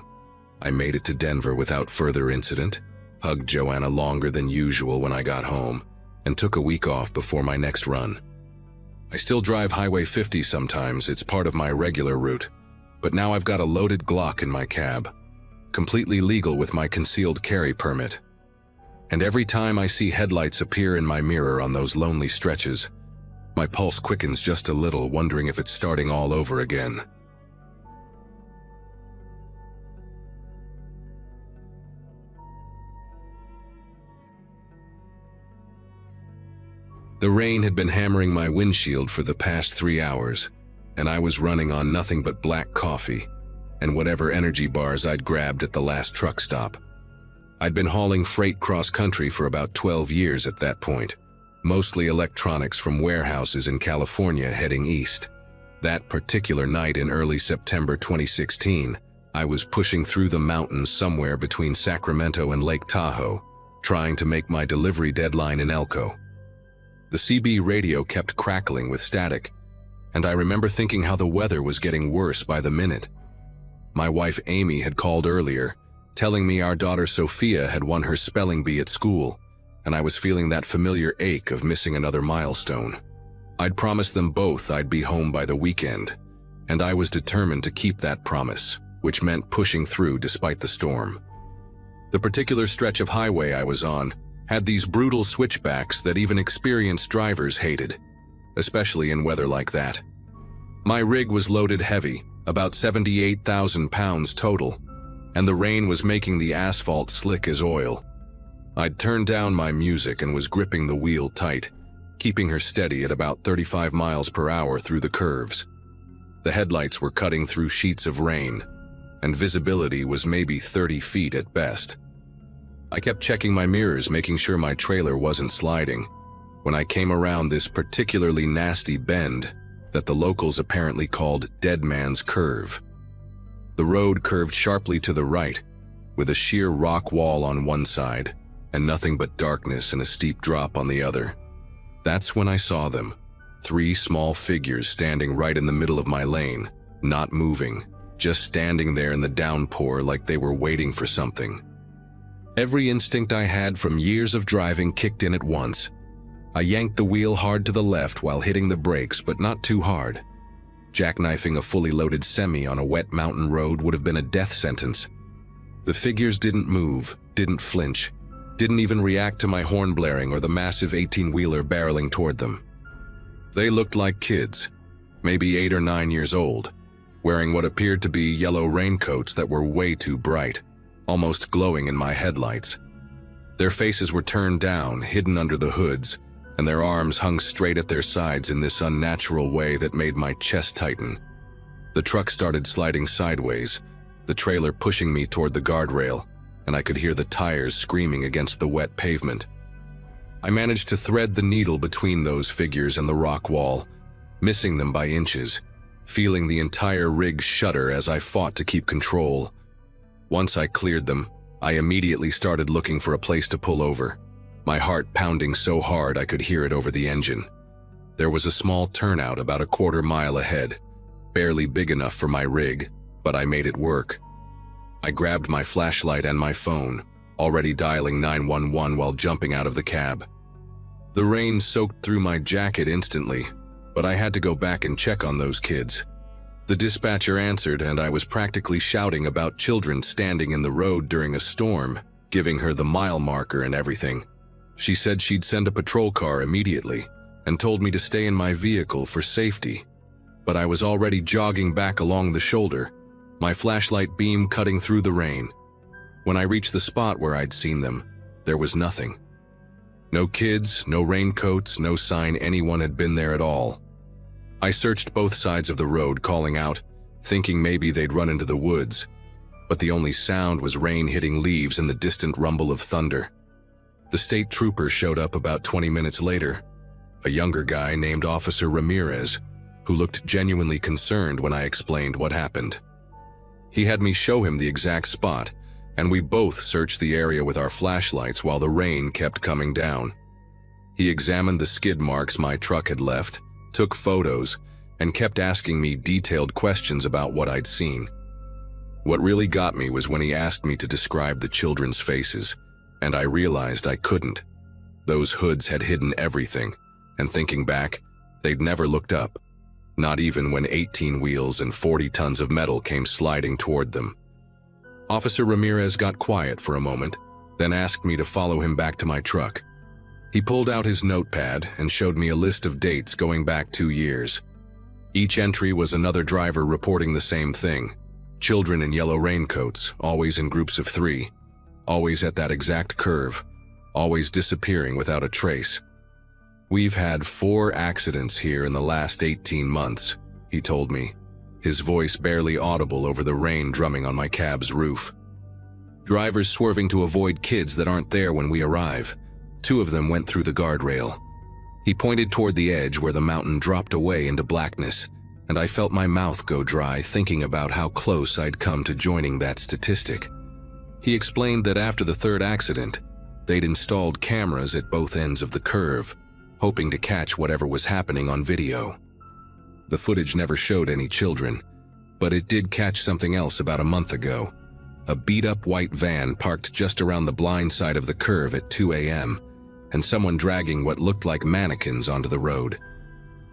Speaker 1: I made it to Denver without further incident, hugged Joanna longer than usual when I got home, and took a week off before my next run. I still drive Highway 50 sometimes, it's part of my regular route. But now I've got a loaded Glock in my cab, completely legal with my concealed carry permit. And every time I see headlights appear in my mirror on those lonely stretches, my pulse quickens just a little, wondering if it's starting all over again. The rain had been hammering my windshield for the past 3 hours, and I was running on nothing but black coffee and whatever energy bars I'd grabbed at the last truck stop. I'd been hauling freight cross-country for about 12 years at that point, mostly electronics from warehouses in California heading east. That particular night in early September 2016, I was pushing through the mountains somewhere between Sacramento and Lake Tahoe, trying to make my delivery deadline in Elko. The CB radio kept crackling with static, and I remember thinking how the weather was getting worse by the minute. My wife Amy had called earlier, telling me our daughter Sophia had won her spelling bee at school, and I was feeling that familiar ache of missing another milestone. I'd promised them both I'd be home by the weekend, and I was determined to keep that promise, which meant pushing through despite the storm. The particular stretch of highway I was on had these brutal switchbacks that even experienced drivers hated, especially in weather like that. My rig was loaded heavy, about 78,000 pounds total, and the rain was making the asphalt slick as oil. I'd turned down my music and was gripping the wheel tight, keeping her steady at about 35 miles per hour through the curves. The headlights were cutting through sheets of rain, and visibility was maybe 30 feet at best. I kept checking my mirrors, making sure my trailer wasn't sliding, when I came around this particularly nasty bend that the locals apparently called Dead Man's Curve. The road curved sharply to the right, with a sheer rock wall on one side, and nothing but darkness and a steep drop on the other. That's when I saw them, 3 small figures standing right in the middle of my lane, not moving, just standing there in the downpour like they were waiting for something. Every instinct I had from years of driving kicked in at once. I yanked the wheel hard to the left while hitting the brakes, but not too hard. Jackknifing a fully loaded semi on a wet mountain road would have been a death sentence. The figures didn't move, didn't flinch, didn't even react to my horn blaring or the massive 18-wheeler barreling toward them. They looked like kids, maybe 8 or 9 years old, wearing what appeared to be yellow raincoats that were way too bright, almost glowing in my headlights. Their faces were turned down, hidden under the hoods, and their arms hung straight at their sides in this unnatural way that made my chest tighten. The truck started sliding sideways, the trailer pushing me toward the guardrail, and I could hear the tires screaming against the wet pavement. I managed to thread the needle between those figures and the rock wall, missing them by inches, feeling the entire rig shudder as I fought to keep control. Once I cleared them, I immediately started looking for a place to pull over, my heart pounding so hard I could hear it over the engine. There was a small turnout about a quarter mile ahead, barely big enough for my rig, but I made it work. I grabbed my flashlight and my phone, already dialing 911 while jumping out of the cab. The rain soaked through my jacket instantly, but I had to go back and check on those kids. The dispatcher answered, and I was practically shouting about children standing in the road during a storm, giving her the mile marker and everything. She said she'd send a patrol car immediately and told me to stay in my vehicle for safety. But I was already jogging back along the shoulder, my flashlight beam cutting through the rain. When I reached the spot where I'd seen them, there was nothing. No kids, no raincoats, no sign anyone had been there at all. I searched both sides of the road, calling out, thinking maybe they'd run into the woods, but the only sound was rain hitting leaves and the distant rumble of thunder. The state trooper showed up about 20 minutes later, a younger guy named Officer Ramirez, who looked genuinely concerned when I explained what happened. He had me show him the exact spot, and we both searched the area with our flashlights while the rain kept coming down. He examined the skid marks my truck had left, took photos, and kept asking me detailed questions about what I'd seen. What really got me was when he asked me to describe the children's faces, and I realized I couldn't. Those hoods had hidden everything, and thinking back, They'd never looked up, not even when 18 wheels and 40 tons of metal came sliding toward them. Officer Ramirez got quiet for a moment, then asked me to follow him back to my truck. He pulled out his notepad and showed me a list of dates going back 2 years. Each entry was another driver reporting the same thing. Children in yellow raincoats, always in groups of 3, always at that exact curve, always disappearing without a trace. "We've had 4 accidents here in the last 18 months, he told me, his voice barely audible over the rain drumming on my cab's roof. Drivers swerving to avoid kids that aren't there when we arrive. 2 of them went through the guardrail." He pointed toward the edge where the mountain dropped away into blackness, and I felt my mouth go dry thinking about how close I'd come to joining that statistic. He explained that after the 3rd accident, they'd installed cameras at both ends of the curve, hoping to catch whatever was happening on video. The footage never showed any children, but it did catch something else about a month ago. A beat-up white van parked just around the blind side of the curve at 2 a.m., and someone dragging what looked like mannequins onto the road.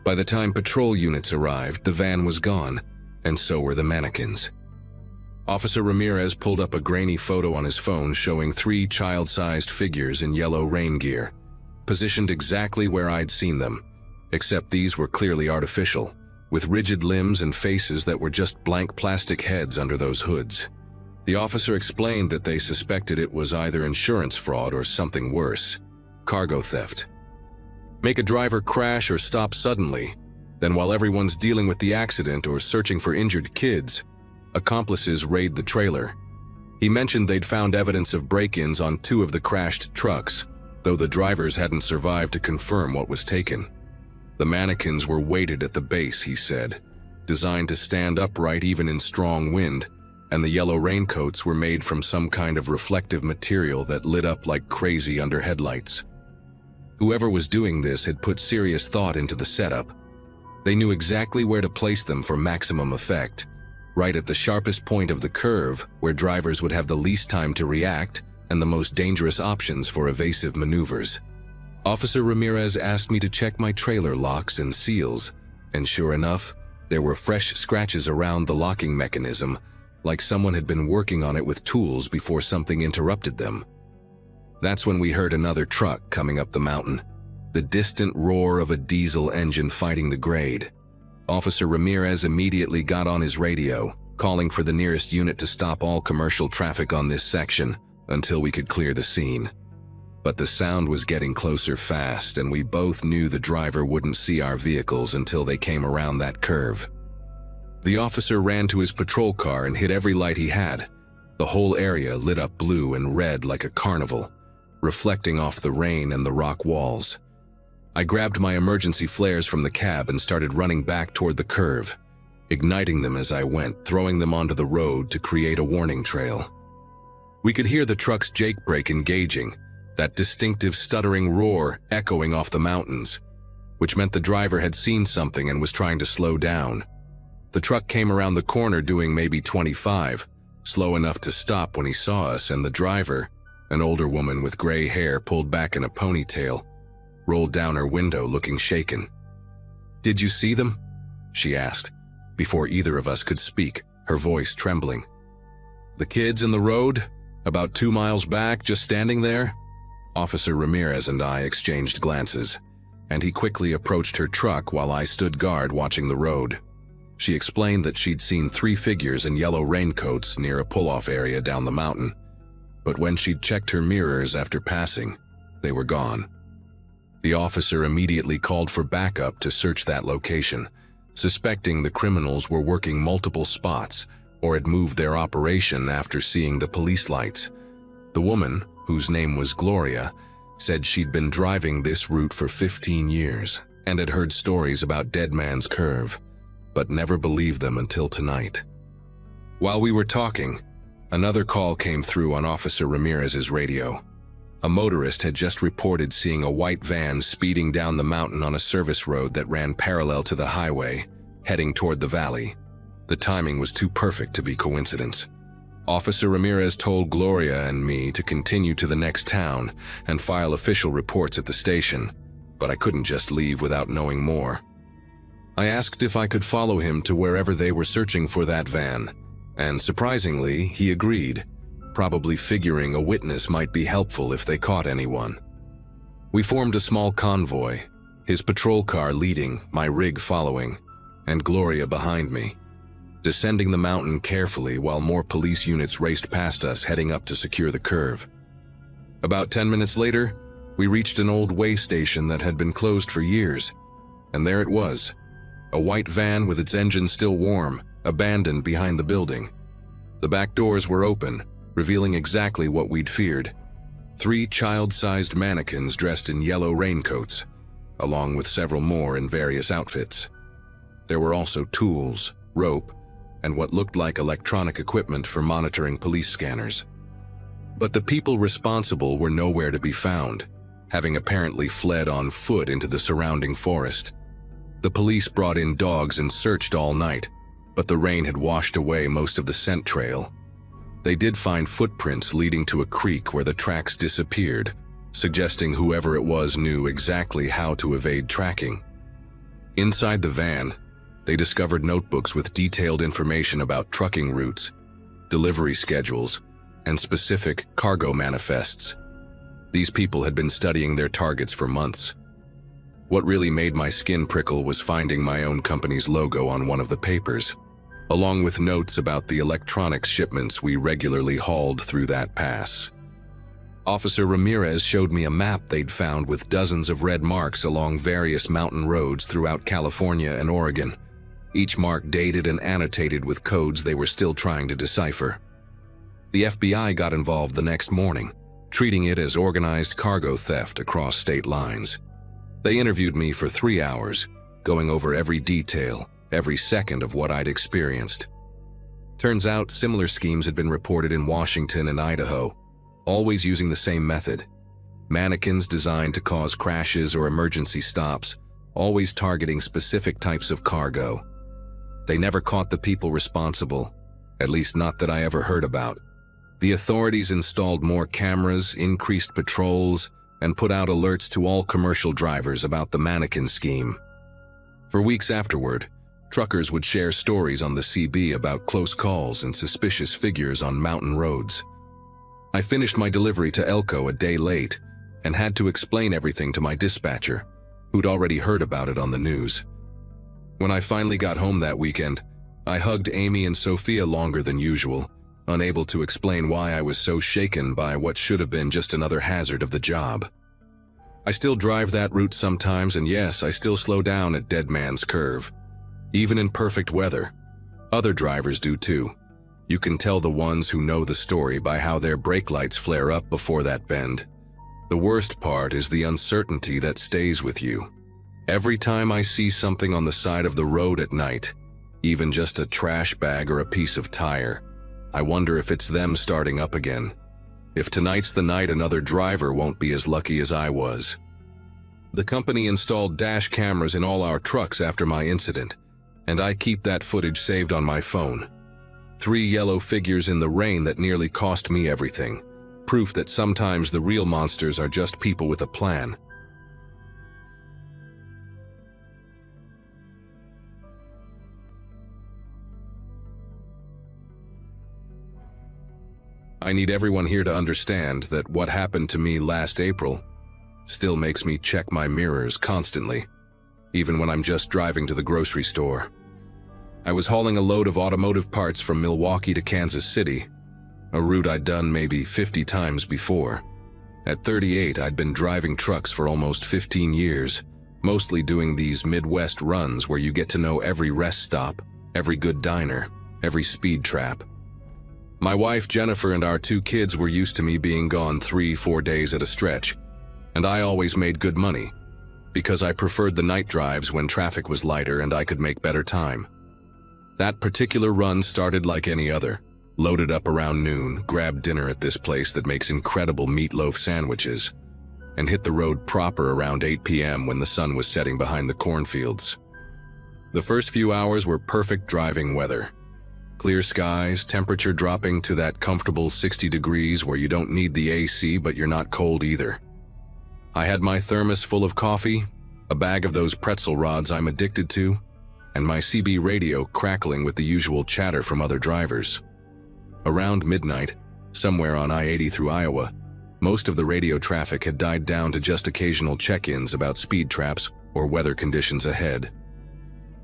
Speaker 1: By the time patrol units arrived, the van was gone, and so were the mannequins. Officer Ramirez pulled up a grainy photo on his phone showing 3 child-sized figures in yellow rain gear, positioned exactly where I'd seen them, except these were clearly artificial, with rigid limbs and faces that were just blank plastic heads under those hoods. The officer explained that they suspected it was either insurance fraud or something worse, cargo theft. Make a driver crash or stop suddenly, then while everyone's dealing with the accident or searching for injured kids, accomplices raid the trailer. He mentioned they'd found evidence of break-ins on 2 of the crashed trucks, though the drivers hadn't survived to confirm what was taken. The mannequins were weighted at the base, he said, designed to stand upright even in strong wind, and the yellow raincoats were made from some kind of reflective material that lit up like crazy under headlights. Whoever was doing this had put serious thought into the setup. They knew exactly where to place them for maximum effect, right at the sharpest point of the curve where drivers would have the least time to react and the most dangerous options for evasive maneuvers. Officer Ramirez asked me to check my trailer locks and seals, and sure enough, there were fresh scratches around the locking mechanism, like someone had been working on it with tools before something interrupted them. That's when we heard another truck coming up the mountain, the distant roar of a diesel engine fighting the grade. Officer Ramirez immediately got on his radio, calling for the nearest unit to stop all commercial traffic on this section until we could clear the scene. But the sound was getting closer fast, and we both knew the driver wouldn't see our vehicles until they came around that curve. The officer ran to his patrol car and hit every light he had. The whole area lit up blue and red like a carnival, reflecting off the rain and the rock walls. I grabbed my emergency flares from the cab and started running back toward the curve, igniting them as I went, throwing them onto the road to create a warning trail. We could hear the truck's jake brake engaging, that distinctive stuttering roar echoing off the mountains, which meant the driver had seen something and was trying to slow down. The truck came around the corner doing maybe 25, slow enough to stop when he saw us, and the driver, an older woman with gray hair pulled back in a ponytail, rolled down her window looking shaken. "Did you see them?" she asked, before either of us could speak, her voice trembling. "The kids in the road, about 2 miles back, just standing there?" Officer Ramirez and I exchanged glances, and he quickly approached her truck while I stood guard watching the road. She explained that she'd seen 3 figures in yellow raincoats near a pull-off area down the mountain, but when she'd checked her mirrors after passing, they were gone. The officer immediately called for backup to search that location, suspecting the criminals were working multiple spots or had moved their operation after seeing the police lights. The woman, whose name was Gloria, said she'd been driving this route for 15 years and had heard stories about Dead Man's Curve, but never believed them until tonight. While we were talking, another call came through on Officer Ramirez's radio. A motorist had just reported seeing a white van speeding down the mountain on a service road that ran parallel to the highway, heading toward the valley. The timing was too perfect to be coincidence. Officer Ramirez told Gloria and me to continue to the next town and file official reports at the station, but I couldn't just leave without knowing more. I asked if I could follow him to wherever they were searching for that van, and surprisingly, he agreed, probably figuring a witness might be helpful if they caught anyone. We formed a small convoy, his patrol car leading, my rig following, and Gloria behind me, descending the mountain carefully while more police units raced past us heading up to secure the curve. About 10 minutes later, we reached an old way station that had been closed for years, and there it was, a white van with its engine still warm, abandoned behind the building. The back doors were open, revealing exactly what we'd feared. 3 child-sized mannequins dressed in yellow raincoats, along with several more in various outfits. There were also tools, rope, and what looked like electronic equipment for monitoring police scanners. But the people responsible were nowhere to be found, having apparently fled on foot into the surrounding forest. The police brought in dogs and searched all night, but the rain had washed away most of the scent trail. They did find footprints leading to a creek where the tracks disappeared, suggesting whoever it was knew exactly how to evade tracking. Inside the van, they discovered notebooks with detailed information about trucking routes, delivery schedules, and specific cargo manifests. These people had been studying their targets for months. What really made my skin prickle was finding my own company's logo on one of the papers, along with notes about the electronics shipments we regularly hauled through that pass. Officer Ramirez showed me a map they'd found with dozens of red marks along various mountain roads throughout California and Oregon, each mark dated and annotated with codes they were still trying to decipher. The FBI got involved the next morning, treating it as organized cargo theft across state lines. They interviewed me for 3 hours, going over every detail, every second of what I'd experienced. Turns out similar schemes had been reported in Washington and Idaho, always using the same method. Mannequins designed to cause crashes or emergency stops, always targeting specific types of cargo. They never caught the people responsible, at least not that I ever heard about. The authorities installed more cameras, increased patrols, and put out alerts to all commercial drivers about the mannequin scheme. For weeks afterward, truckers would share stories on the CB about close calls and suspicious figures on mountain roads. I finished my delivery to Elko a day late and had to explain everything to my dispatcher, who'd already heard about it on the news. When I finally got home that weekend, I hugged Amy and Sophia longer than usual, unable to explain why I was so shaken by what should have been just another hazard of the job. I still drive that route sometimes, and yes, I still slow down at Dead Man's Curve. Even in perfect weather. Other drivers do too. You can tell the ones who know the story by how their brake lights flare up before that bend. The worst part is the uncertainty that stays with you. Every time I see something on the side of the road at night, even just a trash bag or a piece of tire, I wonder if it's them starting up again. If tonight's the night another driver won't be as lucky as I was. The company installed dash cameras in all our trucks after my incident, and I keep that footage saved on my phone. 3 yellow figures in the rain that nearly cost me everything. Proof that sometimes the real monsters are just people with a plan. I need everyone here to understand that what happened to me last April still makes me check my mirrors constantly, even when I'm just driving to the grocery store. I was hauling a load of automotive parts from Milwaukee to Kansas City, a route I'd done maybe 50 times before. At 38, I'd been driving trucks for almost 15 years, mostly doing these Midwest runs where you get to know every rest stop, every good diner, every speed trap. My wife Jennifer and our 2 kids were used to me being gone 3-4 days at a stretch, and I always made good money, because I preferred the night drives when traffic was lighter and I could make better time. That particular run started like any other. Loaded up around noon, grabbed dinner at this place that makes incredible meatloaf sandwiches, and hit the road proper around 8 p.m. when the sun was setting behind the cornfields. The first few hours were perfect driving weather. Clear skies, temperature dropping to that comfortable 60 degrees where you don't need the AC but you're not cold either. I had my thermos full of coffee, a bag of those pretzel rods I'm addicted to, and my CB radio crackling with the usual chatter from other drivers. Around midnight, somewhere on I-80 through Iowa, most of the radio traffic had died down to just occasional check-ins about speed traps or weather conditions ahead.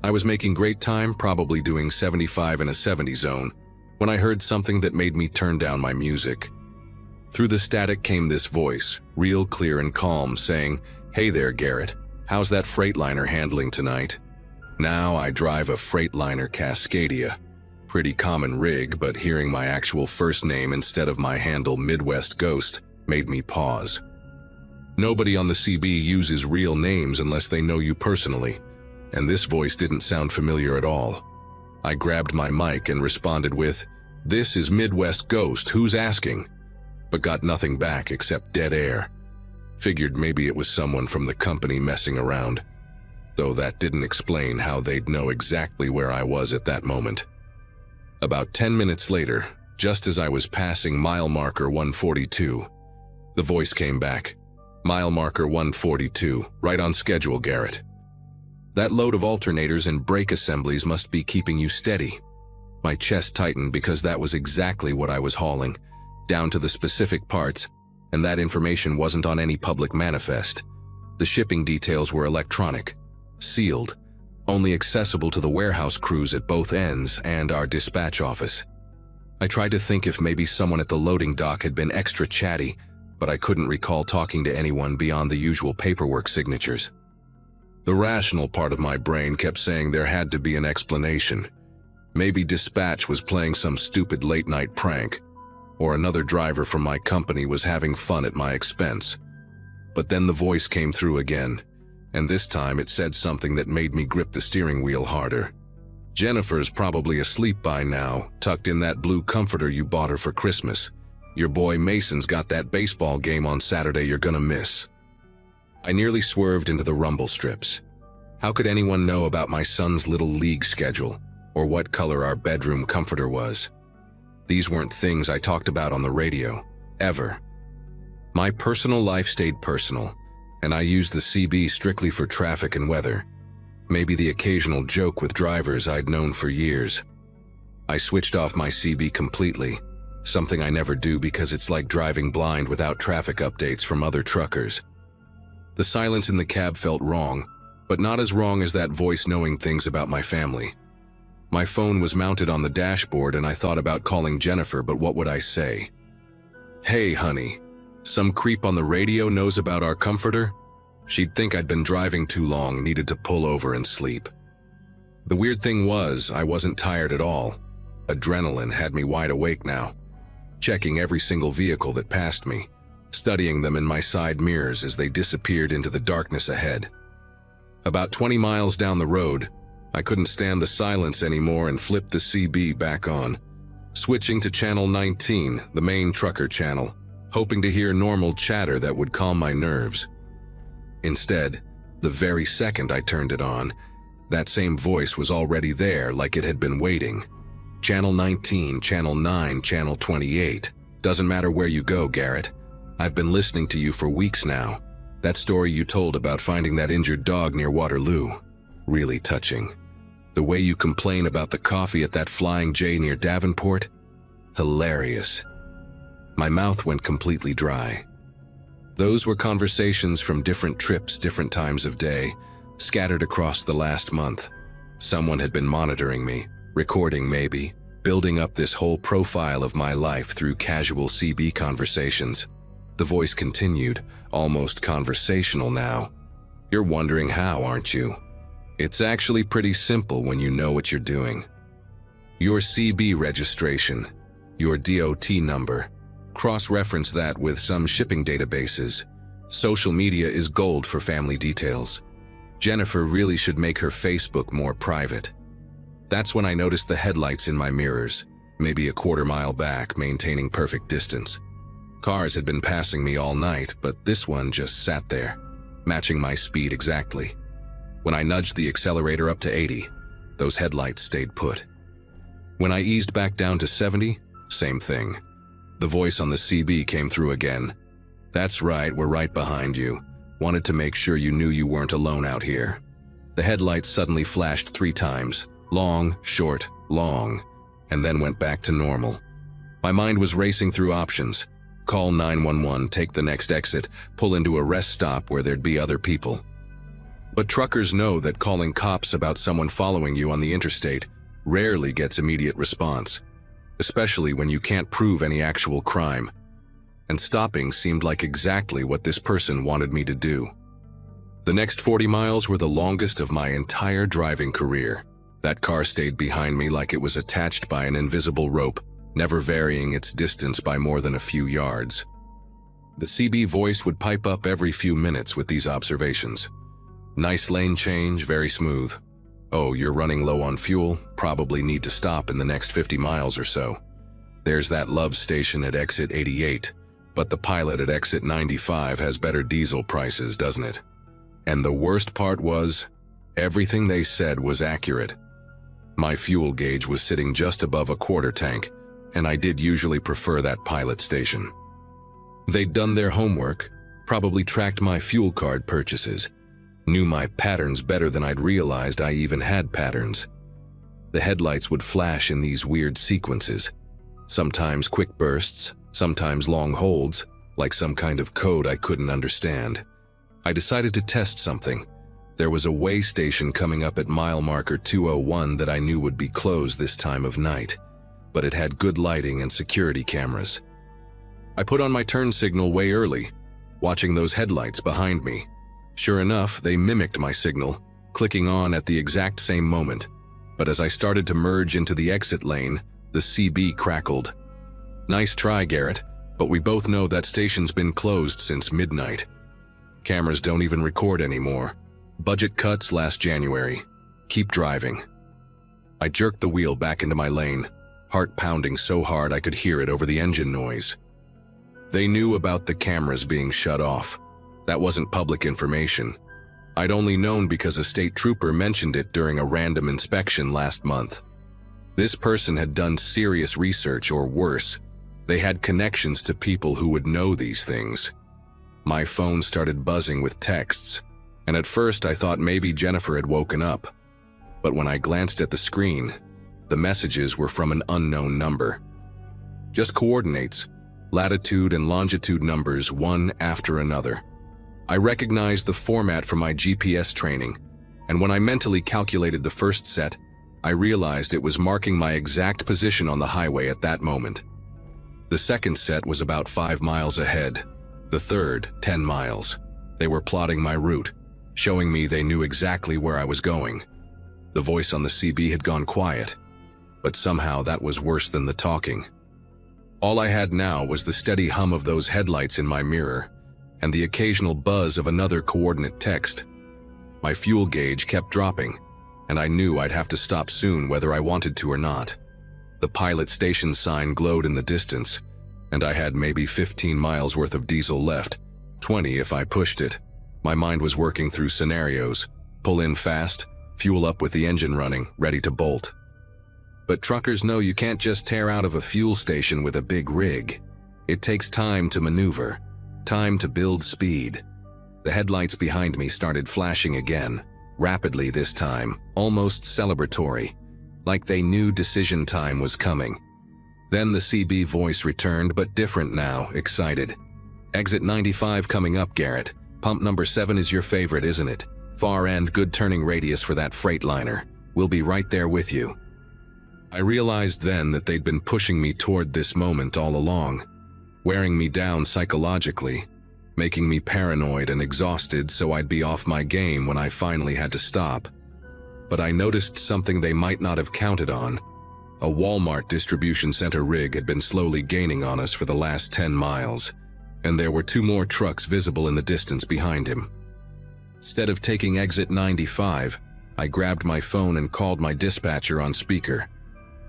Speaker 1: I was making great time, probably doing 75 in a 70 zone, when I heard something that made me turn down my music. Through the static came this voice, real clear and calm, saying, "Hey there, Garrett. How's that Freightliner handling tonight?" Now I drive a Freightliner Cascadia. Pretty common rig, but hearing my actual first name instead of my handle Midwest Ghost made me pause. Nobody on the CB uses real names unless they know you personally, and this voice didn't sound familiar at all. I grabbed my mic and responded with, "This is Midwest Ghost, who's asking?" But got nothing back except dead air. Figured maybe it was someone from the company messing around, though that didn't explain how they'd know exactly where I was at that moment. About 10 minutes later, just as I was passing mile marker 142, the voice came back. "Mile marker 142, right on schedule, Garrett. That load of alternators and brake assemblies must be keeping you steady." My chest tightened because that was exactly what I was hauling, down to the specific parts, and that information wasn't on any public manifest. The shipping details were electronic, sealed, only accessible to the warehouse crews at both ends and our dispatch office. I tried to think if maybe someone at the loading dock had been extra chatty, but I couldn't recall talking to anyone beyond the usual paperwork signatures. The rational part of my brain kept saying there had to be an explanation. Maybe dispatch was playing some stupid late-night prank, or another driver from my company was having fun at my expense. But then the voice came through again, and this time it said something that made me grip the steering wheel harder. "Jennifer's probably asleep by now, tucked in that blue comforter you bought her for Christmas. Your boy Mason's got that baseball game on Saturday you're gonna miss." I nearly swerved into the rumble strips. How could anyone know about my son's little league schedule, or what color our bedroom comforter was? These weren't things I talked about on the radio, ever. My personal life stayed personal, and I used the CB strictly for traffic and weather. Maybe the occasional joke with drivers I'd known for years. I switched off my CB completely, something I never do because it's like driving blind without traffic updates from other truckers. The silence in the cab felt wrong, but not as wrong as that voice knowing things about my family. My phone was mounted on the dashboard and I thought about calling Jennifer, but what would I say? "Hey, honey, some creep on the radio knows about our comforter?" She'd think I'd been driving too long, needed to pull over and sleep. The weird thing was, I wasn't tired at all. Adrenaline had me wide awake now, checking every single vehicle that passed me, studying them in my side mirrors as they disappeared into the darkness ahead. About 20 miles down the road, I couldn't stand the silence anymore and flipped the CB back on, switching to channel 19, the main trucker channel, hoping to hear normal chatter that would calm my nerves. Instead, the very second I turned it on, that same voice was already there, like it had been waiting. "Channel 19, Channel 9, Channel 28. Doesn't matter where you go, Garrett. I've been listening to you for weeks now. That story you told about finding that injured dog near Waterloo. Really touching. The way you complain about the coffee at that Flying J near Davenport? Hilarious." My mouth went completely dry. Those were conversations from different trips, different times of day, scattered across the last month. Someone had been monitoring me, recording maybe, building up this whole profile of my life through casual CB conversations. The voice continued, almost conversational now. "You're wondering how, aren't you? It's actually pretty simple when you know what you're doing. Your CB registration, your DOT number, cross-reference that with some shipping databases. Social media is gold for family details. Jennifer really should make her Facebook more private." That's when I noticed the headlights in my mirrors, maybe a quarter-mile back, maintaining perfect distance. Cars had been passing me all night, but this one just sat there, matching my speed exactly. When I nudged the accelerator up to 80, those headlights stayed put. When I eased back down to 70, same thing. The voice on the CB came through again. "That's right, we're right behind you. Wanted to make sure you knew you weren't alone out here." The headlights suddenly flashed 3 times, long, short, long, and then went back to normal. My mind was racing through options. Call 911, take the next exit, pull into a rest stop where there'd be other people. But truckers know that calling cops about someone following you on the interstate rarely gets immediate response, especially when you can't prove any actual crime. And stopping seemed like exactly what this person wanted me to do. The next 40 miles were the longest of my entire driving career. That car stayed behind me like it was attached by an invisible rope, never varying its distance by more than a few yards. The CB voice would pipe up every few minutes with these observations. Nice lane change, very smooth. Oh, you're running low on fuel, probably need to stop in the next 50 miles or so. There's that love station at exit 88, but the pilot at exit 95 has better diesel prices, doesn't it? And the worst part was, everything they said was accurate. My fuel gauge was sitting just above a quarter tank, and I did usually prefer that pilot station. They'd done their homework, probably tracked my fuel card purchases, knew my patterns better than I'd realized I even had patterns. The headlights would flash in these weird sequences, sometimes quick bursts, sometimes long holds, like some kind of code I couldn't understand. I decided to test something. There was a way station coming up at mile marker 201 that I knew would be closed this time of night, but it had good lighting and security cameras. I put on my turn signal way early, watching those headlights behind me. Sure enough, they mimicked my signal, clicking on at the exact same moment. But as I started to merge into the exit lane, the CB crackled. Nice try, Garrett, but we both know that station's been closed since midnight. Cameras don't even record anymore. Budget cuts last January. Keep driving. I jerked the wheel back into my lane, heart pounding so hard I could hear it over the engine noise. They knew about the cameras being shut off. That wasn't public information. I'd only known because a state trooper mentioned it during a random inspection last month. This person had done serious research, or worse, they had connections to people who would know these things. My phone started buzzing with texts, and at first I thought maybe Jennifer had woken up. But when I glanced at the screen, the messages were from an unknown number. Just coordinates, latitude and longitude numbers, one after another. I recognized the format from my GPS training, and when I mentally calculated the first set, I realized it was marking my exact position on the highway at that moment. The second set was about 5 miles ahead, the third 10 miles. They were plotting my route, showing me they knew exactly where I was going. The voice on the CB had gone quiet, but somehow that was worse than the talking. All I had now was the steady hum of those headlights in my mirror, and the occasional buzz of another coordinate text. My fuel gauge kept dropping, and I knew I'd have to stop soon whether I wanted to or not. The pilot station sign glowed in the distance, and I had maybe 15 miles worth of diesel left, 20 if I pushed it. My mind was working through scenarios: pull in fast, fuel up with the engine running, ready to bolt. But truckers know you can't just tear out of a fuel station with a big rig. It takes time to maneuver, time to build speed. The headlights behind me started flashing again, rapidly this time, almost celebratory, like they knew decision time was coming. Then the CB voice returned, but different now, excited. Exit 95 coming up, Garrett. Pump number 7 is your favorite, isn't it? Far end, good turning radius for that Freightliner. We'll be right there with you. I realized then that they'd been pushing me toward this moment all along, wearing me down psychologically, making me paranoid and exhausted so I'd be off my game when I finally had to stop. But I noticed something they might not have counted on. A Walmart distribution center rig had been slowly gaining on us for the last 10 miles, and there were 2 more trucks visible in the distance behind him. Instead of taking exit 95, I grabbed my phone and called my dispatcher on speaker,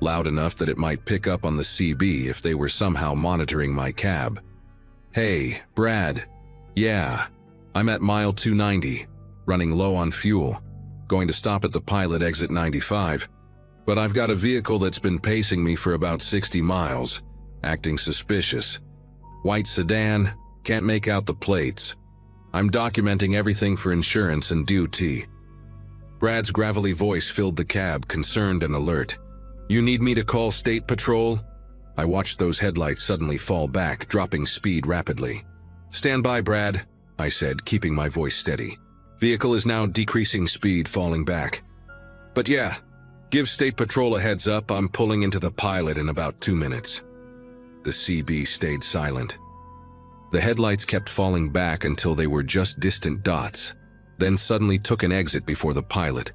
Speaker 1: loud enough that it might pick up on the CB if they were somehow monitoring my cab. Hey, Brad. Yeah, I'm at mile 290, running low on fuel, going to stop at the pilot exit 95, but I've got a vehicle that's been pacing me for about 60 miles, acting suspicious. White sedan, can't make out the plates. I'm documenting everything for insurance and duty. Brad's gravelly voice filled the cab, concerned and alert. "You need me to call State Patrol?" I watched those headlights suddenly fall back, dropping speed rapidly. "Stand by, Brad," I said, keeping my voice steady. "Vehicle is now decreasing speed, falling back. But yeah, give State Patrol a heads up, I'm pulling into the pilot in about 2 minutes." The CB stayed silent. The headlights kept falling back until they were just distant dots, then suddenly took an exit before the pilot,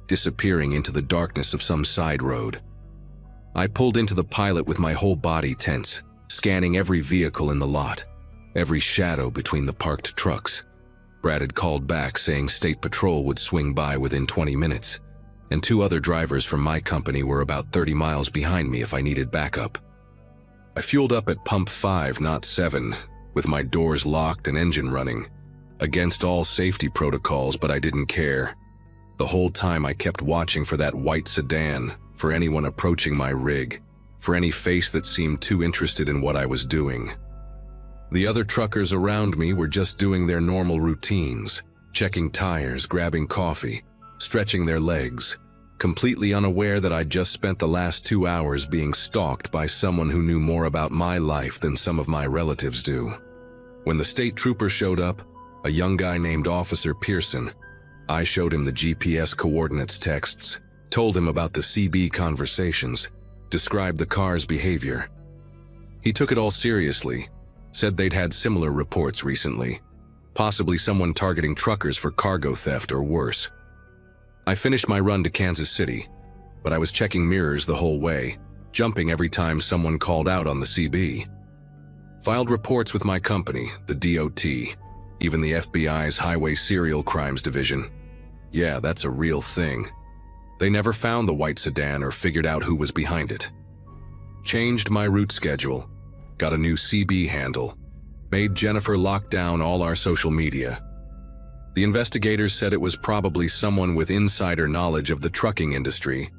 Speaker 1: disappearing into the darkness of some side road. I pulled into the pilot with my whole body tense, scanning every vehicle in the lot, every shadow between the parked trucks. Brad had called back saying State Patrol would swing by within 20 minutes, and 2 other drivers from my company were about 30 miles behind me if I needed backup. I fueled up at pump 5, not 7, with my doors locked and engine running, against all safety protocols, but I didn't care. The whole time I kept watching for that white sedan, for anyone approaching my rig, for any face that seemed too interested in what I was doing. The other truckers around me were just doing their normal routines, checking tires, grabbing coffee, stretching their legs, completely unaware that I'd just spent the last 2 hours being stalked by someone who knew more about my life than some of my relatives do. When the state trooper showed up, a young guy named Officer Pearson, I showed him the GPS coordinates texts, told him about the CB conversations, described the car's behavior. He took it all seriously, said they'd had similar reports recently, possibly someone targeting truckers for cargo theft or worse. I finished my run to Kansas City, but I was checking mirrors the whole way, jumping every time someone called out on the CB. Filed reports with my company, the DOT, even the FBI's Highway Serial Crimes Division. Yeah, that's a real thing. They never found the white sedan or figured out who was behind it. Changed my route schedule, got a new CB handle, made Jennifer lock down all our social media. The investigators said it was probably someone with insider knowledge of the trucking industry,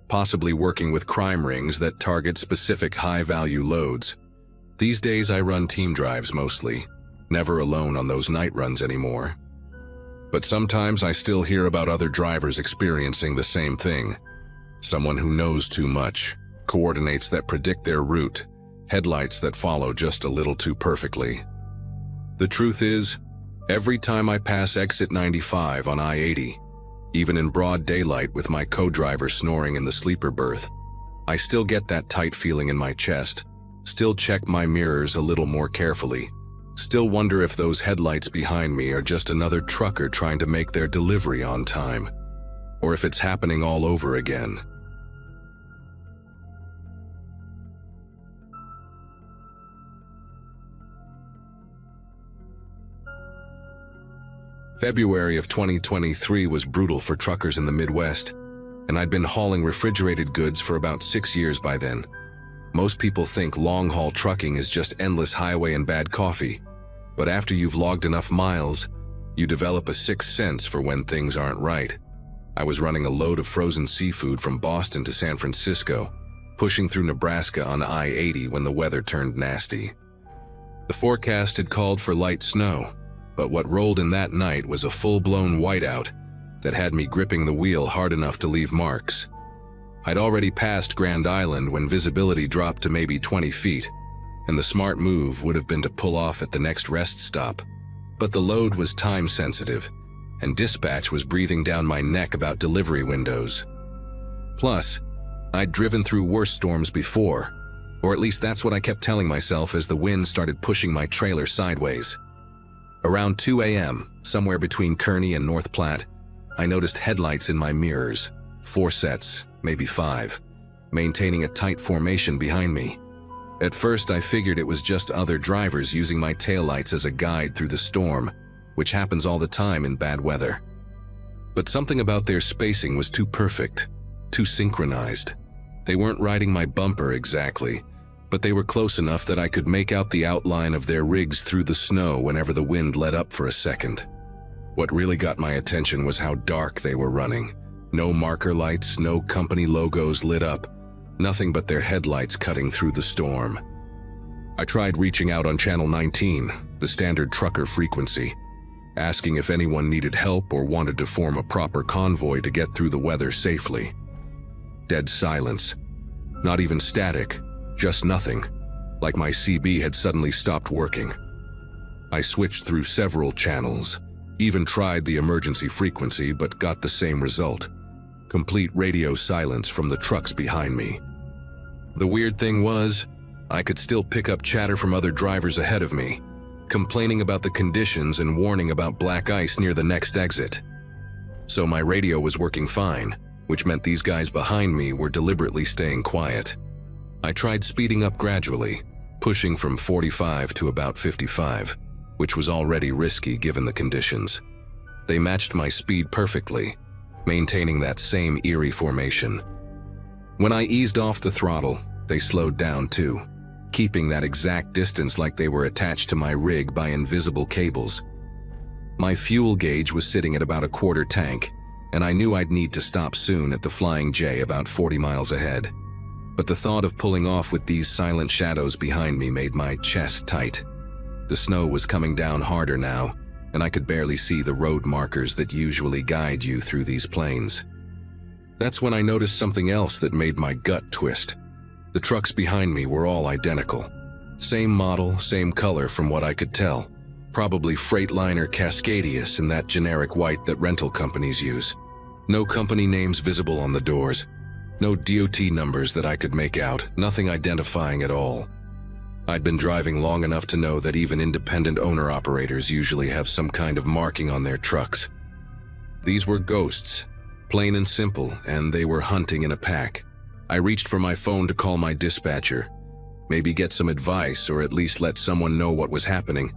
Speaker 1: possibly working with crime rings that target specific high-value loads. These days I run team drives mostly, never alone on those night runs anymore. But sometimes I still hear about other drivers experiencing the same thing. Someone who knows too much, coordinates that predict their route, headlights that follow just a little too perfectly. The truth is, every time I pass exit 95 on I-80, even in broad daylight with my co-driver snoring in the sleeper berth, I still get that tight feeling in my chest, still check my mirrors a little more carefully, still wonder if those headlights behind me are just another trucker trying to make their delivery on time, or if it's happening all over again. February of 2023 was brutal for truckers in the Midwest, and I'd been hauling refrigerated goods for about 6 years by then. Most people think long-haul trucking is just endless highway and bad coffee, but after you've logged enough miles, you develop a sixth sense for when things aren't right. I was running a load of frozen seafood from Boston to San Francisco, pushing through Nebraska on I-80 when the weather turned nasty. The forecast had called for light snow, but what rolled in that night was a full-blown whiteout that had me gripping the wheel hard enough to leave marks. I'd already passed Grand Island when visibility dropped to maybe 20 feet, and the smart move would have been to pull off at the next rest stop. But the load was time-sensitive, and dispatch was breathing down my neck about delivery windows. Plus, I'd driven through worse storms before, or at least that's what I kept telling myself as the wind started pushing my trailer sideways. Around 2 a.m., somewhere between Kearney and North Platte, I noticed headlights in my mirrors, 4 sets, maybe 5, maintaining a tight formation behind me. At first, I figured it was just other drivers using my taillights as a guide through the storm, which happens all the time in bad weather. But something about their spacing was too perfect, too synchronized. They weren't riding my bumper exactly, but they were close enough that I could make out the outline of their rigs through the snow whenever the wind let up for a second. What really got my attention was how dark they were running. No marker lights, no company logos lit up, nothing but their headlights cutting through the storm. I tried reaching out on Channel 19, the standard trucker frequency, asking if anyone needed help or wanted to form a proper convoy to get through the weather safely. Dead silence. Not even static, just nothing, like my CB had suddenly stopped working. I switched through several channels, even tried the emergency frequency but got the same result. Complete radio silence from the trucks behind me. The weird thing was, I could still pick up chatter from other drivers ahead of me, complaining about the conditions and warning about black ice near the next exit. So my radio was working fine, which meant these guys behind me were deliberately staying quiet. I tried speeding up gradually, pushing from 45 to about 55, which was already risky given the conditions. They matched my speed perfectly, maintaining that same eerie formation. When I eased off the throttle, they slowed down too, keeping that exact distance like they were attached to my rig by invisible cables. My fuel gauge was sitting at about a quarter tank, and I knew I'd need to stop soon at the Flying J about 40 miles ahead. But the thought of pulling off with these silent shadows behind me made my chest tight. The snow was coming down harder now, and I could barely see the road markers that usually guide you through these plains. That's when I noticed something else that made my gut twist. The trucks behind me were all identical. Same model, same color from what I could tell. Probably Freightliner Cascadius in that generic white that rental companies use. No company names visible on the doors. No DOT numbers that I could make out, nothing identifying at all. I'd been driving long enough to know that even independent owner-operators usually have some kind of marking on their trucks. These were ghosts, plain and simple, and they were hunting in a pack. I reached for my phone to call my dispatcher, maybe get some advice or at least let someone know what was happening,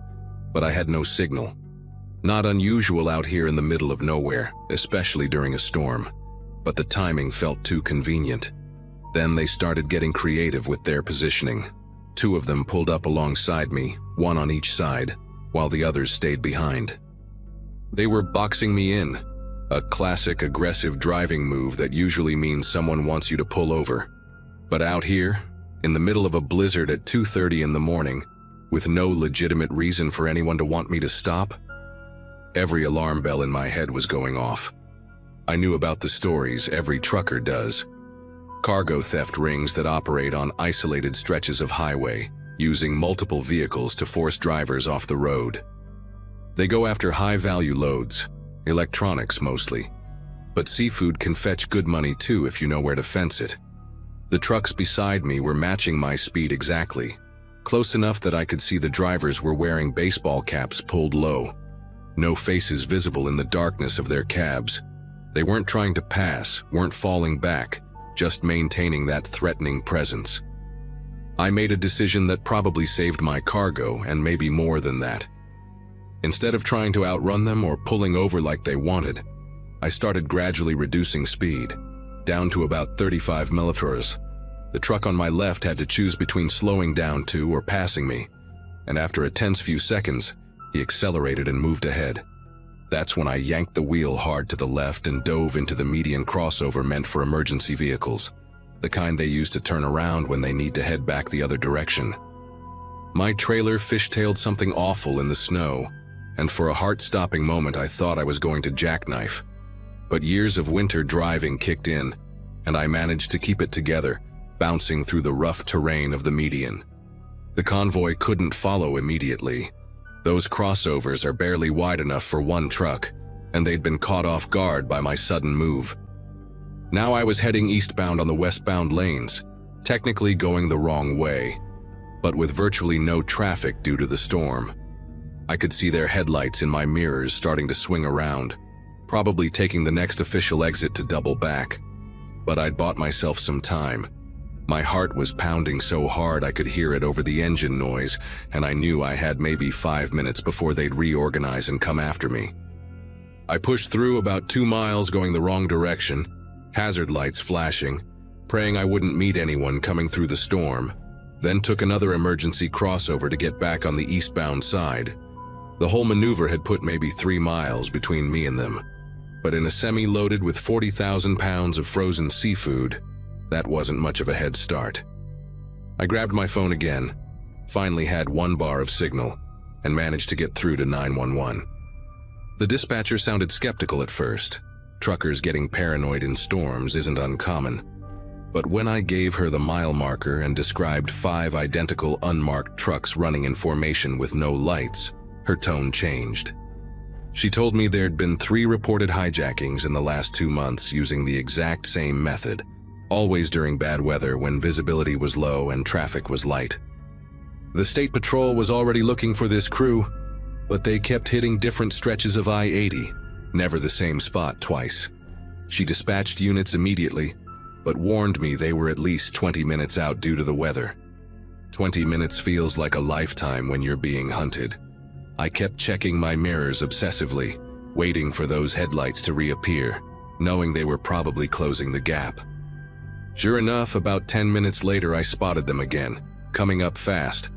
Speaker 1: but I had no signal. Not unusual out here in the middle of nowhere, especially during a storm, but the timing felt too convenient. Then they started getting creative with their positioning. Two of them pulled up alongside me, one on each side, while the others stayed behind. They were boxing me in, a classic aggressive driving move that usually means someone wants you to pull over. But out here, in the middle of a blizzard at 2:30 in the morning, with no legitimate reason for anyone to want me to stop, every alarm bell in my head was going off. I knew about the stories every trucker does. Cargo theft rings that operate on isolated stretches of highway, using multiple vehicles to force drivers off the road. They go after high-value loads, electronics mostly, but seafood can fetch good money too if you know where to fence it. The trucks beside me were matching my speed exactly, close enough that I could see the drivers were wearing baseball caps pulled low. No faces visible in the darkness of their cabs. They weren't trying to pass, weren't falling back, just maintaining that threatening presence. I made a decision that probably saved my cargo and maybe more than that. Instead of trying to outrun them or pulling over like they wanted, I started gradually reducing speed, down to about 35 millibars. The truck on my left had to choose between slowing down to or passing me, and after a tense few seconds, he accelerated and moved ahead. That's when I yanked the wheel hard to the left and dove into the median crossover meant for emergency vehicles, the kind they use to turn around when they need to head back the other direction. My trailer fishtailed something awful in the snow, and for a heart-stopping moment I thought I was going to jackknife. But years of winter driving kicked in, and I managed to keep it together, bouncing through the rough terrain of the median. The convoy couldn't follow immediately. Those crossovers are barely wide enough for one truck, and they'd been caught off guard by my sudden move. Now I was heading eastbound on the westbound lanes, technically going the wrong way, but with virtually no traffic due to the storm. I could see their headlights in my mirrors starting to swing around, probably taking the next official exit to double back. But I'd bought myself some time. My heart was pounding so hard I could hear it over the engine noise, and I knew I had maybe 5 minutes before they'd reorganize and come after me. I pushed through about 2 miles going the wrong direction, hazard lights flashing, praying I wouldn't meet anyone coming through the storm, then took another emergency crossover to get back on the eastbound side. The whole maneuver had put maybe 3 miles between me and them, but in a semi loaded with 40,000 pounds of frozen seafood, that wasn't much of a head start. I grabbed my phone again, finally had 1 bar of signal, and managed to get through to 911. The dispatcher sounded skeptical at first. Truckers getting paranoid in storms isn't uncommon. But when I gave her the mile marker and described 5 identical unmarked trucks running in formation with no lights, her tone changed. She told me there'd been 3 reported hijackings in the last 2 months using the exact same method, always during bad weather when visibility was low and traffic was light. The State Patrol was already looking for this crew, but they kept hitting different stretches of I-80, never the same spot twice. She dispatched units immediately, but warned me they were at least 20 minutes out due to the weather. 20 minutes feels like a lifetime when you're being hunted. I kept checking my mirrors obsessively, waiting for those headlights to reappear, knowing they were probably closing the gap. Sure enough, about 10 minutes later I spotted them again, coming up fast.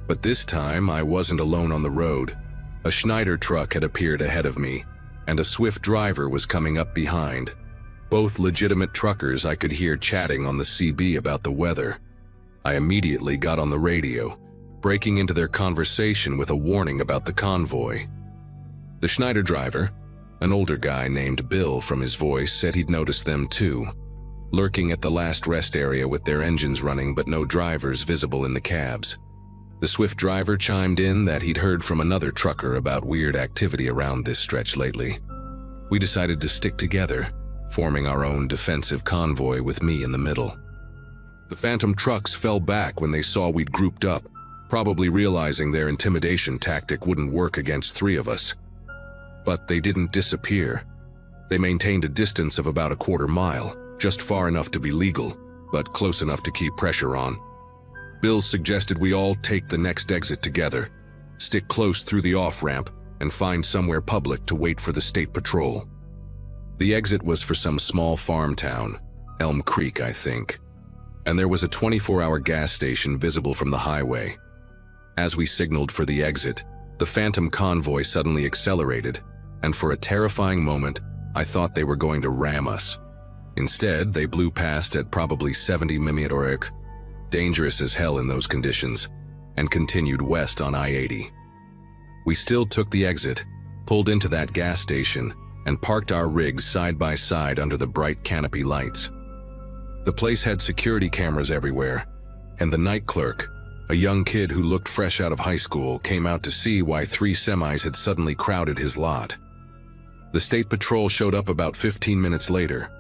Speaker 1: But this time I wasn't alone on the road. A Schneider truck had appeared ahead of me, and a Swift driver was coming up behind. Both legitimate truckers I could hear chatting on the CB about the weather. I immediately got on the radio, breaking into their conversation with a warning about the convoy. The Schneider driver, an older guy named Bill from his voice, said he'd noticed them too, lurking at the last rest area with their engines running but no drivers visible in the cabs. The Swift driver chimed in that he'd heard from another trucker about weird activity around this stretch lately. We decided to stick together, forming our own defensive convoy with me in the middle. The Phantom trucks fell back when they saw we'd grouped up, probably realizing their intimidation tactic wouldn't work against 3 of us. But they didn't disappear. They maintained a distance of about a quarter mile, just far enough to be legal, but close enough to keep pressure on. Bill suggested we all take the next exit together, stick close through the off-ramp, and find somewhere public to wait for the State Patrol. The exit was for some small farm town, Elm Creek, I think, and there was a 24-hour gas station visible from the highway. As we signaled for the exit, the Phantom convoy suddenly accelerated, and for a terrifying moment, I thought they were going to ram us. Instead, they blew past at probably 70 mph, dangerous as hell in those conditions, and continued west on I-80. We still took the exit, pulled into that gas station, and parked our rigs side by side under the bright canopy lights. The place had security cameras everywhere, and the night clerk, a young kid who looked fresh out of high school, came out to see why 3 semis had suddenly crowded his lot. The State Patrol showed up about 15 minutes later,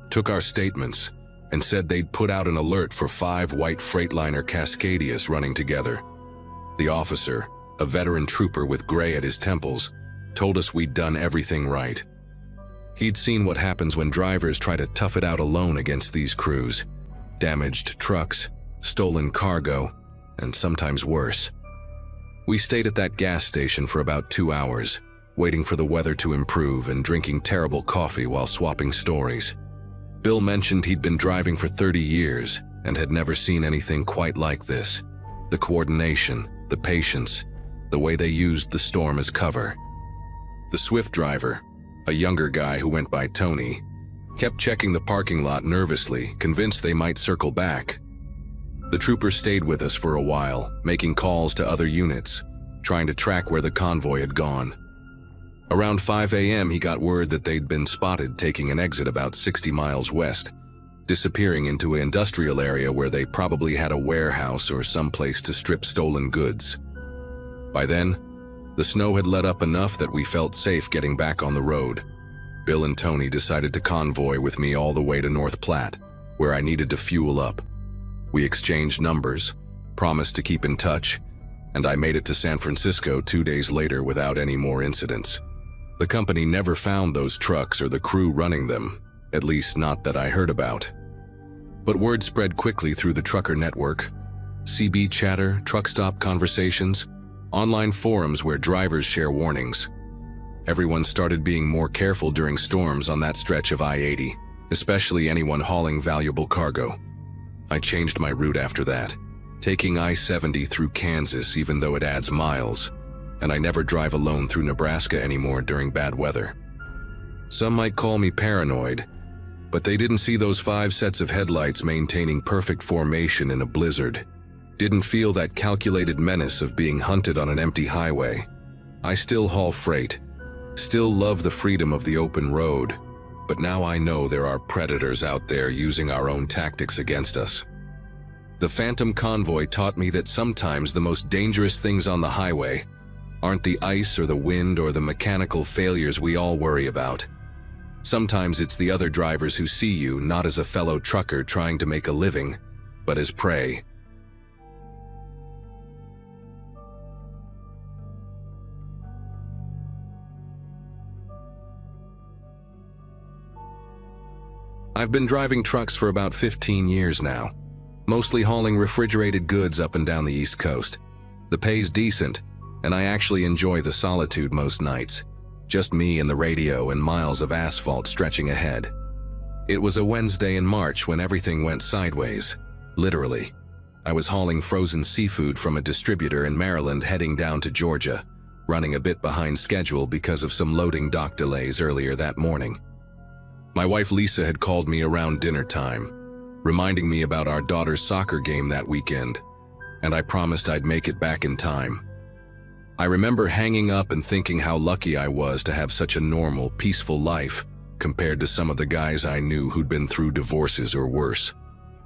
Speaker 1: took our statements, and said they'd put out an alert for 5 white Freightliner Cascadias running together. The officer, a veteran trooper with gray at his temples, told us we'd done everything right. He'd seen what happens when drivers try to tough it out alone against these crews. Damaged trucks, stolen cargo, and sometimes worse. We stayed at that gas station for about 2 hours, waiting for the weather to improve and drinking terrible coffee while swapping stories. Bill mentioned he'd been driving for 30 years and had never seen anything quite like this. The coordination, the patience, the way they used the storm as cover. The Swift driver, a younger guy who went by Tony, kept checking the parking lot nervously, convinced they might circle back. The trooper stayed with us for a while, making calls to other units, trying to track where the convoy had gone. Around 5 a.m. he got word that they'd been spotted taking an exit about 60 miles west, disappearing into an industrial area where they probably had a warehouse or some place to strip stolen goods. By then, the snow had let up enough that we felt safe getting back on the road. Bill and Tony decided to convoy with me all the way to North Platte, where I needed to fuel up. We exchanged numbers, promised to keep in touch, and I made it to San Francisco 2 days later without any more incidents. The company never found those trucks or the crew running them, at least not that I heard about. But word spread quickly through the trucker network. CB chatter, truck stop conversations, online forums where drivers share warnings. Everyone started being more careful during storms on that stretch of I-80, especially anyone hauling valuable cargo. I changed my route after that, taking I-70 through Kansas even though it adds miles, and I never drive alone through Nebraska anymore during bad weather. Some might call me paranoid, but they didn't see those 5 sets of headlights maintaining perfect formation in a blizzard. Didn't feel that calculated menace of being hunted on an empty highway. I still haul freight, Still love the freedom of the open road, but now I know there are predators out there using our own tactics against us. The Phantom Convoy taught me that sometimes the most dangerous things on the highway aren't the ice or the wind or the mechanical failures we all worry about. Sometimes it's the other drivers who see you not as a fellow trucker trying to make a living, but as prey. I've been driving trucks for about 15 years now, mostly hauling refrigerated goods up and down the East Coast. The pay's decent, and I actually enjoy the solitude most nights. Just me and the radio and miles of asphalt stretching ahead. It was a Wednesday in March when everything went sideways, literally. I was hauling frozen seafood from a distributor in Maryland heading down to Georgia, running a bit behind schedule because of some loading dock delays earlier that morning. My wife Lisa had called me around dinner time, reminding me about our daughter's soccer game that weekend, and I promised I'd make it back in time. I remember hanging up and thinking how lucky I was to have such a normal, peaceful life compared to some of the guys I knew who'd been through divorces or worse.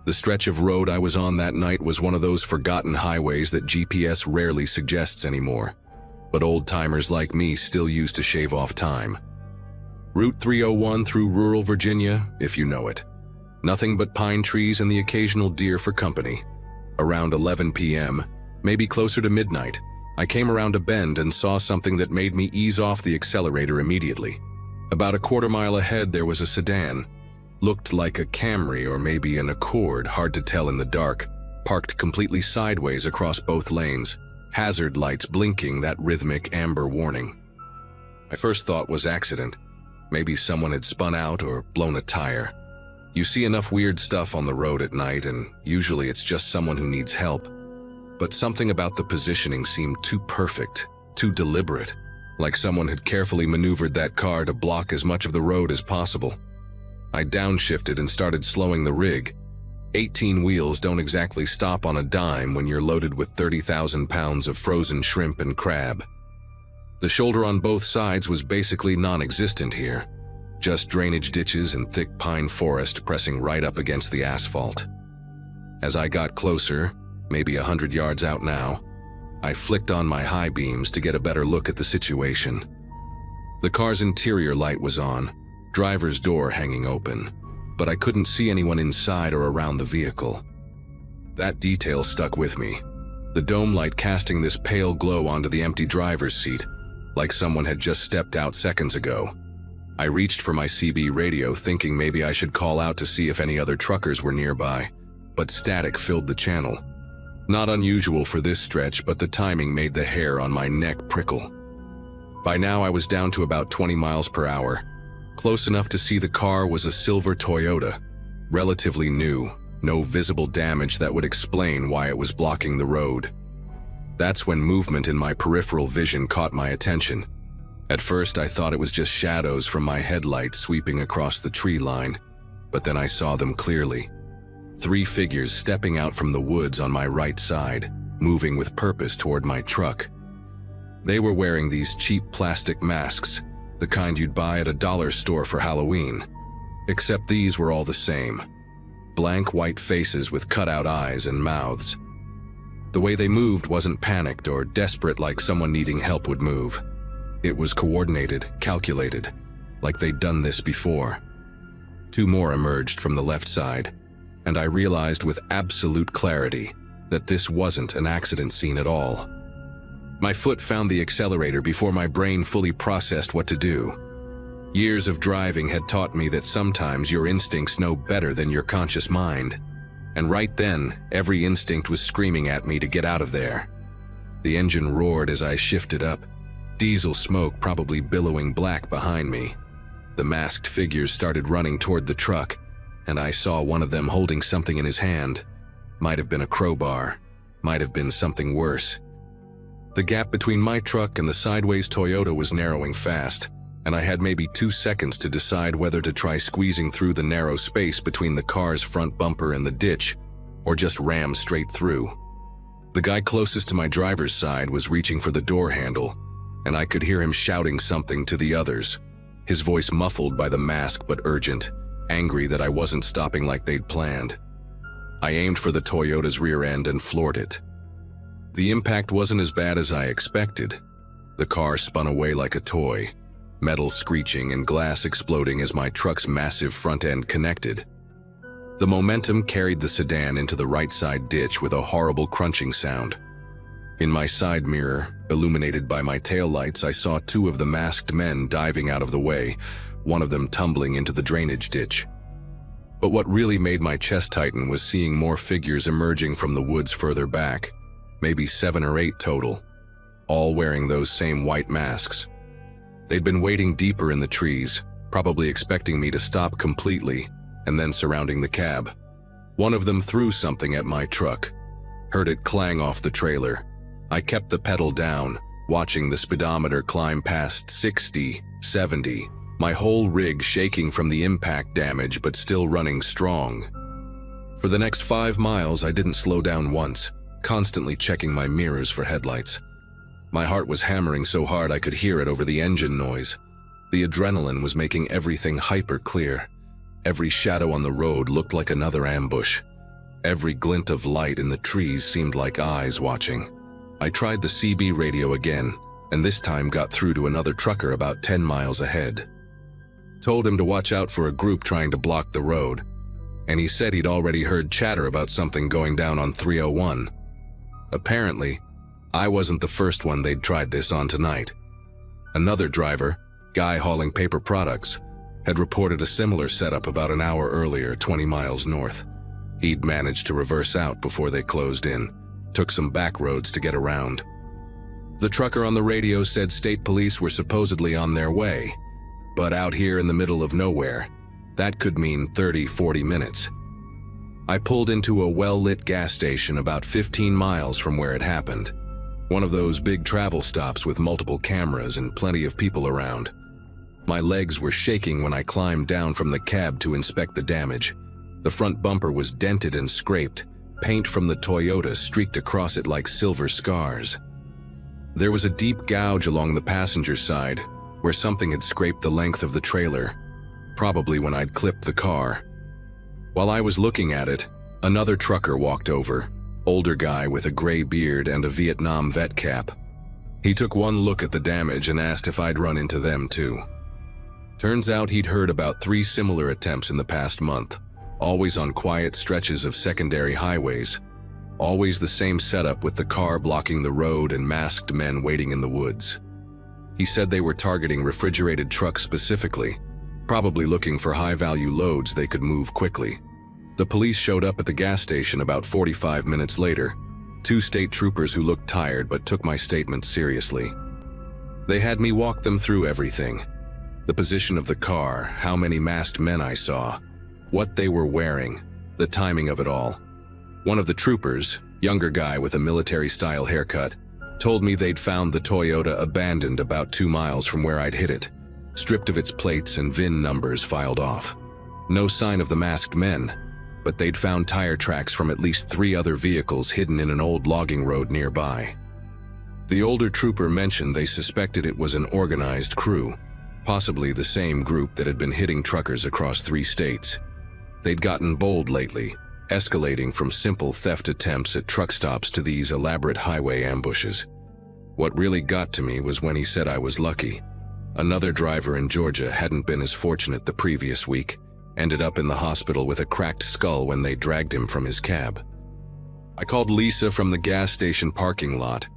Speaker 1: The stretch of road I was on that night was one of those forgotten highways that GPS rarely suggests anymore, but old-timers like me still use to shave off time. Route 301 through rural Virginia, if you know it. Nothing but pine trees and the occasional deer for company. Around 11 p.m., maybe closer to midnight, I came around a bend and saw something that made me ease off the accelerator immediately. About a quarter mile ahead there was a sedan. Looked like a Camry or maybe an Accord, hard to tell in the dark, parked completely sideways across both lanes, hazard lights blinking that rhythmic amber warning. My first thought was accident. Maybe someone had spun out or blown a tire. You see enough weird stuff on the road at night, and usually it's just someone who needs help. But something about the positioning seemed too perfect, too deliberate, like someone had carefully maneuvered that car to block as much of the road as possible. I downshifted and started slowing the rig. 18 wheels don't exactly stop on a dime when you're loaded with 30,000 pounds of frozen shrimp and crab. The shoulder on both sides was basically non-existent here, just drainage ditches and thick pine forest pressing right up against the asphalt. As I got closer, maybe 100 yards out now, I flicked on my high beams to get a better look at the situation. The car's interior light was on, driver's door hanging open, but I couldn't see anyone inside or around the vehicle. That detail stuck with me, the dome light casting this pale glow onto the empty driver's seat, like someone had just stepped out seconds ago. I reached for my CB radio thinking maybe I should call out to see if any other truckers were nearby, but static filled the channel. Not unusual for this stretch, but the timing made the hair on my neck prickle. By now I was down to about 20 miles per hour. Close enough to see the car was a silver Toyota, relatively new, no visible damage that would explain why it was blocking the road. That's when movement in my peripheral vision caught my attention. At first I thought it was just shadows from my headlights sweeping across the tree line, but then I saw them clearly. 3 figures stepping out from the woods on my right side, moving with purpose toward my truck. They were wearing these cheap plastic masks, the kind you'd buy at a dollar store for Halloween. Except these were all the same. Blank white faces with cutout eyes and mouths. The way they moved wasn't panicked or desperate like someone needing help would move. It was coordinated, calculated, like they'd done this before. 2 more emerged from the left side, and I realized with absolute clarity that this wasn't an accident scene at all. My foot found the accelerator before my brain fully processed what to do. Years of driving had taught me that sometimes your instincts know better than your conscious mind. And right then, every instinct was screaming at me to get out of there. The engine roared as I shifted up, diesel smoke probably billowing black behind me. The masked figures started running toward the truck, and I saw one of them holding something in his hand. Might have been a crowbar, might have been something worse. The gap between my truck and the sideways Toyota was narrowing fast, and I had maybe 2 seconds to decide whether to try squeezing through the narrow space between the car's front bumper and the ditch, or just ram straight through. The guy closest to my driver's side was reaching for the door handle, and I could hear him shouting something to the others, his voice muffled by the mask but urgent, angry that I wasn't stopping like they'd planned. I aimed for the Toyota's rear end and floored it. The impact wasn't as bad as I expected. The car spun away like a toy, metal screeching and glass exploding as my truck's massive front end connected. The momentum carried the sedan into the right side ditch with a horrible crunching sound. In my side mirror, illuminated by my taillights, I saw two of the masked men diving out of the way, one of them tumbling into the drainage ditch. But what really made my chest tighten was seeing more figures emerging from the woods further back, maybe 7 or 8 total, all wearing those same white masks. They'd been waiting deeper in the trees, probably expecting me to stop completely, and then surrounding the cab. One of them threw something at my truck. Heard it clang off the trailer. I kept the pedal down, watching the speedometer climb past 60, 70, my whole rig shaking from the impact damage but still running strong. For the next 5 miles, I didn't slow down once, constantly checking my mirrors for headlights. My heart was hammering so hard I could hear it over the engine noise. The adrenaline was making everything hyper clear. Every shadow on the road looked like another ambush. Every glint of light in the trees seemed like eyes watching. I tried the CB radio again, and this time got through to another trucker about 10 miles ahead. Told him to watch out for a group trying to block the road, and he said he'd already heard chatter about something going down on 301. Apparently, I wasn't the first one they'd tried this on tonight. Another driver, guy hauling paper products, had reported a similar setup about an hour earlier, 20 miles north. He'd managed to reverse out before they closed in, took some back roads to get around. The trucker on the radio said state police were supposedly on their way, but out here in the middle of nowhere, that could mean 30-40 minutes. I pulled into a well-lit gas station about 15 miles from where it happened. One of those big travel stops with multiple cameras and plenty of people around. My legs were shaking when I climbed down from the cab to inspect the damage. The front bumper was dented and scraped. Paint from the Toyota streaked across it like silver scars. There was a deep gouge along the passenger side, where something had scraped the length of the trailer, probably when I'd clipped the car. While I was looking at it, another trucker walked over, older guy with a gray beard and a Vietnam vet cap. He took one look at the damage and asked if I'd run into them too. Turns out he'd heard about 3 similar attempts in the past month, always on quiet stretches of secondary highways, always the same setup with the car blocking the road and masked men waiting in the woods. He said they were targeting refrigerated trucks specifically, probably looking for high-value loads they could move quickly. The police showed up at the gas station about 45 minutes later, 2 state troopers who looked tired but took my statement seriously. They had me walk them through everything. The position of the car, how many masked men I saw, what they were wearing, the timing of it all. One of the troopers, younger guy with a military-style haircut, told me they'd found the Toyota abandoned about 2 miles from where I'd hit it, stripped of its plates and VIN numbers filed off. No sign of the masked men, but they'd found tire tracks from at least 3 other vehicles hidden in an old logging road nearby. The older trooper mentioned they suspected it was an organized crew, possibly the same group that had been hitting truckers across 3 states. They'd gotten bold lately, escalating from simple theft attempts at truck stops to these elaborate highway ambushes. What really got to me was when he said I was lucky. Another driver in Georgia hadn't been as fortunate the previous week, ended up in the hospital with a cracked skull when they dragged him from his cab. I called Lisa from the gas station parking lot.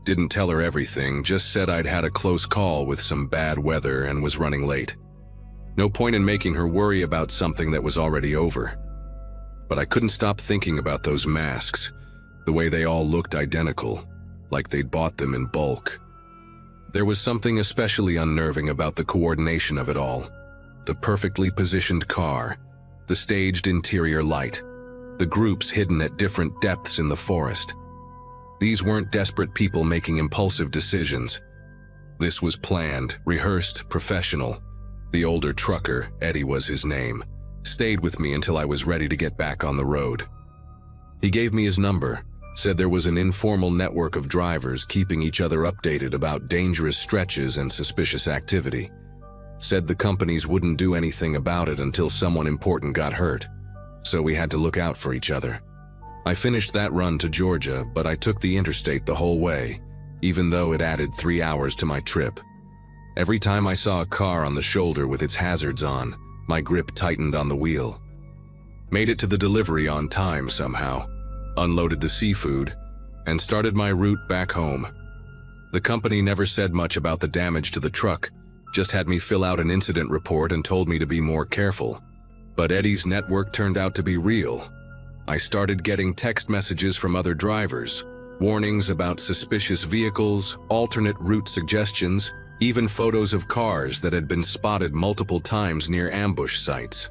Speaker 1: Didn't tell her everything, just said I'd had a close call with some bad weather and was running late. No point in making her worry about something that was already over. But I couldn't stop thinking about those masks, the way they all looked identical, like they'd bought them in bulk. There was something especially unnerving about the coordination of it all. The perfectly positioned car, the staged interior light, the groups hidden at different depths in the forest. These weren't desperate people making impulsive decisions. This was planned, rehearsed, professional. The older trucker, Eddie was his name, stayed with me until I was ready to get back on the road. He gave me his number, Said there was an informal network of drivers keeping each other updated about dangerous stretches and suspicious activity. Said the companies wouldn't do anything about it until someone important got hurt, so we had to look out for each other. I finished that run to Georgia, but I took the interstate the whole way, even though it added 3 hours to my trip. Every time I saw a car on the shoulder with its hazards on, my grip tightened on the wheel. Made it to the delivery on time somehow, unloaded the seafood, and started my route back home. The company never said much about the damage to the truck, just had me fill out an incident report and told me to be more careful. But Eddie's network turned out to be real. I started getting text messages from other drivers, warnings about suspicious vehicles, alternate route suggestions, even photos of cars that had been spotted multiple times near ambush sites.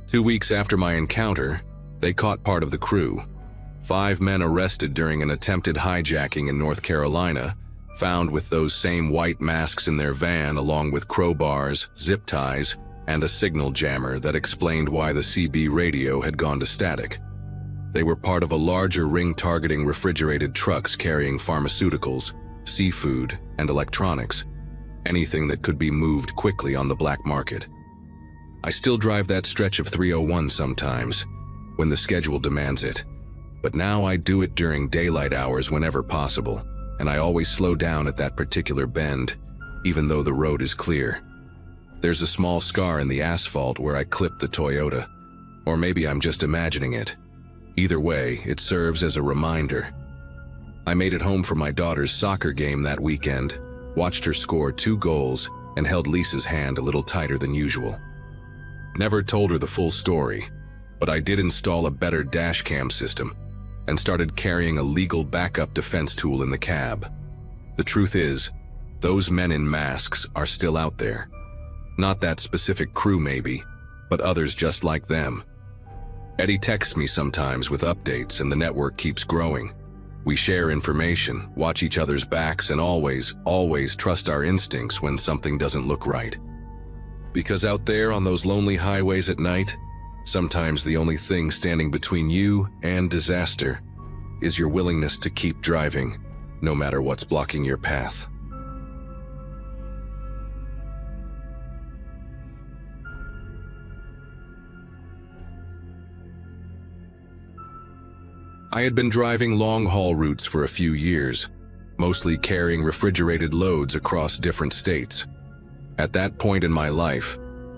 Speaker 1: 2 weeks after my encounter, they caught part of the crew. 5 men arrested during an attempted hijacking in North Carolina, found with those same white masks in their van along with crowbars, zip ties, and a signal jammer that explained why the CB radio had gone to static. They were part of a larger ring targeting refrigerated trucks carrying pharmaceuticals, seafood, and electronics, anything that could be moved quickly on the black market. I still drive that stretch of 301 sometimes, when the schedule demands it. But now I do it during daylight hours whenever possible, and I always slow down at that particular bend, even though the road is clear. There's a small scar in the asphalt where I clipped the Toyota, or maybe I'm just imagining it. Either way, it serves as a reminder. I made it home from my daughter's soccer game that weekend, watched her score 2 goals, and held Lisa's hand a little tighter than usual. Never told her the full story, but I did install a better dash cam system, and started carrying a legal backup defense tool in the cab. The truth is, those men in masks are still out there. Not that specific crew maybe, but others just like them. Eddie texts me sometimes with updates and the network keeps growing. We share information, watch each other's backs, and always trust our instincts when something doesn't look right. Because out there on those lonely highways at night, sometimes the only thing standing between you and disaster is your willingness to keep driving, no matter what's blocking your path. I had been driving long-haul routes for a few years, mostly carrying refrigerated loads across different states. At that point in my life,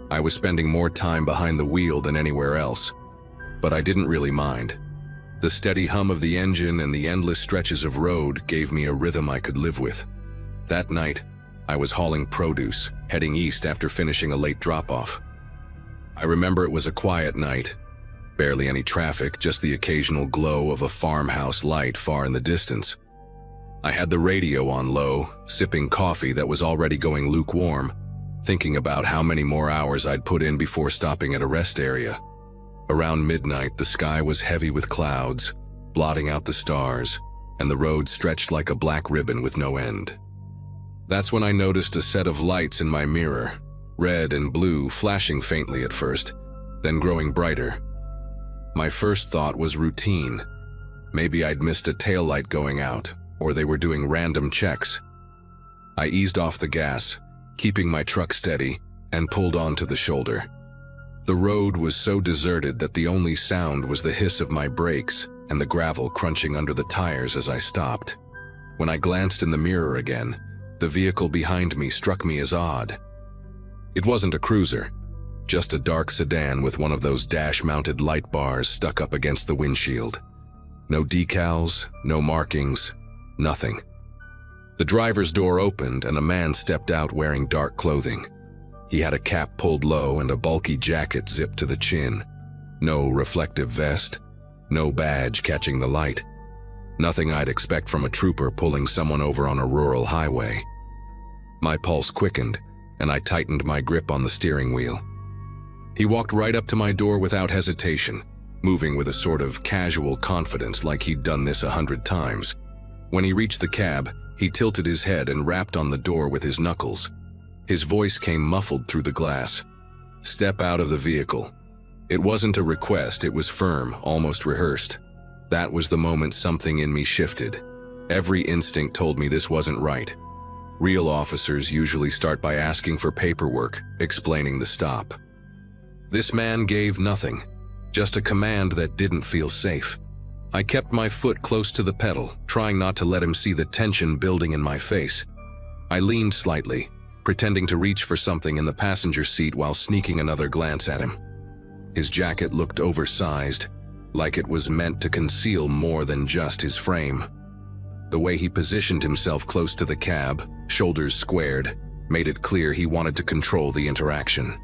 Speaker 1: I was spending more time behind the wheel than anywhere else, but I didn't really mind. The steady hum of the engine and the endless stretches of road gave me a rhythm I could live with. That night, I was hauling produce, heading east after finishing a late drop-off. I remember it was a quiet night, barely any traffic, just the occasional glow of a farmhouse light far in the distance. I had the radio on low, sipping coffee that was already going lukewarm, thinking about how many more hours I'd put in before stopping at a rest area. Around midnight, the sky was heavy with clouds, blotting out the stars, and the road stretched like a black ribbon with no end. That's when I noticed a set of lights in my mirror, red and blue, flashing faintly at first, then growing brighter. My first thought was routine. Maybe I'd missed a taillight going out, or they were doing random checks. I eased off the gas, keeping my truck steady, and pulled onto the shoulder. The road was so deserted that the only sound was the hiss of my brakes and the gravel crunching under the tires as I stopped. When I glanced in the mirror again, the vehicle behind me struck me as odd. It wasn't a cruiser, just a dark sedan with one of those dash-mounted light bars stuck up against the windshield. No decals, no markings, nothing. The driver's door opened and a man stepped out wearing dark clothing. He had a cap pulled low and a bulky jacket zipped to the chin. No reflective vest, no badge catching the light. Nothing I'd expect from a trooper pulling someone over on a rural highway. My pulse quickened, and I tightened my grip on the steering wheel. He walked right up to my door without hesitation, moving with a sort of casual confidence like he'd done this 100 times. When he reached the cab, he tilted his head and rapped on the door with his knuckles. His voice came muffled through the glass. "Step out of the vehicle." It wasn't a request, it was firm, almost rehearsed. That was the moment something in me shifted. Every instinct told me this wasn't right. Real officers usually start by asking for paperwork, explaining the stop. This man gave nothing, just a command that didn't feel safe. I kept my foot close to the pedal, trying not to let him see the tension building in my face. I leaned slightly, pretending to reach for something in the passenger seat while sneaking another glance at him. His jacket looked oversized, like it was meant to conceal more than just his frame. The way he positioned himself close to the cab, shoulders squared, made it clear he wanted to control the interaction.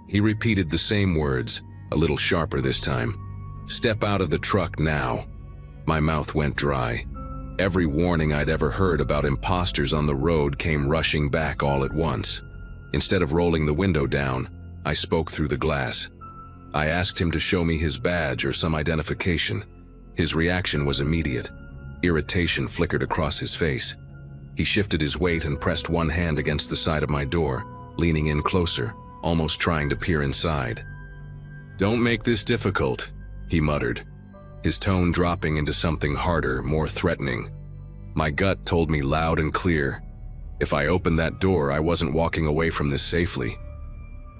Speaker 1: He repeated the same words, a little sharper this time. "Step out of the truck now." My mouth went dry. Every warning I'd ever heard about imposters on the road came rushing back all at once. Instead of rolling the window down, I spoke through the glass. I asked him to show me his badge or some identification. His reaction was immediate. Irritation flickered across his face. He shifted his weight and pressed one hand against the side of my door, leaning in closer, almost trying to peer inside. "Don't make this difficult," he muttered, his tone dropping into something harder, more threatening. My gut told me loud and clear, if I opened that door, I wasn't walking away from this safely.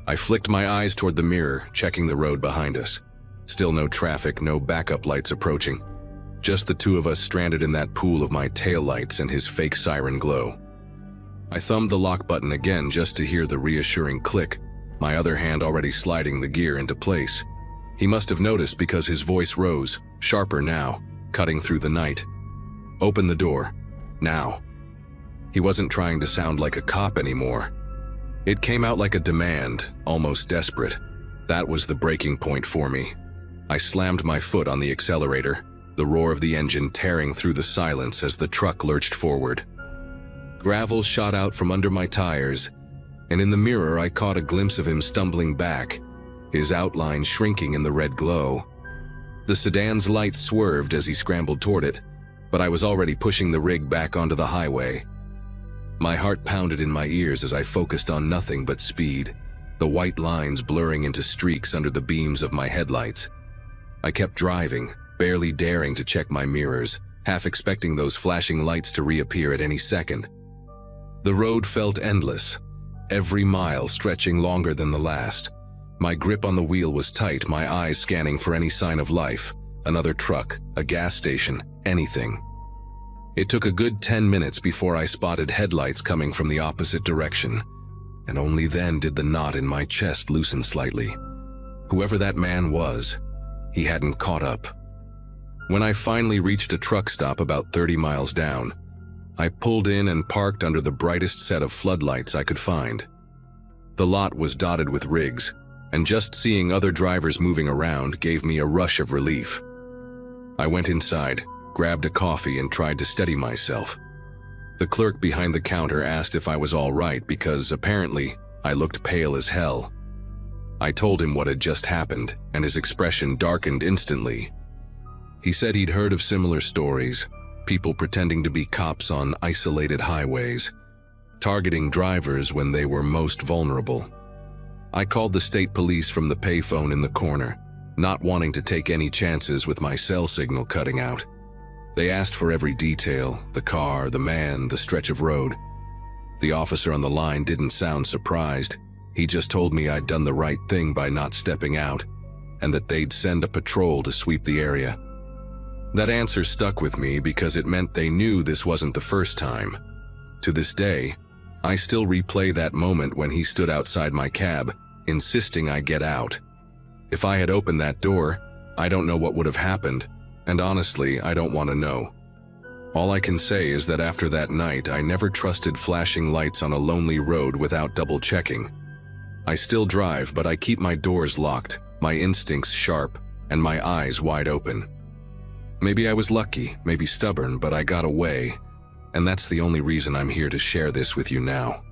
Speaker 1: I flicked my eyes toward the mirror, checking the road behind us. Still no traffic, no backup lights approaching. Just the two of us stranded in that pool of my taillights and his fake siren glow. I thumbed the lock button again just to hear the reassuring click, my other hand already sliding the gear into place. He must have noticed because his voice rose, sharper now, cutting through the night. "Open the door. Now." He wasn't trying to sound like a cop anymore. It came out like a demand, almost desperate. That was the breaking point for me. I slammed my foot on the accelerator, the roar of the engine tearing through the silence as the truck lurched forward. Gravel shot out from under my tires, and in the mirror I caught a glimpse of him stumbling back, his outline shrinking in the red glow. The sedan's lights swerved as he scrambled toward it, but I was already pushing the rig back onto the highway. My heart pounded in my ears as I focused on nothing but speed, the white lines blurring into streaks under the beams of my headlights. I kept driving, barely daring to check my mirrors, half expecting those flashing lights to reappear at any second. The road felt endless, every mile stretching longer than the last. My grip on the wheel was tight, my eyes scanning for any sign of life, another truck, a gas station, anything. It took a good 10 minutes before I spotted headlights coming from the opposite direction, and only then did the knot in my chest loosen slightly. Whoever that man was, he hadn't caught up. When I finally reached a truck stop about 30 miles down, I pulled in and parked under the brightest set of floodlights I could find. The lot was dotted with rigs, and just seeing other drivers moving around gave me a rush of relief. I went inside, grabbed a coffee, and tried to steady myself. The clerk behind the counter asked if I was all right because apparently I looked pale as hell. I told him what had just happened, and his expression darkened instantly. He said he'd heard of similar stories, people pretending to be cops on isolated highways, targeting drivers when they were most vulnerable. I called the state police from the payphone in the corner, not wanting to take any chances with my cell signal cutting out. They asked for every detail, the car, the man, the stretch of road. The officer on the line didn't sound surprised. He just told me I'd done the right thing by not stepping out, and that they'd send a patrol to sweep the area. That answer stuck with me because it meant they knew this wasn't the first time. To this day, I still replay that moment when he stood outside my cab, insisting I get out. If I had opened that door, I don't know what would have happened, and honestly, I don't want to know. All I can say is that after that night, I never trusted flashing lights on a lonely road without double-checking. I still drive, but I keep my doors locked, my instincts sharp, and my eyes wide open. Maybe I was lucky, maybe stubborn, but I got away, and that's the only reason I'm here to share this with you now.